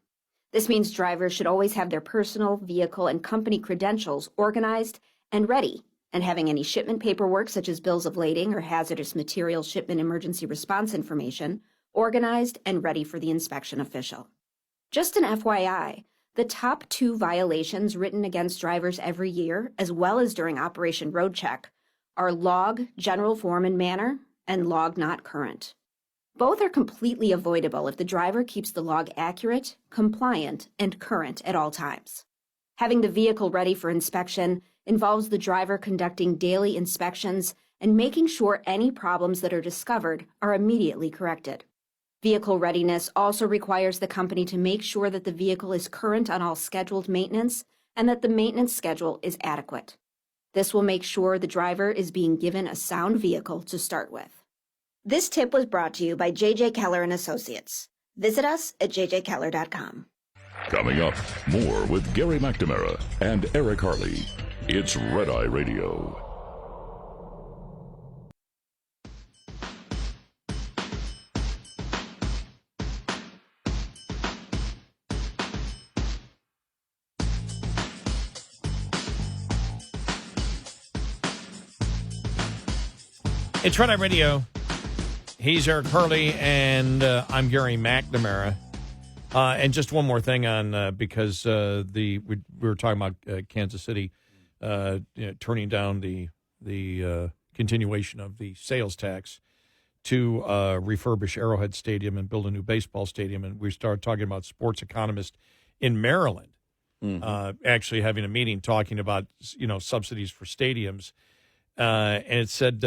This means drivers should always have their personal, vehicle, and company credentials organized and ready, and having any shipment paperwork such as bills of lading or hazardous materials shipment emergency response information organized and ready for the inspection official. Just an FYI, the top 2 violations written against drivers every year, as well as during Operation Road Check, are log general form and manner and log not current. Both are completely avoidable if the driver keeps the log accurate, compliant, and current at all times. Having the vehicle ready for inspection involves the driver conducting daily inspections and making sure any problems that are discovered are immediately corrected. Vehicle readiness also requires the company to make sure that the vehicle is current on all scheduled maintenance and that the maintenance schedule is adequate. This will make sure the driver is being given a sound vehicle to start with. This tip was brought to you by JJ Keller & Associates. Visit us at jjkeller.com. Coming up, more with Gary McNamara and Eric Harley. It's Red Eye Radio. It's Red Eye Radio. He's Eric Harley, and I'm Gary McNamara. And just one more thing on because we were talking about Kansas City turning down the continuation of the sales tax to refurbish Arrowhead Stadium and build a new baseball stadium, and we started talking about sports economists in Maryland actually having a meeting talking about subsidies for stadiums, and it said.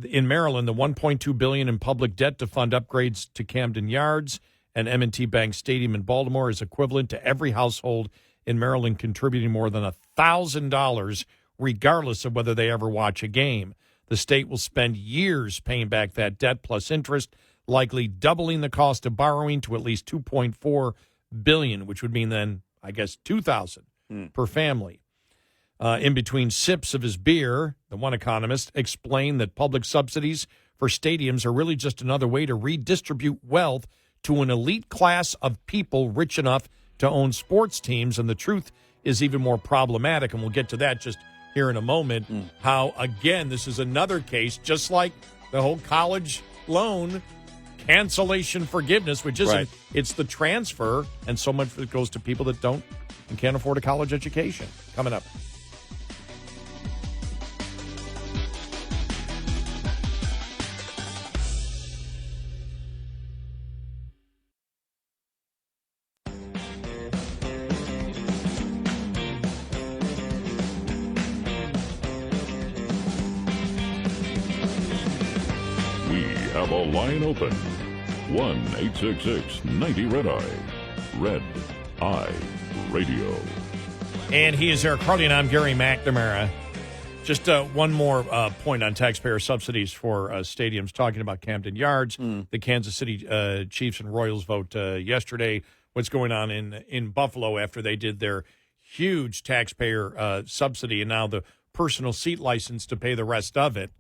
In Maryland, the $1.2 billion in public debt to fund upgrades to Camden Yards and M&T Bank Stadium in Baltimore is equivalent to every household in Maryland contributing more than $1,000, regardless of whether they ever watch a game. The state will spend years paying back that debt plus interest, likely doubling the cost of borrowing to at least $2.4 billion, which would mean then, I guess, $2,000 per family. In between sips of his beer, the one economist explained that public subsidies for stadiums are really just another way to redistribute wealth to an elite class of people rich enough to own sports teams. And the truth is even more problematic, and we'll get to that just here in a moment, how, again, this is another case, just like the whole college loan cancellation forgiveness, which isn't, it's the transfer, and so much of it goes to people that don't and can't afford a college education. Coming up. Have a line open. 1-866-90-RED-EYE. Red Eye Radio. And he is Eric Harley, and I'm Gary McNamara. Just one more point on taxpayer subsidies for stadiums, talking about Camden Yards, the Kansas City Chiefs and Royals vote yesterday, what's going on in Buffalo after they did their huge taxpayer subsidy, and now the personal seat license to pay the rest of it.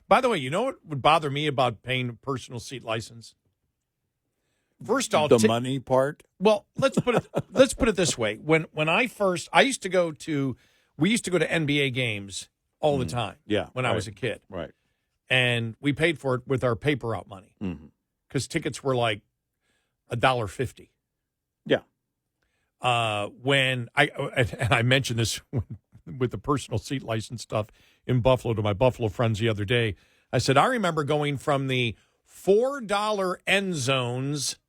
By the way, you know what would bother me about paying a personal seat license? First off, the money part. Well, let's put it this way. When we used to go to NBA games all the time. Yeah, when I was a kid. Right. And we paid for it with our paper out money. Because tickets were like $1.50. Yeah. When I mentioned this with the personal seat license stuff in Buffalo to my Buffalo friends the other day. I said, I remember going from the $4 end zones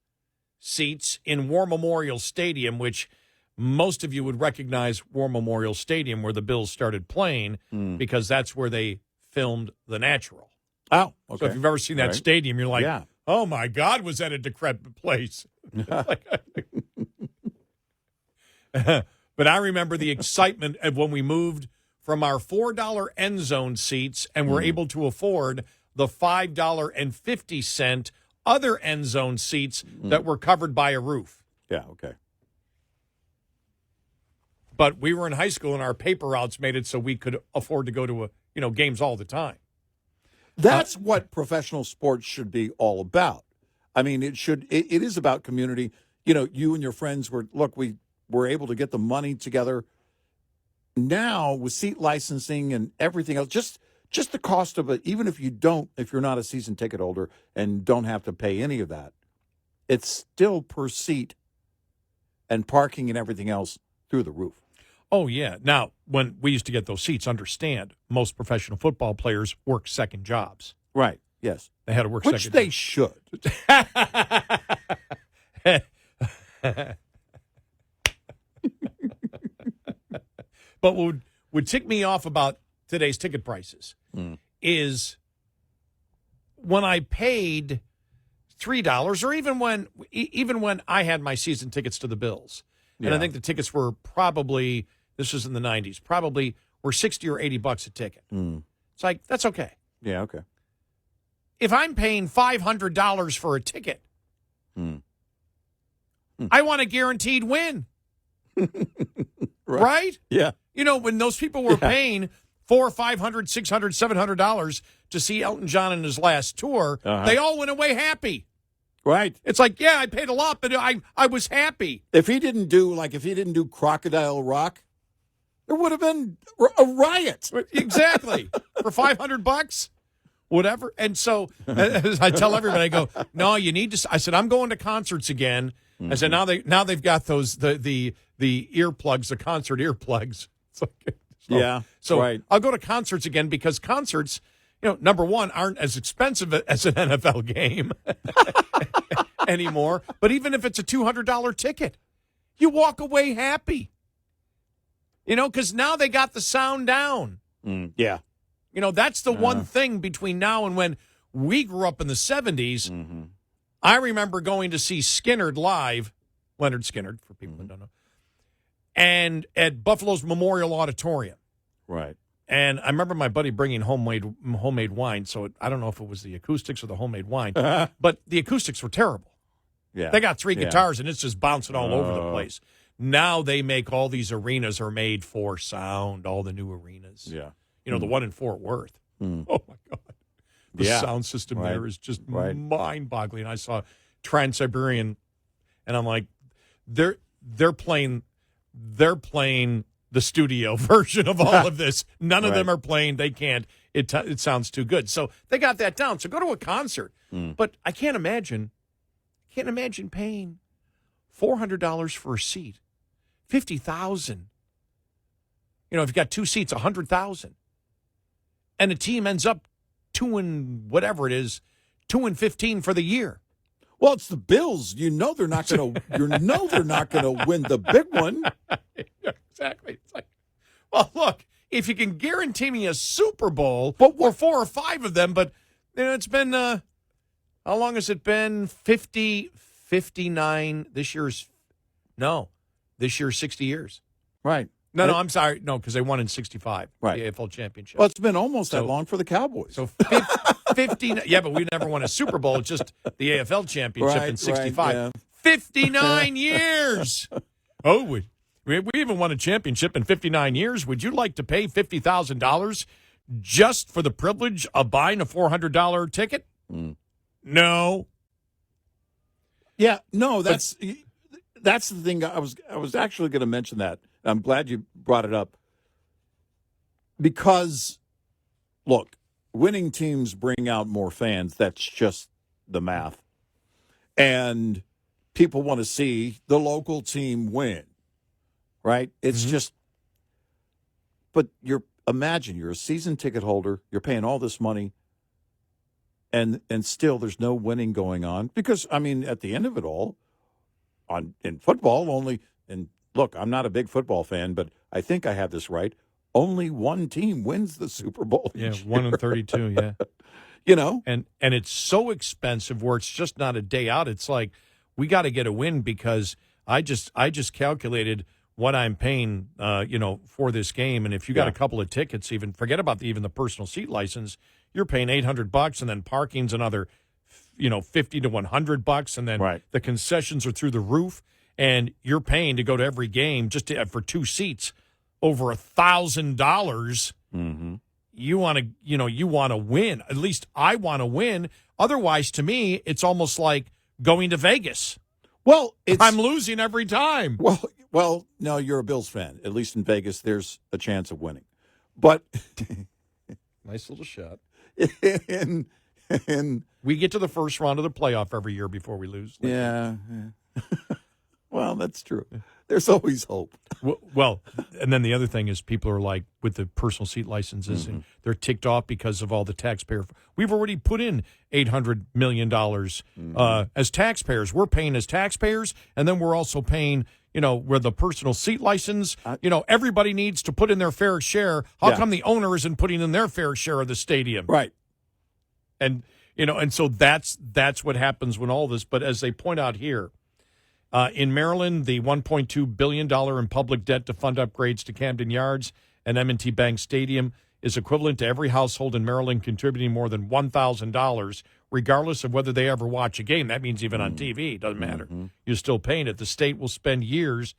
seats in War Memorial Stadium, which most of you would recognize War Memorial Stadium, where the Bills started playing, because that's where they filmed The Natural. Oh, okay. So if you've ever seen that stadium, you're like, Oh, my God, was that a decrepit place? But I remember the excitement of when we moved from our $4 end zone seats and were able to afford the $5.50 other end zone seats that were covered by a roof. Yeah, okay. But we were in high school and our paper routes made it so we could afford to go to games all the time. That's what professional sports should be all about. I mean, it is about community. You and your friends we were able to get the money together. Now with seat licensing and everything else, just the cost of it, even if you're not a season ticket holder and don't have to pay any of that, it's still per seat and parking and everything else through the roof. Oh, yeah. Now, when we used to get those seats, understand, most professional football players work second jobs. Right, yes. They had to work Which second they jobs. should. But what would tick me off about today's ticket prices is when I paid $3, or even when I had my season tickets to the Bills, and I think the tickets were probably, this was in the 90s, probably were $60 or $80 a ticket. It's like, that's okay. Yeah, okay. If I'm paying $500 for a ticket, I want a guaranteed win. Right? Yeah. When those people were paying $400, $500, $600, $700 to see Elton John in his last tour, they all went away happy. Right. It's like, yeah, I paid a lot, but I was happy. If he didn't do Crocodile Rock, there would have been a riot. Exactly. For $500, whatever. And so as I tell everybody, I go, no, you need to. I said, I'm going to concerts again. I said, now they've got those the earplugs, the concert earplugs. So right. I'll go to concerts again because concerts, number one, aren't as expensive as an NFL game anymore. But even if it's a $200 ticket, you walk away happy. Because now they got the sound down. Yeah. That's the one thing between now and when we grew up in the 70s. I remember going to see Skynyrd live, Leonard Skynyrd, for people that don't know, and at Buffalo's Memorial Auditorium. Right. And I remember my buddy bringing homemade wine, so I don't know if it was the acoustics or the homemade wine, but the acoustics were terrible. Yeah. They got 3 guitars, and it's just bouncing all over the place. Now they make all these arenas are made for sound, all the new arenas. Yeah. The one in Fort Worth. Oh, my God. The sound system there is just mind-boggling. I saw Trans-Siberian, and I'm like, they're playing the studio version of all of this. None of them are playing. They can't. It sounds too good. So they got that down. So go to a concert. But I can't imagine paying $400 for a seat, $50,000. If you've got 2 seats, $100,000, and a team ends up 2-15 for the year. Well, it's the Bills. They're not going to win the big one. Exactly. It's like, well, look, if you can guarantee me a Super Bowl, or 4 or 5 of them, but it's been how long has it been? 50, 59. This year's 60 years. Right. No, I'm sorry. No, because they won in 65. Right. The AFL championship. Well, it's been almost that long for the Cowboys. So 50. Yeah, but we never won a Super Bowl. It's just the AFL championship in 65. Right, yeah. 59 years. Oh, we even won a championship in 59 years. Would you like to pay $50,000 just for the privilege of buying a $400 ticket? No. Yeah, no, that's the thing. I was actually going to mention that. I'm glad you brought it up. Because, look, winning teams bring out more fans. That's just the math. And people want to see the local team win, right? It's just, but imagine you're a season ticket holder. You're paying all this money. And still there's no winning going on. Because, I mean, at the end of it all, in football, and look, I'm not a big football fan, but I think I have this right. only one team wins the Super Bowl. Yeah, each 1 in year. 32, yeah. You know? And it's so expensive where it's just not a day out. It's like, we got to get a win because I just calculated what I'm paying, for this game. And if you got a couple of tickets, even forget about even the personal seat license, you're paying $800, and then parking's another, $50 to $100, and then the concessions are through the roof, and you're paying to go to every game just for 2 seats over $1,000. Mm-hmm. You want to win. At least I want to win. Otherwise, to me, it's almost like going to Vegas. Well, I'm losing every time. Well, no, you're a Bills fan. At least in Vegas, there's a chance of winning. But nice little shot. And we get to the first round of the playoff every year before we lose. Yeah. Well, that's true. There's always hope. Well, and then the other thing is people are like, with the personal seat licenses, and they're ticked off because of all the taxpayer. We've already put in $800 million as taxpayers. We're paying as taxpayers, and then we're also paying, where the personal seat license, everybody needs to put in their fair share. How come the owner isn't putting in their fair share of the stadium? Right. And, and so that's what happens when all this, but as they point out here, in Maryland, the $1.2 billion in public debt to fund upgrades to Camden Yards and M&T Bank Stadium is equivalent to every household in Maryland contributing more than $1,000, regardless of whether they ever watch a game. That means even on TV, it doesn't matter. You're still paying it. The state will spend years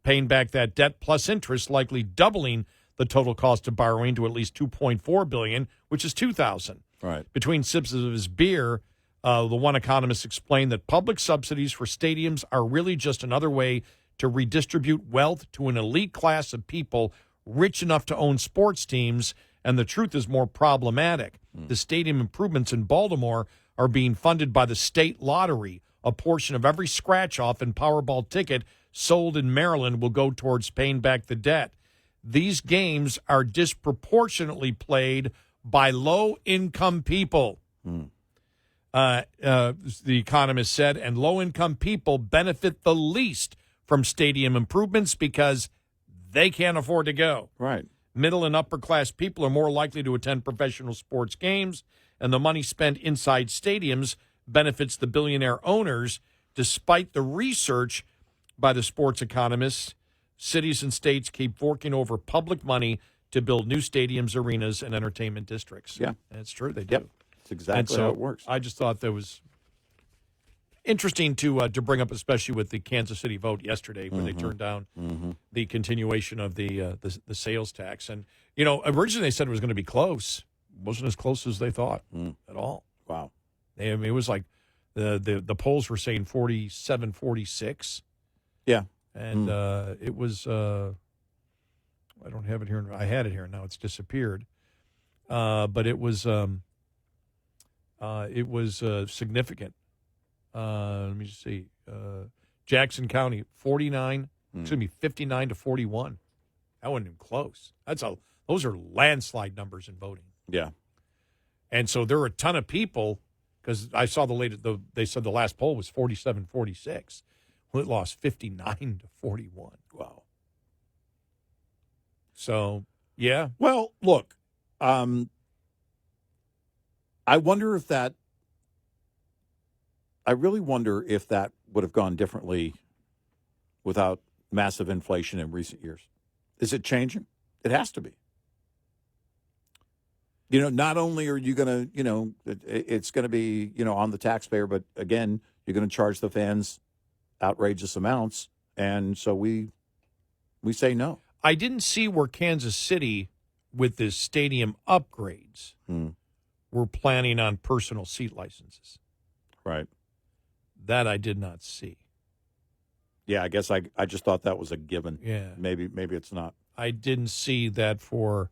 paying back that debt plus interest, likely doubling the total cost of borrowing to at least $2.4 billion, which is $2,000. Right. Between sips of his beer, the one economist explained that public subsidies for stadiums are really just another way to redistribute wealth to an elite class of people rich enough to own sports teams, and the truth is more problematic. The stadium improvements in Baltimore are being funded by the state lottery. A portion of every scratch-off and Powerball ticket sold in Maryland will go towards paying back the debt. These games are disproportionately played by low-income people. The economist said, and low-income people benefit the least from stadium improvements because they can't afford to go. Right. Middle and upper-class people are more likely to attend professional sports games, and the money spent inside stadiums benefits the billionaire owners. Despite the research by the sports economists, cities and states keep forking over public money to build new stadiums, arenas, and entertainment districts. Yeah. And it's true, they do. Yep. That's exactly how it works. I just thought that was interesting to bring up, especially with the Kansas City vote yesterday, where they turned down the continuation of the sales tax. And originally they said it was going to be close. It wasn't as close as they thought at all. Wow. It was like the polls were saying 47-46. Yeah. And it was. I don't have it here. I had it here. Now it's disappeared. But it was. It was significant. Let me just see. Jackson County, 59-41. That wasn't even close. Those are landslide numbers in voting. Yeah. And so there were a ton of people, because I saw they said the last poll was 47-46. Well, it lost 59-41. Wow. So, yeah. Well, look, I wonder if that. I really wonder if that would have gone differently without massive inflation in recent years. Is it changing? It has to be. Not only are you going to, it's going to be, on the taxpayer, but again, you're going to charge the fans outrageous amounts. And so we say no. I didn't see where Kansas City, with the stadium upgrades, were planning on personal seat licenses. Right. That I did not see. Yeah, I guess I just thought that was a given. Yeah. Maybe it's not. I didn't see that for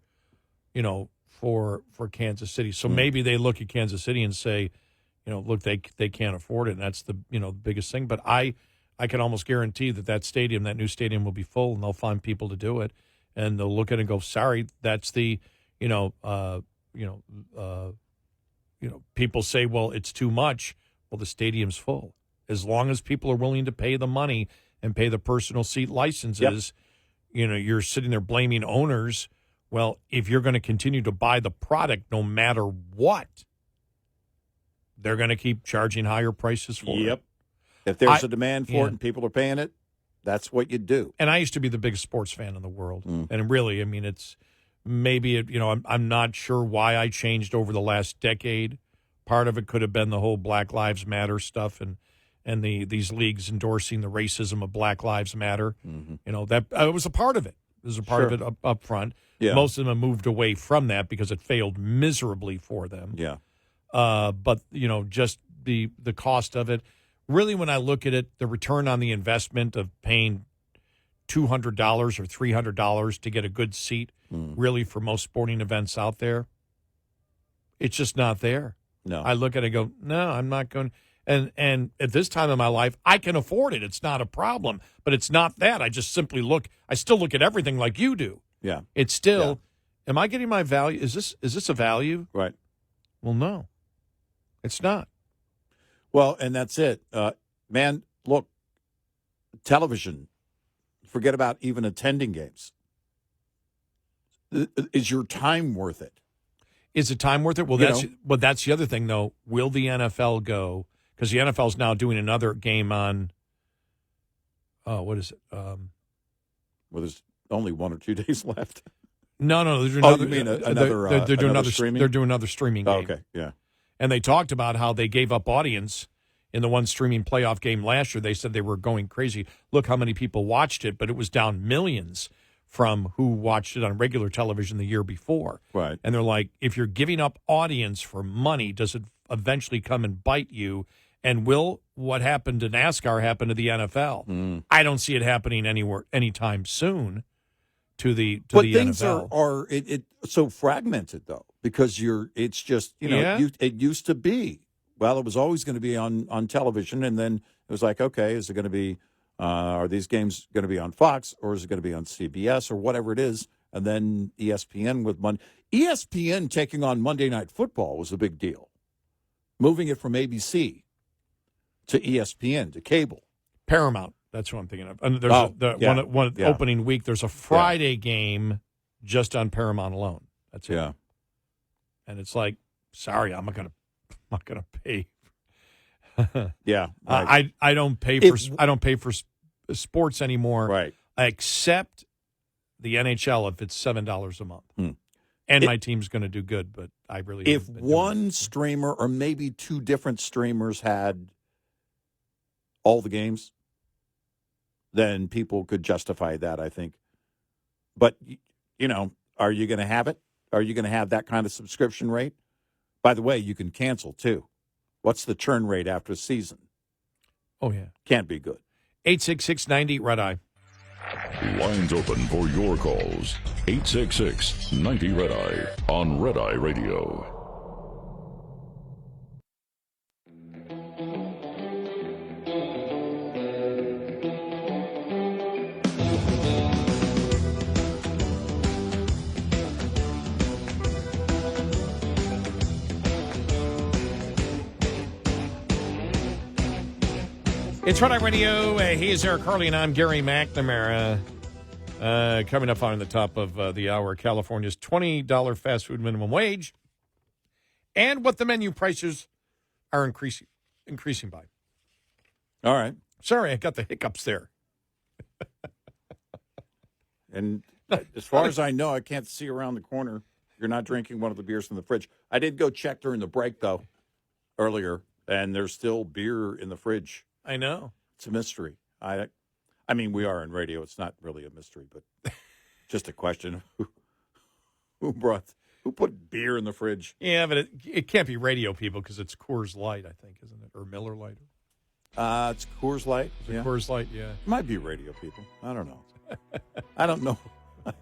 Kansas City. So maybe they look at Kansas City and say, look, they can't afford it, and that's the the biggest thing. But I can almost guarantee that stadium, that new stadium, will be full, and they'll find people to do it, and they'll look at it and go, sorry, that's the people say, well, it's too much. Well, the stadium's full. As long as people are willing to pay the money and pay the personal seat licenses, you're sitting there blaming owners Well, if you're going to continue to buy the product no matter what, they're going to keep charging higher prices for it. If there's a demand for it and people are paying it, that's what you do. And I used to be the biggest sports fan in the world. And really, I mean, it's maybe, I'm not sure why I changed over the last decade. Part of it could have been the whole Black Lives Matter stuff and these leagues endorsing the racism of Black Lives Matter. That was a part of it. It was a part of it up front. Yeah. Most of them have moved away from that because it failed miserably for them. Yeah. But, just the cost of it. Really, when I look at it, the return on the investment of paying $200 or $300 to get a good seat, really, for most sporting events out there, it's just not there. No. I look at it and go, no, I'm not going. And at this time in my life, I can afford it. It's not a problem. But it's not that. I just simply I still look at everything like you do. Yeah. It's still, am I getting my value? Is this a value? Right. Well, no, it's not. Well, and that's it. Man, look, television, forget about even attending games. Is your time worth it? Is the time worth it? Well, that's the other thing, though. Will the NFL go? Because the NFL is now doing another game on, what is it? Well, there's only 1 or 2 days left. No, you mean another they're doing another streaming? They're doing another streaming game. Okay, yeah. And they talked about how they gave up audience in the one streaming playoff game last year. They said they were going crazy. Look how many people watched it, but it was down millions from who watched it on regular television the year before. Right. And they're like, if you're giving up audience for money, does it eventually come and bite you? And will what happened to NASCAR happen to the NFL? I don't see it happening anywhere anytime soon to the things NFL. are so fragmented though, because it's just it used to be, well, it was always going to be on television, and then it was like, okay, is it going to be are these games going to be on Fox, or is it going to be on CBS, or whatever it is? And then ESPN with ESPN taking on Monday Night Football was a big deal, moving it from ABC to ESPN to cable. Paramount. That's what I'm thinking of. And there's one opening week. There's a Friday game just on Paramount alone. That's it. Yeah. And it's like, sorry, I'm not gonna pay. Yeah. Right. I don't pay for sports anymore. Right. Except the NHL if it's $7 a month. And my team's going to do good, but I really if one streamer or maybe 2 different streamers had all the games, then people could justify that, I think. But, are you going to have it? Are you going to have that kind of subscription rate? By the way, you can cancel, too. What's the churn rate after a season? Oh, yeah. Can't be good. 866-90-RED-EYE. Lines open for your calls. 866-90-RED-EYE on Red Eye Radio. It's Red Eye Radio. He's Eric Harley, and I'm Gary McNamara. Coming up on the top of the hour, California's $20 fast food minimum wage and what the menu prices are increasing by. All right. Sorry, I got the hiccups there. And as far as I know, I can't see around the corner. You're not drinking one of the beers from the fridge. I did go check during the break, though, earlier, and there's still beer in the fridge. I know. It's a mystery. I mean, we are in radio. It's not really a mystery, but just a question of who put beer in the fridge? Yeah, but it can't be radio people because it's Coors Light, I think, isn't it? Or Miller Lite. It's Coors Light. Coors Light, yeah. Might be radio people. I don't know. I don't know.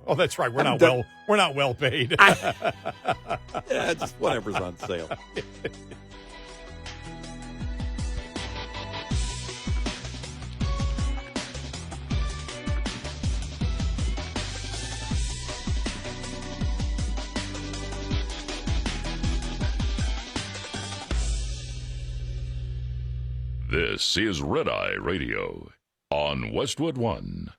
Oh, that's right. We're not well paid. Yeah, just whatever's on sale. This is Red Eye Radio on Westwood One.